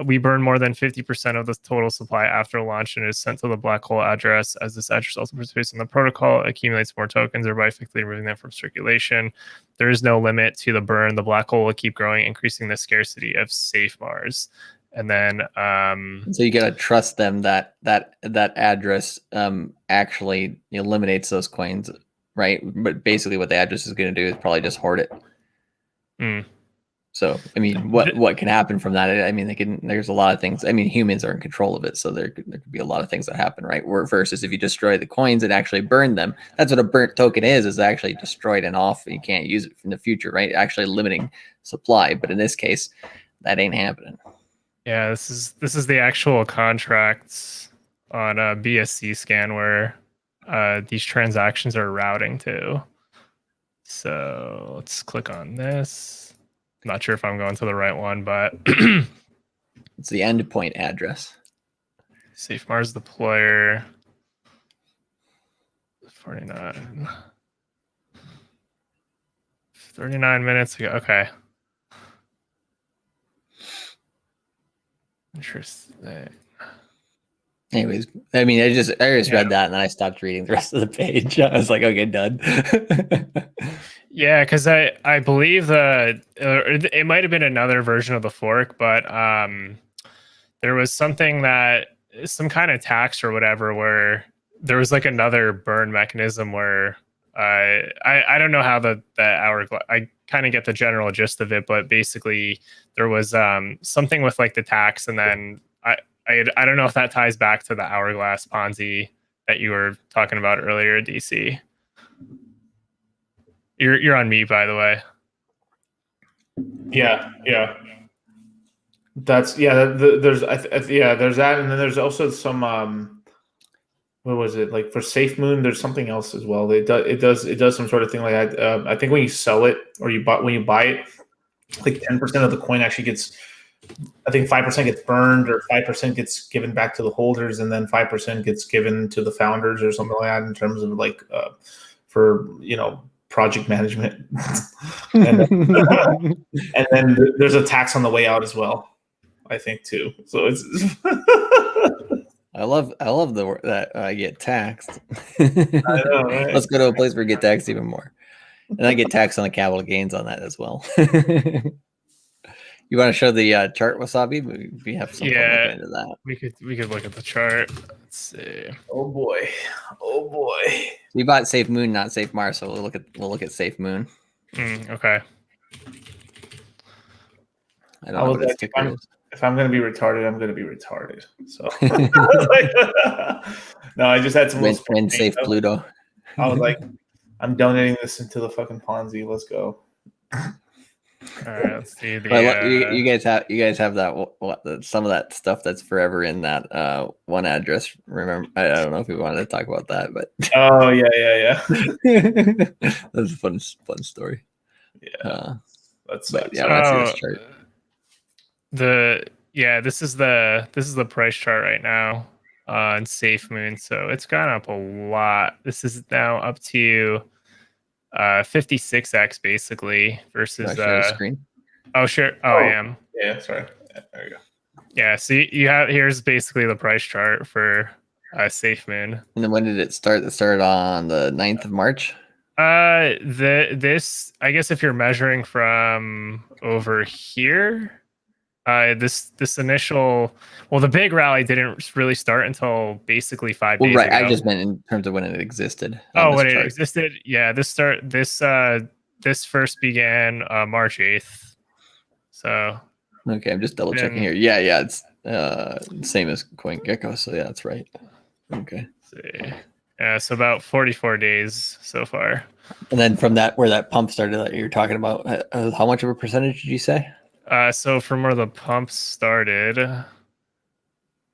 We burn more than 50% of the total supply after launch and is sent to the black hole address. As this address also participates in the protocol, accumulates more tokens, thereby effectively removing them from circulation. There is no limit to the burn. The black hole will keep growing, increasing the scarcity of Safe Mars. And then, so you gotta trust them that address actually eliminates those coins, right? But basically, what the address is going to do is probably just hoard it. So, I mean, what can happen from that? I mean, there's a lot of things. I mean, humans are in control of it. So there could be a lot of things that happen, right? Versus if you destroy the coins and actually burn them, that's what a burnt token is actually destroyed and off. And you can't use it in the future, right? Actually limiting supply. But in this case, that ain't happening. Yeah, this is the actual contracts on a BSC scan where these transactions are routing to. So let's click on this. Not sure if I'm going to the right one, but it's the endpoint address. Safe Mars deployer 49. 39 minutes ago. Okay. Interesting. Anyways, I mean, I just read that and then I stopped reading the rest of the page. I was like, okay, done. Yeah, because I believe it might have been another version of the fork, but there was some kind of tax or whatever where there was like another burn mechanism where I don't know how the hourglass. I kind of get the general gist of it, but basically there was something with like the tax, and then I don't know if that ties back to the hourglass Ponzi that you were talking about earlier, DC. You're on mute, by the way. Yeah. That's there's there's that, and then there's also some what was it, like for Safe Moon? There's something else as well. It does some sort of thing like that. I think when you sell it or when you buy it, like 10% of the coin actually gets. I think 5% gets burned, or 5% gets given back to the holders, and then 5% gets given to the founders, or something like that, in terms of like for project management. and then there's a tax on the way out as well, I think too. So it's I love that I get taxed. I know, right? Let's go to a place where we get taxed even more, and I get taxed on the capital gains on that as well. You want to show the chart, Wasabi? We have some fun into that. We could look at the chart. Let's see. Oh boy. We bought Safe Moon, not Safe Mars, so we'll look at Safe Moon. Okay. I don't know what its ticker is. If I'm going to be retarded, I'm going to be retarded. So no, I just had some win Safe Pluto. I was like, I'm donating this into the fucking Ponzi. Let's go. All right, let's see the. Well, you guys have that some of that stuff that's forever in that one address. Remember, I don't know if we wanted to talk about that, but Oh yeah. that's a fun story. Yeah, that's but yeah, when I see this chart. This is the price chart right now on SafeMoon. So it's gone up a lot. This is now up to 56x basically versus share the screen. Oh sure. I am. Yeah, sorry. There you go. Yeah, so you have here's basically the price chart for SafeMoon. And then when did it start? It started on the 9th of March. This I guess if you're measuring from over here, this initial the big rally didn't really start until basically 5 days right. ago. I just meant in terms of when it existed. When it existed, yeah. This first began March 8th. So okay, I'm just double checking here. Yeah, it's same as CoinGecko. So yeah, that's right. Okay. Let's see. Yeah, so about 44 days so far. And then from that, where that pump started that you're talking about, how much of a percentage did you say? So from where the pump started,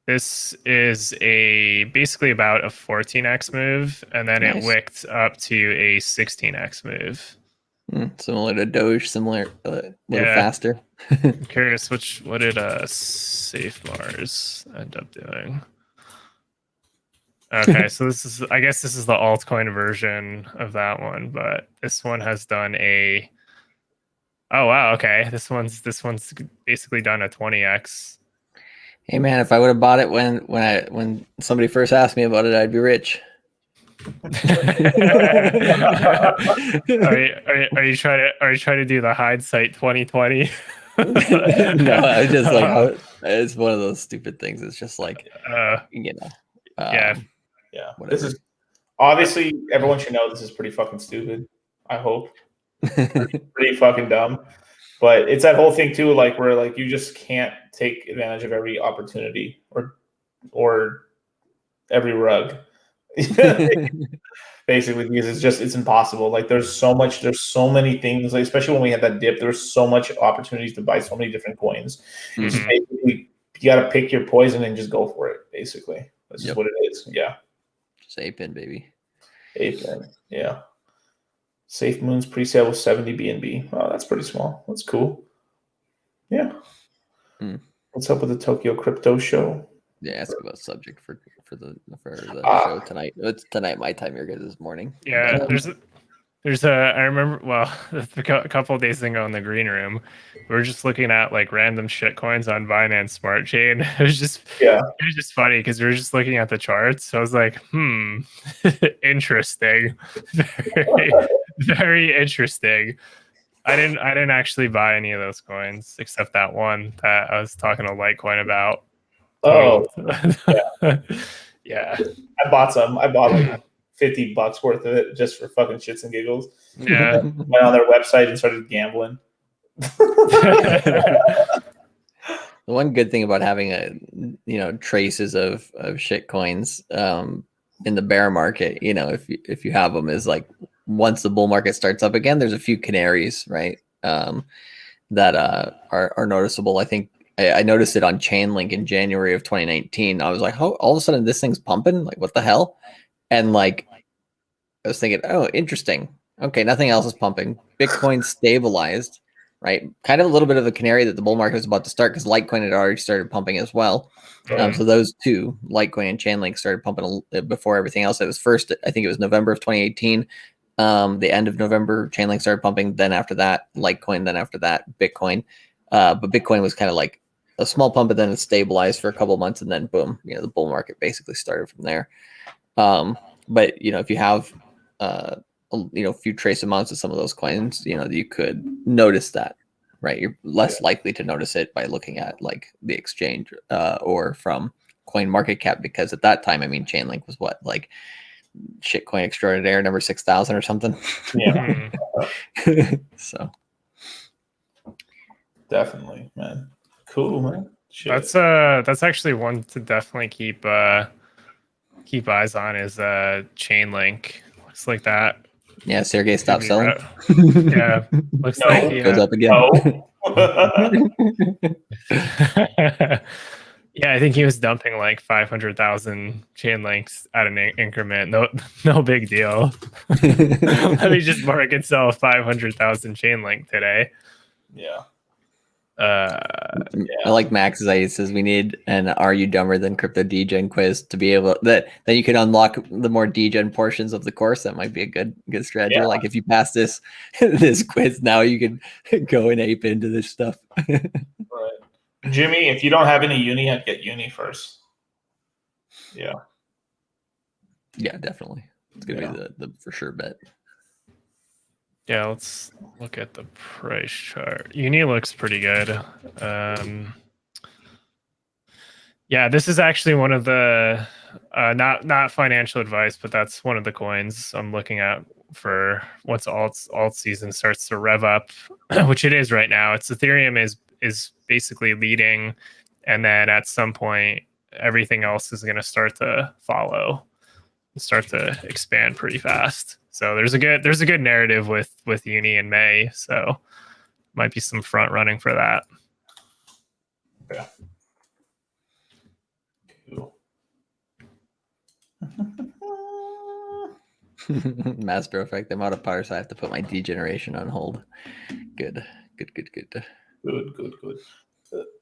this is basically about a 14x move, and then it wicked up to a 16x move. Similar to Doge, similar, a little faster. I'm curious, what did SafeMars end up doing? Okay, so I guess this is the altcoin version of that one, but this one has done a. Oh wow, okay. This one's basically done a 20x. Hey man, if I would have bought it when somebody first asked me about it, I'd be rich. Are you trying to do the hindsight 2020? No, I just like it's one of those stupid things. It's just like yeah. Whatever. This is obviously everyone should know this is pretty fucking stupid. I hope pretty fucking dumb, but it's that whole thing too, like where like you just can't take advantage of every opportunity or every rug. Basically, because it's impossible. Like there's so many things, like, especially when we had that dip, there's so much opportunities to buy so many different coins. Mm-hmm. Just basically you got to pick your poison and just go for it. Basically, that's just what it is. Yeah, just ape-in, baby. Ape-in, yeah. SafeMoon's pre-sale was 70 BNB. Oh, that's pretty small. That's cool. Yeah. What's up with the Tokyo Crypto Show? Yeah, ask about subject for the show tonight. It's tonight my time. Your guys' morning. Yeah, there's I remember a couple of days ago in the green room, we were just looking at like random shit coins on Binance Smart Chain. It was just funny because we were just looking at the charts. So I was like, interesting, very, very interesting. I didn't actually buy any of those coins except that one that I was talking to Litecoin about. Oh, yeah. I bought some. I bought like $50 worth of it just for fucking shits and giggles. Yeah. Went on their website and started gambling. The one good thing about having traces of shit coins in the bear market, if you have them, is like once the bull market starts up again, there's a few canaries, right? That are noticeable. I think I noticed it on Chainlink in January of 2019. I was like, oh, all of a sudden this thing's pumping. Like, what the hell? And like, I was thinking, oh, interesting. Okay, nothing else is pumping. Bitcoin stabilized, right? Kind of a little bit of a canary that the bull market was about to start because Litecoin had already started pumping as well. So those two, Litecoin and Chainlink, started pumping before everything else. It was first, I think it was November of 2018. The end of November, Chainlink started pumping. Then after that, Litecoin. Then after that, Bitcoin. But Bitcoin was kind of like a small pump, and then it stabilized for a couple of months, and then boom, the bull market basically started from there. But if you have a few trace amounts of some of those coins, you could notice that, right? You're less likely to notice it by looking at like the exchange or from Coin Market Cap, because at that time, I mean, Chainlink was what, like shitcoin extraordinaire number 6,000 or something. Yeah. So definitely, man. Cool, man. Shit. That's actually one to definitely keep eyes on is Chainlink. Looks like that Yeah, Sergey stopped Maybe selling. Yeah, looks No. like Goes up again. No. Yeah, I think he was dumping like 500,000 chain links at an increment. No big deal. Let me just market sell 500,000 chain link today. Yeah. I like Max's idea. It says we need an "Are you dumber than crypto degen" quiz to be able that then you can unlock the more degen portions of the course. That might be a good strategy. Yeah. Like if you pass this this quiz, now you can go and ape into this stuff. Right. Jimmy, if you don't have any uni, I'd get uni first. Yeah. Yeah, definitely. It's gonna be the for sure bet. Yeah, let's look at the price chart. Uni looks pretty good. Yeah, this is actually one of the not financial advice, but that's one of the coins I'm looking at for once alt season starts to rev up, which it is right now. It's Ethereum is basically leading, and then at some point everything else is going to start to follow, start to expand pretty fast. So there's a good narrative with Uni in May. So might be some front running for that. Yeah. Cool. Master effect. I'm out of power, so I have to put my degeneration on hold. Good. Good.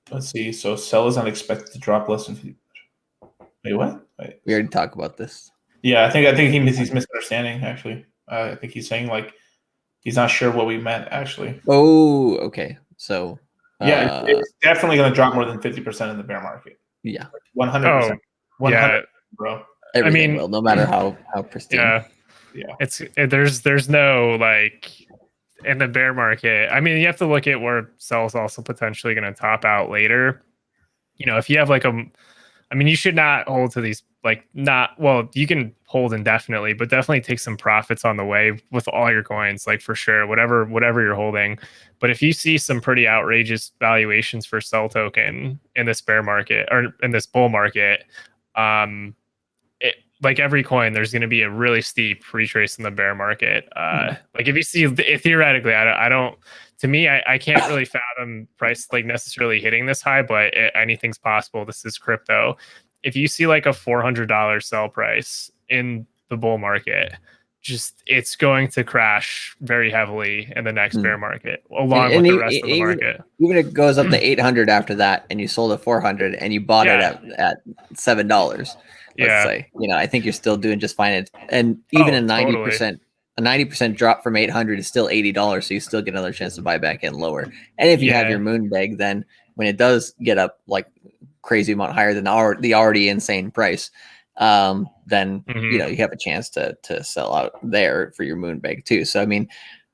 Let's see. So sell is unexpected to drop less than 50%. Wait, what? Wait. We already talked about this. Yeah, I think he's misunderstanding. Actually, I think he's saying like he's not sure what we meant. Actually. Oh, okay. So yeah, it's definitely going to drop more than 50% in the bear market. Yeah, 100%. 100%, bro. Everything will, no matter how pristine. Yeah. It's there's no like in the bear market. I mean, you have to look at where sell's also potentially going to top out later. You know, if you have like you should not hold to these you can hold indefinitely, but definitely take some profits on the way with all your coins, like for sure, whatever you're holding. But if you see some pretty outrageous valuations for sell token in this bear market or in this bull market, like every coin, there's going to be a really steep retrace in the bear market. Like if you see theoretically, to me, I can't really fathom price like necessarily hitting this high, but anything's possible. This is crypto. If you see like a $400 sell price in the bull market, it's going to crash very heavily in the next bear market, along with the rest of the market. Even if it goes up to 800 after that, and you sold at 400, and you bought it at $7. Let's say, I think you're still doing just fine. And even a 90% drop from 800 is still $80, so you still get another chance to buy back in lower. And if you have your moon bag, then when it does get up like crazy amount higher than the already insane price, then you have a chance to sell out there for your moon bag too. So I mean,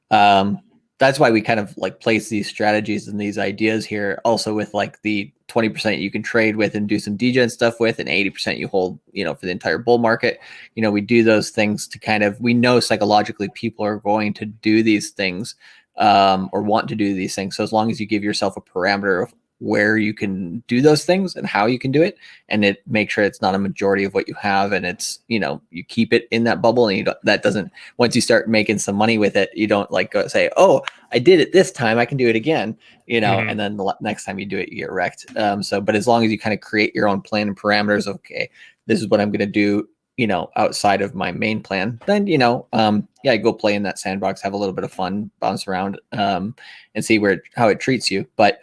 that's why we kind of like place these strategies and these ideas here, also with like the 20% you can trade with and do some degen stuff with, and 80% you hold, for the entire bull market. We do those things to we know psychologically people are going to do these things or want to do these things. So as long as you give yourself a parameter of where you can do those things and how you can do it, and make sure it's not a majority of what you have, and it's you keep it in that bubble, and that doesn't, once you start making some money with it, you don't like go say, oh, I did it this time, I can do it again, and then the next time you do it, you get wrecked. But as long as you kind of create your own plan and parameters, okay, this is what I'm going to do outside of my main plan, then go play in that sandbox, have a little bit of fun, bounce around, and see how it treats you. But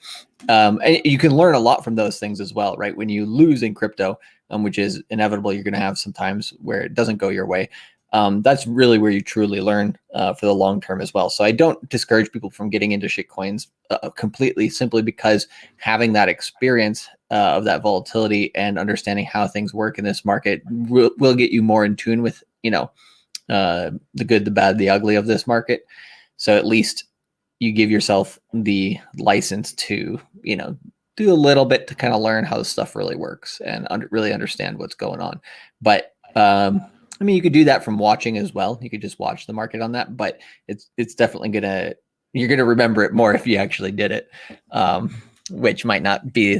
and you can learn a lot from those things as well, right? When you lose in crypto, which is inevitable, you're going to have some times where it doesn't go your way. That's really where you truly learn for the long term as well. So I don't discourage people from getting into shit coins completely, simply because having that experience of that volatility and understanding how things work in this market will get you more in tune with the good, the bad, the ugly of this market. So at least you give yourself the license to do a little bit to kind of learn how this stuff really works and really understand what's going on. But you could do that from watching as well. You could just watch the market on that, but it's definitely you're gonna remember it more if you actually did it, which might not be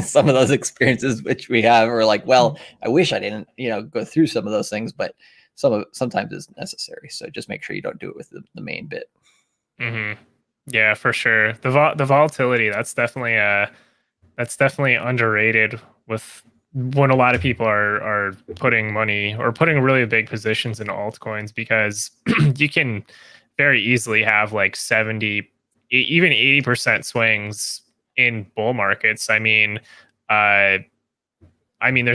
some of those experiences which we have, or like, well, I wish I didn't, go through some of those things, but sometimes is necessary. So just make sure you don't do it with the main bit. Mm-hmm. Yeah, for sure. The volatility, that's definitely underrated with when a lot of people are putting money or putting really big positions in altcoins, because you can very easily have like 70, even 80% swings in bull markets. There's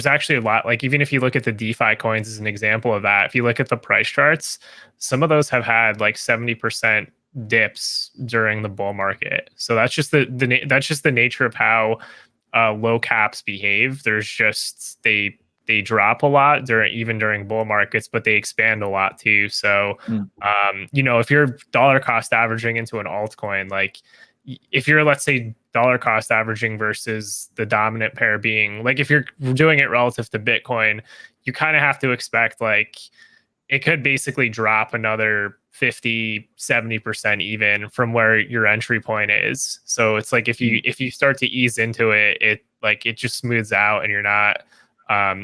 actually a lot, like even if you look at the DeFi coins as an example of that, if you look at the price charts, some of those have had like 70% dips during the bull market. So that's just that's just the nature of how low caps behave. There's just they drop a lot during bull markets, but they expand a lot too. So if you're dollar cost averaging into an altcoin, like if you're, let's say, dollar cost averaging versus the dominant pair being, like if you're doing it relative to Bitcoin, you kind of have to expect like it could basically drop another 50-70% even from where your entry point is. So it's like if you start to ease into it, it just smooths out, and you're not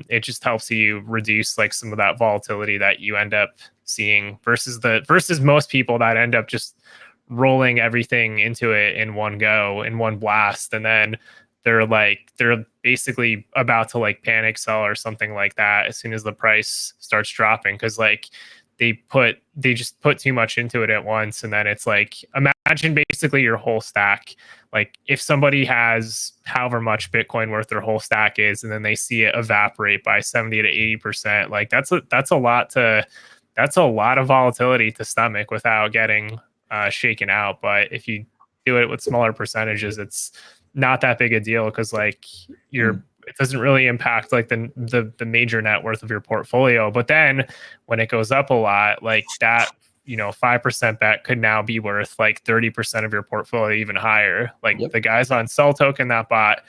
it just helps you reduce like some of that volatility that you end up seeing versus most people that end up just rolling everything into it in one go, in one blast, and then they're basically about to like panic sell or something like that as soon as the price starts dropping, because like they just put too much into it at once. And then it's like, imagine basically your whole stack. Like if somebody has however much Bitcoin worth their whole stack is, and then they see it evaporate by 70 to 80%, like that's a lot of volatility to stomach without getting shaken out. But if you do it with smaller percentages, it's not that big a deal, because like it doesn't really impact like the major net worth of your portfolio. But then when it goes up a lot, like that 5% bet could now be worth like 30% of your portfolio, even higher. Like the guys on Sell Token that bought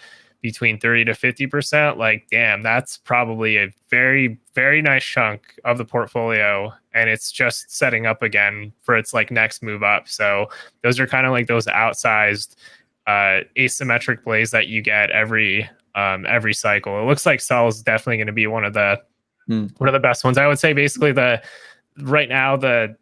between 30 to 50%, like damn, that's probably a very, very nice chunk of the portfolio, and it's just setting up again for its like next move up. So those are kind of like those outsized asymmetric plays that you get every cycle. It looks like Sell is definitely going to be one of the best ones. I would say basically right now the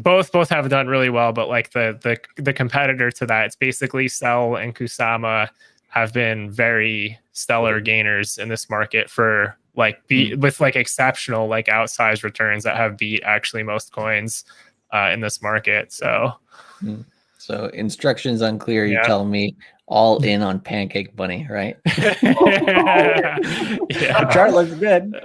both have done really well, but like the competitor to that, it's basically Sell and Kusama have been very stellar gainers in this market for like with like exceptional like outsized returns that have beat actually most coins in this market. So instructions unclear. You tell me all in on Pancake Bunny, right? Yeah. The chart looks good.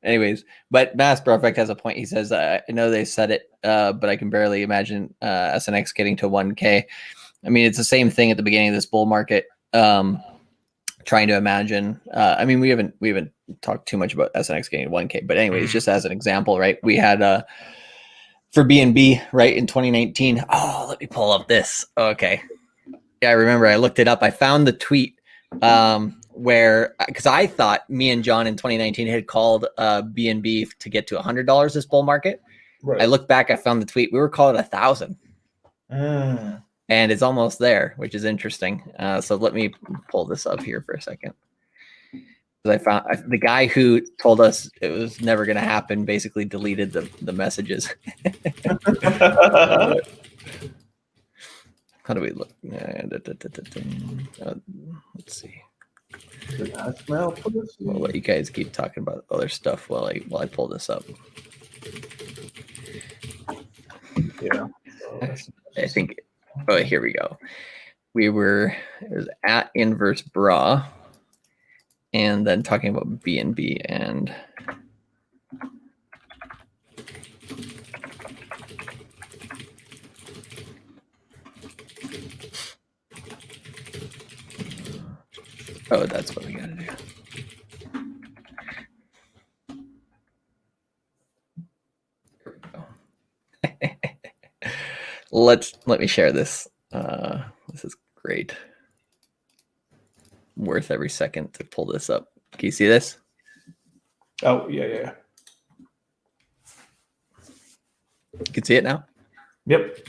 Anyways, but Mass Perfect has a point. He says, I know they said it, but I can barely imagine SNX getting to 1K. I mean, it's the same thing at the beginning of this bull market. Trying to imagine. I mean, we haven't talked too much about SNX getting to 1K, but anyways, just as an example, right? We had for BNB, right, in 2019. Oh, let me pull up this. Okay. Yeah, I remember I looked it up. I found the tweet where, because I thought me and John in 2019 had called BNB to get to $100 this bull market. Right. I looked back, I found the tweet. We were calling 1,000. And it's almost there, which is interesting. So let me pull this up here for a second. I found the guy who told us it was never going to happen basically deleted the messages. How do we look? Let's see. We'll let you guys keep talking about other stuff while I pull this up. Yeah. I think. Oh, here we go. It was at Inverse Bra, and then talking about BNB and. Oh, that's what we gotta do. Here we go. Let me share this. This is great. Worth every second to pull this up. Can you see this? Oh, yeah. You can see it now? Yep.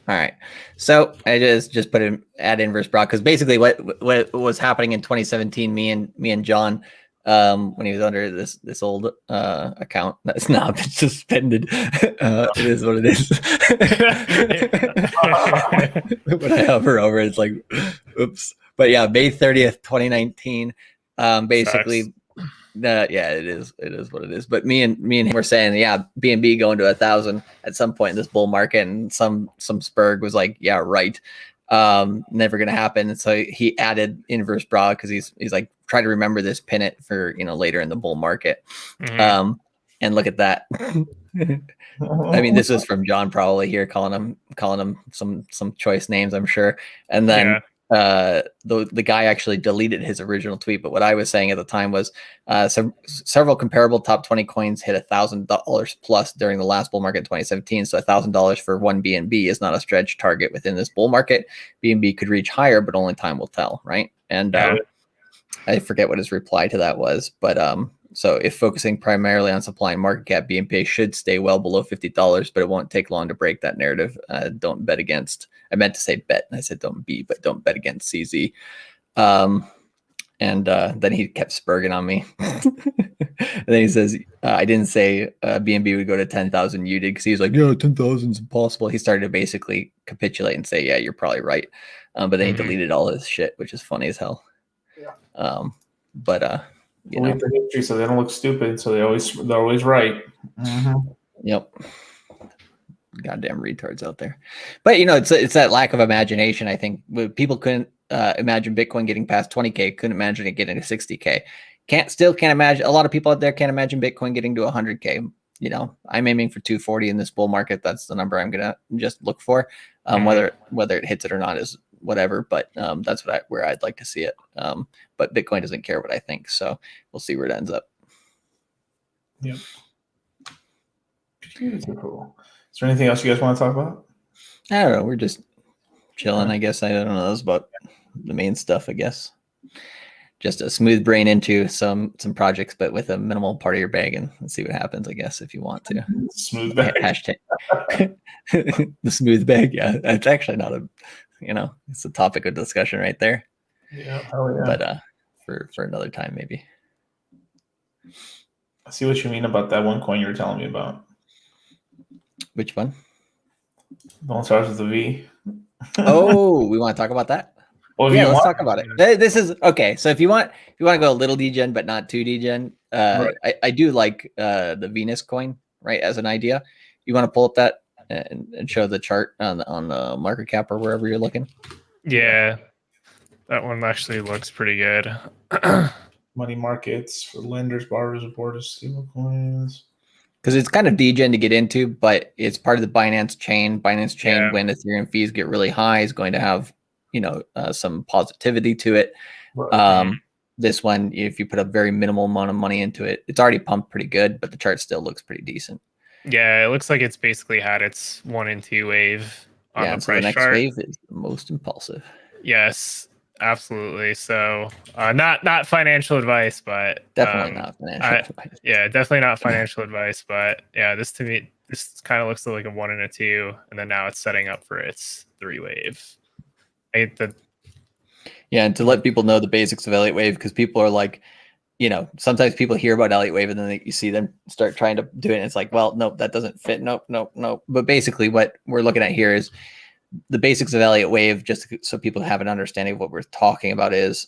All right. So I just put in at Inverse Bra because basically what was happening in 2017, me and John when he was under this old account that's now been suspended. It is what it is. When I hover over, it's like, oops. But yeah, May 30th, 2019. Basically, it is what it is. But me and him were saying, yeah, BNB going to 1,000 at some point in this bull market, and some Spurg was like, yeah, right. Never gonna happen. And so he added inverse bra because he's like, try to remember this, pin it for later in the bull market. And look at that. I mean, this was from John probably here, calling him some choice names, I'm sure. And then the guy actually deleted his original tweet. But what I was saying at the time was several comparable top 20 coins hit $1,000 plus during the last bull market in 2017. So $1,000 for one BNB is not a stretch target within this bull market. BNB could reach higher, but only time will tell, right? And I forget what his reply to that was, but so if focusing primarily on supply and market cap, BNB should stay well below $50, but it won't take long to break that narrative. Don't bet against. I meant to say bet, and I said don't bet against CZ. And then he kept spurging on me. And then he says, I didn't say BNB would go to 10,000. You did, because he was like, yeah, 10,000 is impossible. He started to basically capitulate and say, yeah, you're probably right. But then he deleted all his shit, which is funny as hell. Yeah. Wait for history so they don't look stupid. So they're always right. Yep. Goddamn retards out there. But it's that lack of imagination. I think people couldn't imagine Bitcoin getting past 20K, couldn't imagine it getting to 60K. Can't imagine. A lot of people out there can't imagine Bitcoin getting to 100K. I'm aiming for 240 in this bull market. That's the number I'm gonna just look for. Whether it hits it or not is whatever, but that's where I'd like to see it. But Bitcoin doesn't care what I think, so we'll see where it ends up. Yep. Cool. Is there anything else you guys want to talk about? I don't know. We're just chilling, I guess. I don't know. That's about the main stuff, I guess. Just a smooth brain into some projects, but with a minimal part of your bag, and let's see what happens, I guess, if you want to. Smooth bag. Hashtag the smooth bag. Yeah, it's actually not it's a topic of discussion right there. Yeah. Oh yeah. But for another time, maybe. I see what you mean about that one coin you were telling me about. Which one? The one starts with a V. Oh, we want to talk about that? Well, yeah, let's talk about it. This is okay. So if you want to go a little degen, but not too degen, right. I do like the Venus coin, right, as an idea. You want to pull up that and show the chart on the market cap or wherever you're looking? Yeah, that one actually looks pretty good. Money markets for lenders, borrowers, reporters, stable coins. Because it's kind of degen to get into, but it's part of the Binance chain. Binance chain, when Ethereum fees get really high, is going to have some positivity to it. Right. This one, if you put a very minimal amount of money into it, it's already pumped pretty good, but the chart still looks pretty decent. Yeah, it looks like it's basically had its 1 and 2 wave on the price next chart. Wave is the most impulsive. Yes, absolutely. So not financial advice, but definitely not financial advice. Yeah, definitely not financial advice. But yeah, this to me, this kind of looks like a 1 and a 2, and then now it's setting up for its 3 wave. Yeah, and to let people know the basics of Elliott Wave, because people are like, sometimes people hear about Elliott Wave and then you see them start trying to do it, and it's like, well, nope, that doesn't fit. Nope. But basically, what we're looking at here is the basics of Elliott Wave, just so people have an understanding of what we're talking about. Is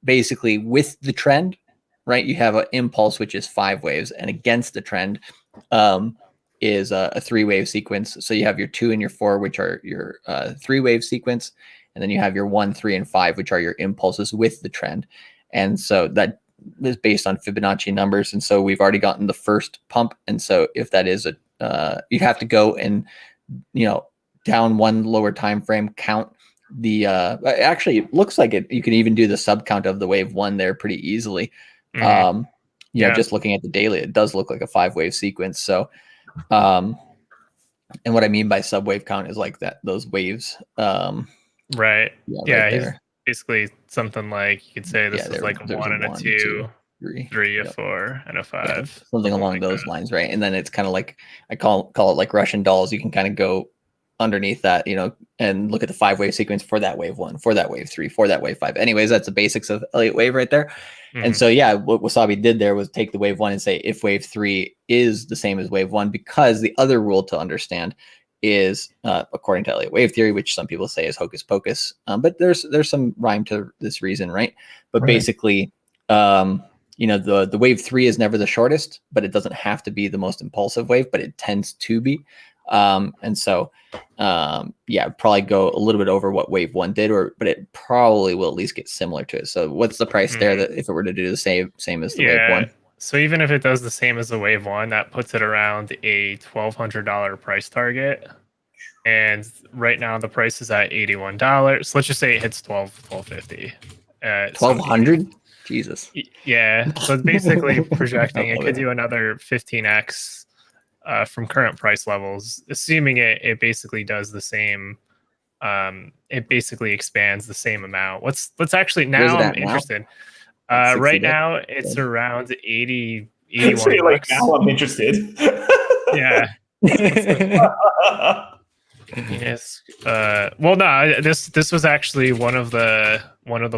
basically with the trend, right? You have an impulse, which is 5 waves, and against the trend is a 3-wave sequence. So you have your 2 and your 4, which are your 3-wave sequence. And then you have your 1, 3, and 5, which are your impulses with the trend. And so that is based on Fibonacci numbers. And so we've already gotten the first pump. And so if that is you have to go and, down one lower time frame, count the, actually it looks like you can even do the sub count of the wave 1 there pretty easily. Just looking at the daily, it does look like a 5-wave sequence. So, and what I mean by sub wave count is like those waves, right. Yeah, he's basically something like, you could say this is like a 1 and a 2, 3, a 4, and a 5. Something along those lines, right? And then it's kind of like, I call it like Russian dolls. You can kind of go underneath that, and look at the 5-wave sequence for that wave 1, for that wave 3, for that wave 5. Anyways, that's the basics of Elliott wave right there. And so, yeah, what Wasabi did there was take the wave 1 and say if wave 3 is the same as wave 1, because the other rule to understand is, according to Elliott wave theory, which some people say is hocus pocus, but there's some rhyme to this reason, right? But basically, the wave 3 is never the shortest, but it doesn't have to be the most impulsive wave, but it tends to be. And so, probably go a little bit over what wave 1 did, but it probably will at least get similar to it. So what's the price there that if it were to do the same as the wave 1? So even if it does the same as the wave 1, that puts it around a $1,200 price target. And right now the price is at $81. So let's just say it hits $12.50. $1,200? Jesus. Yeah. So it's basically projecting it could do another 15x from current price levels, assuming it basically does the same. It basically expands the same amount. Let's actually, now I'm interested. Right now it's around 81 like, now I'm interested. Yeah. Yes. Well, no, this was actually one of the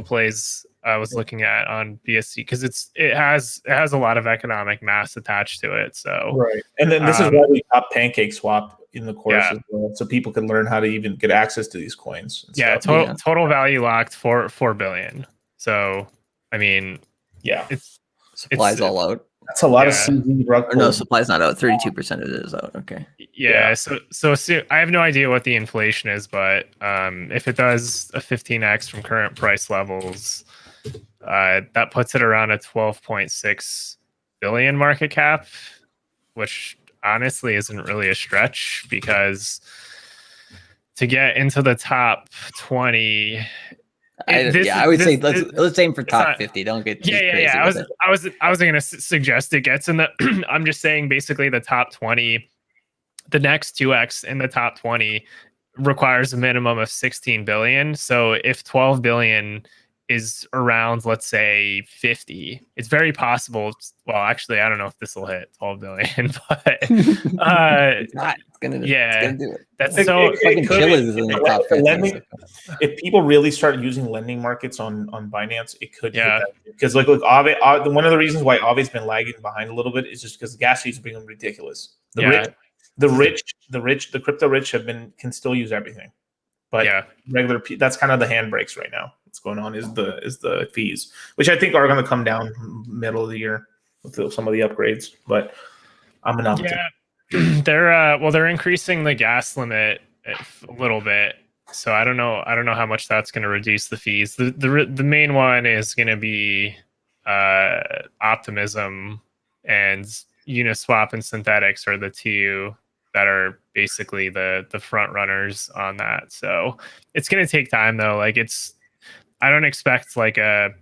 plays I was looking at on BSC, because it has a lot of economic mass attached to it. So right, and then this is why we got PancakeSwap in the course as well, so people can learn how to even get access to these coins. Total value locked for $4 billion. So I mean, it's supply's all out. That's a lot of CZ rug. No, supply's not out. 32% of it is out. Okay. Yeah. So I have no idea what the inflation is, but if it does a 15x from current price levels, that puts it around a 12.6 billion market cap, which honestly isn't really a stretch, because to get into the top 20. I would say let's aim for top 50. Don't get too crazy. I was going to suggest it gets in the. I'm just saying basically the top 20, the next 2x in the top 20 requires a minimum of 16 billion. So if 12 billion is around, let's say 50, it's very possible. Well, actually, I don't know if this will hit 12 billion, but it's gonna do it. That's so fucking Chiliz is in the top 50. If people really start using lending markets on Binance, it could because look, Aave, one of the reasons why Aave's been lagging behind a little bit is just because the gas fees are being ridiculous. The crypto rich can still use everything, but regular that's kind of the handbrakes right now. What's going on is the fees, which I think are going to come down middle of the year with some of the upgrades. But I'm an optimist. Yeah, they're increasing the gas limit a little bit, so I don't know how much that's going to reduce the fees. The main one is going to be Optimism, and Uniswap and Synthetics are the two that are basically the front runners on that. So it's going to take time though. Like I don't expect like a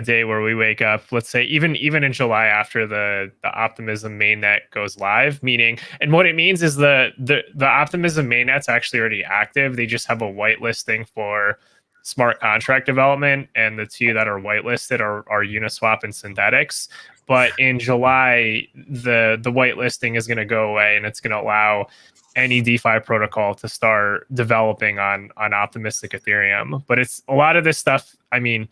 day where we wake up, let's say even in July after the Optimism mainnet goes live, and what it means is the Optimism mainnet's actually already active. They just have a whitelisting for smart contract development, and the two that are whitelisted are Uniswap and Synthetics. But in July, the whitelisting is going to go away, and it's going to allow any DeFi protocol to start developing on optimistic Ethereum. But it's a lot of this stuff. I mean,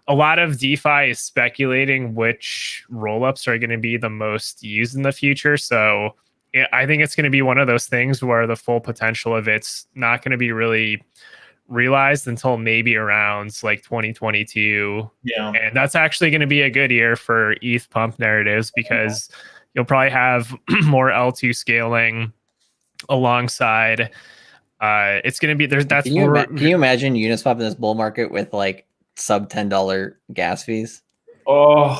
a lot of DeFi is speculating which rollups are going to be the most used in the future. So I think it's going to be one of those things where the full potential of it's not going to be really realized until maybe around like 2022. Yeah. And that's actually going to be a good year for ETH pump narratives, because you'll probably have more L2 scaling alongside. It's going to be there's that's can you imagine Uniswap in this bull market with like sub $10 gas fees? Oh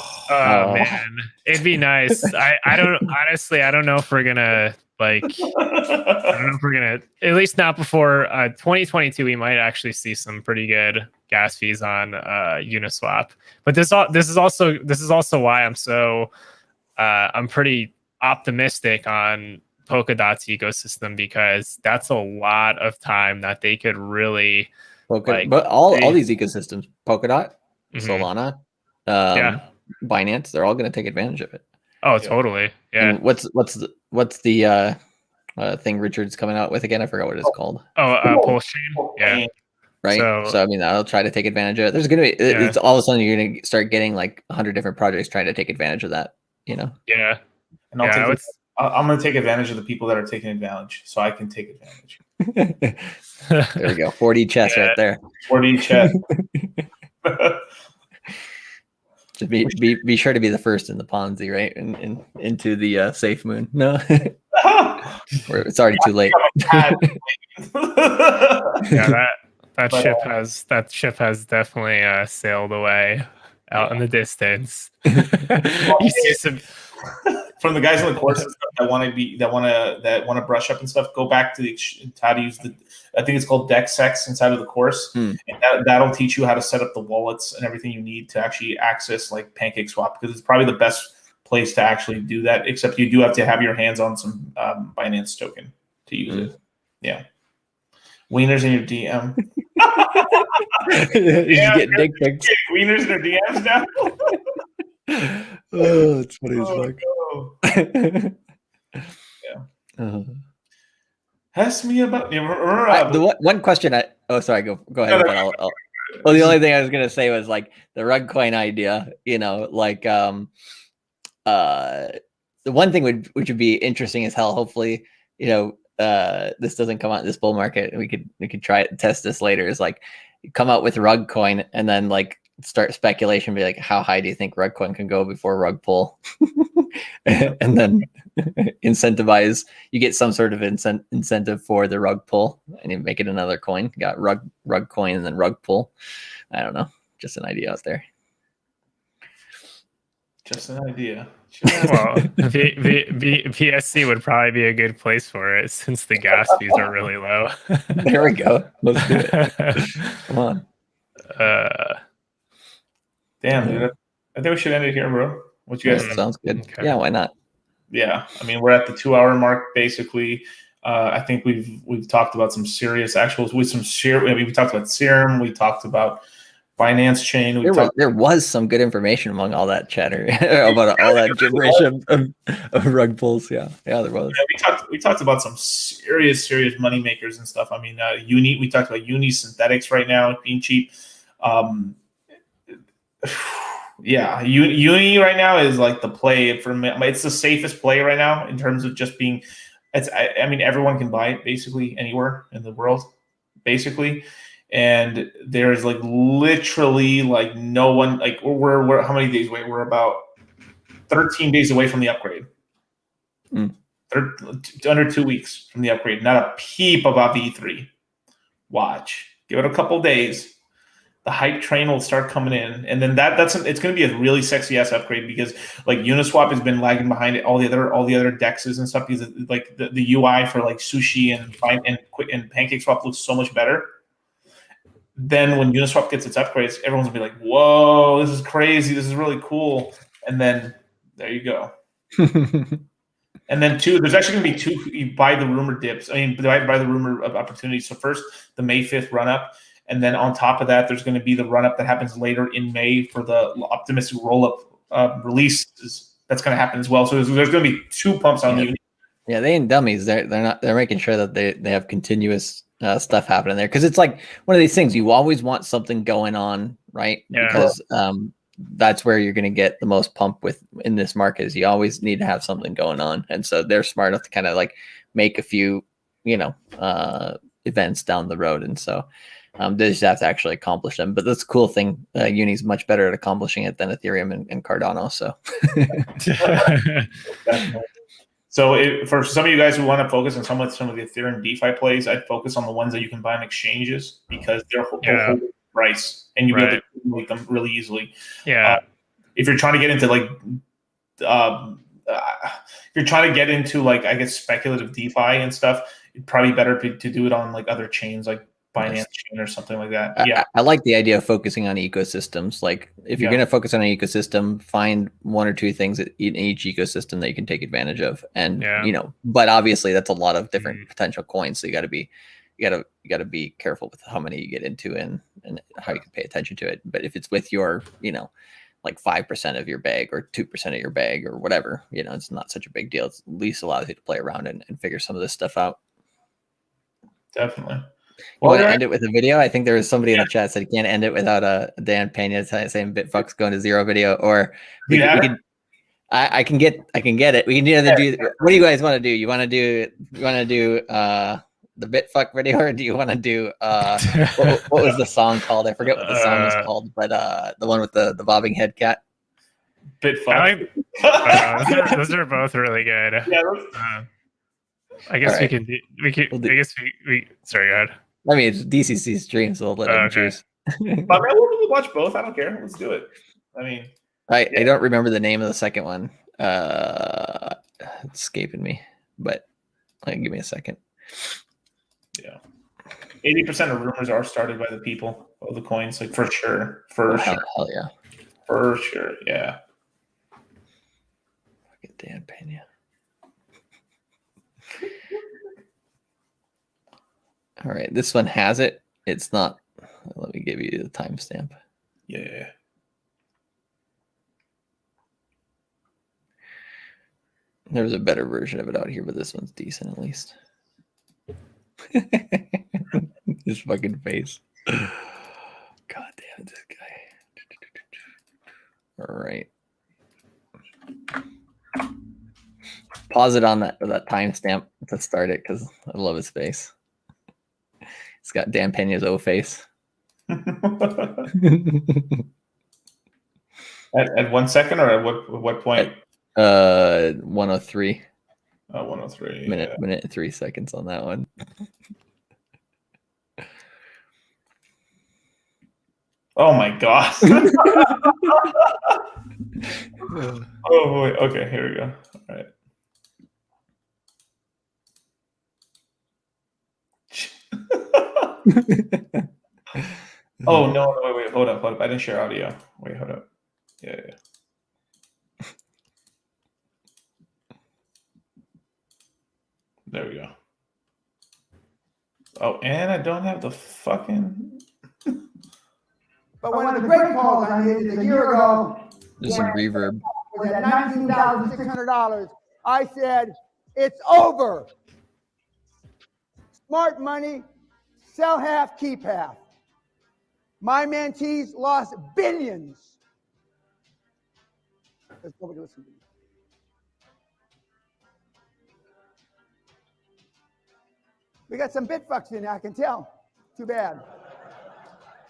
man, it'd be nice. I don't know if we're gonna like. I don't know if we're gonna, at least not before 2022. We might actually see some pretty good gas fees on Uniswap. But this is also why I'm pretty optimistic on Polkadot's ecosystem, because that's a lot of time that they could really. But all these ecosystems, Polkadot, Solana, Binance, they're all going to take advantage of it. Oh, totally. Yeah. And what's the thing Richard's coming out with again. I forgot what it's called. Pulse chain. Yeah. Right. So I mean, I'll try to take advantage of it. There's gonna be it's all of a sudden you're gonna start getting like 100 different projects trying to take advantage of that. You know. Yeah. And I'm gonna take advantage of the people that are taking advantage, so I can take advantage. There we go. 40 chess right there. 40 chess. Just be sure to be the first in the Ponzi, right? Into the safe moon. No. It's already too late. Yeah, that ship has definitely sailed away out in the distance. You see some from the guys on the course and stuff that want to brush up and stuff. Go back to how to use I think it's called DexSex inside of the course, and that'll teach you how to set up the wallets and everything you need to actually access like PancakeSwap, because it's probably the best place to actually do that. Except you do have to have your hands on some Binance token to use it. Yeah. Wieners in your DM. You get dick pics. Wieners in your DMs now. Oh, it's funny as fuck. Yeah. Ask me about the one question. Sorry. Go ahead. Well, the only thing I was gonna say was like the rug coin idea. You know, like the one thing which would be interesting as hell. Hopefully, you know. This doesn't come out in this bull market. We could try it and test this later. Is like come out with rug coin and then like start speculation, be like, how high do you think rug coin can go before rug pull? And then incentivize, you get some sort of incentive for the rug pull and you make it another coin. You got rug coin and then rug pull. I don't know. Just an idea out there. Just an idea. Well, PSC would probably be a good place for it since the gas fees are really low. There we go. Let's do it. Come on. Damn, dude. I think we should end it here, bro. What you guys think? Sounds good. Okay. Yeah, why not? Yeah, I mean, we're at the 2-hour mark basically. I think we've talked about some serious actuals with some we talked about Serum, we talked about Binance Chain. There was some good information among all that chatter about all that gibberish of rug pulls. Yeah, there was. Yeah, we talked about some serious money makers and stuff. I mean, we talked about Uni synthetics right now being cheap. Yeah, Uni right now is like the play for me. It's the safest play right now in terms of just being. I mean, everyone can buy it basically anywhere in the world, basically. And there's like literally like no one, like we're how many days away? We're about 13 days away from the upgrade. Under 2 weeks from the upgrade. Not a peep about V3. Watch. Give it a couple days. The hype train will start coming in, and then it's going to be a really sexy ass upgrade because like Uniswap has been lagging behind all the other dexes and stuff because like the UI for like Sushi and PancakeSwap looks so much better. Then when Uniswap gets its upgrades, everyone's gonna be like, "Whoa, this is crazy! This is really cool!" And then there you go. And then there's actually gonna be two. You buy the rumor dips. I mean, buy the rumor of opportunities. So first, the May 5th run up, and then on top of that, there's going to be the run up that happens later in May for the optimistic roll up releases. That's going to happen as well. So there's going to be 2 pumps on the. Yeah, they ain't dummies. They're making sure that they have continuous stuff happening there because it's like one of these things you always want something going on, right? Yeah. Because that's where you're going to get the most pump in this market is you always need to have something going on, and so they're smart enough to kind of like make a few events down the road, and so they just have to actually accomplish them. But that's the cool thing. Uni's much better at accomplishing it than Ethereum and Cardano. So. So for some of you guys who want to focus on some of the Ethereum DeFi plays, I'd focus on the ones that you can buy on exchanges because they're holding price and you'll be able to make them really easily. Yeah. If you're trying to get into like, I guess speculative DeFi and stuff, it'd probably be better to do it on like other chains like Binance Chain or something like that. Yeah, I like the idea of focusing on ecosystems. Like if you're going to focus on an ecosystem, find 1 or 2 things in each ecosystem that you can take advantage of. And but obviously that's a lot of different potential coins. So you got to be careful with how many you get into and how you can pay attention to it. But if it's with your like 5% of your bag or 2% of your bag or whatever. You know, it's not such a big deal. It's at least allows you to play around and figure some of this stuff out. Definitely. You want to end it with a video? I think there was somebody in the chat said you can't end it without a Dan Pena saying Bitfuck's going to 0 video, or we could. I can get it. We can either do. What do you guys want to do? You want to do the Bitfuck video, or do you want to do what was the song called? I forget what the song was called, but the one with the bobbing head cat. Bitfuck. Those are both really good. Yeah. I guess right. we sorry, go ahead. I mean, it's DCC stream, so we'll let them choose. But man, we'll watch both. I don't care. Let's do it. I mean, I don't remember the name of the second one. It's escaping me, but give me a second. Yeah, 80% of rumors are started by the people of the coins, like for sure. Hell yeah, for sure. Yeah. Fucking Dan Pena. All right, this one has it. It's not. Let me give you the timestamp. Yeah. There's a better version of it out here, but this one's decent at least. His fucking face. God damn it, this guy. All right. Pause it on that timestamp to start it because I love his face. It's got Dan Pena's O face. At 1 second, or at what point? 103. 103. Minute and 3 seconds on that one. Oh my god. Oh boy. Okay, here we go. All right. Oh no, wait, hold up. I didn't share audio. Wait, hold up. Yeah. There we go. Oh, and I don't have the fucking. But one of the great calls I did a year ago, there's some reverb. Was at $19,600. I said, "It's over. Smart money, sell half, keep half." My mentees lost billions. Let's go listen. We got some Bitfucks in there, I can tell. Too bad.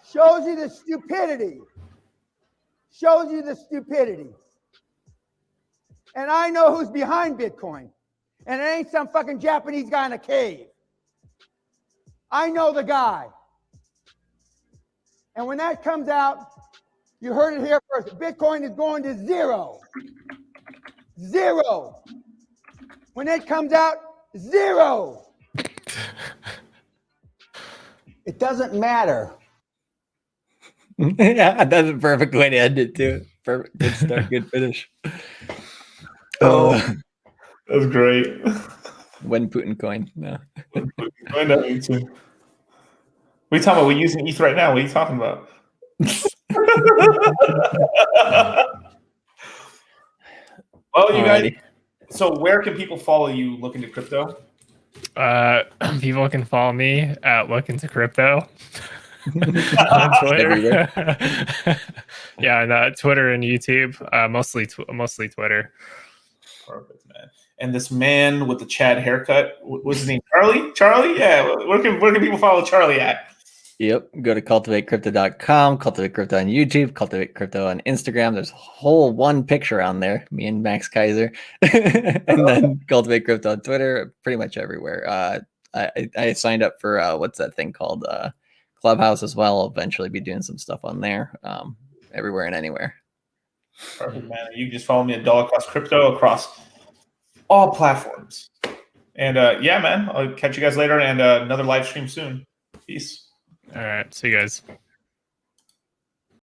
Shows you the stupidity. Shows you the stupidity. And I know who's behind Bitcoin. And it ain't some fucking Japanese guy in a cave. I know the guy. And when that comes out, you heard it here first. Bitcoin is going to 0. 0. When it comes out, 0. It doesn't matter. Yeah, that's a perfect way to end it too. Perfect. Good start, good finish. That was great. When Putin coin. No. What are you talking about? We're using ETH right now. What are you talking about? Well, you guys. So, where can people follow you? Look into crypto. People can follow me at Look Into Crypto on Twitter. Yeah, and Twitter and YouTube. Mostly Twitter. Perfect, man. And this man with the Chad haircut, what's his name? Charlie? Yeah. Where can people follow Charlie at? Yep. Go to cultivatecrypto.com, Cultivate Crypto on YouTube, Cultivate Crypto on Instagram. There's a whole one picture on there, me and Max Kaiser. And then Cultivate Crypto on Twitter, pretty much everywhere. I signed up for what's that thing called? Clubhouse as well. I'll eventually be doing some stuff on there. Everywhere and anywhere. Perfect, man. You can just follow me at Dollar Cost Crypto across all platforms. And yeah, man, I'll catch you guys later and another live stream soon. Peace. All right. See you guys.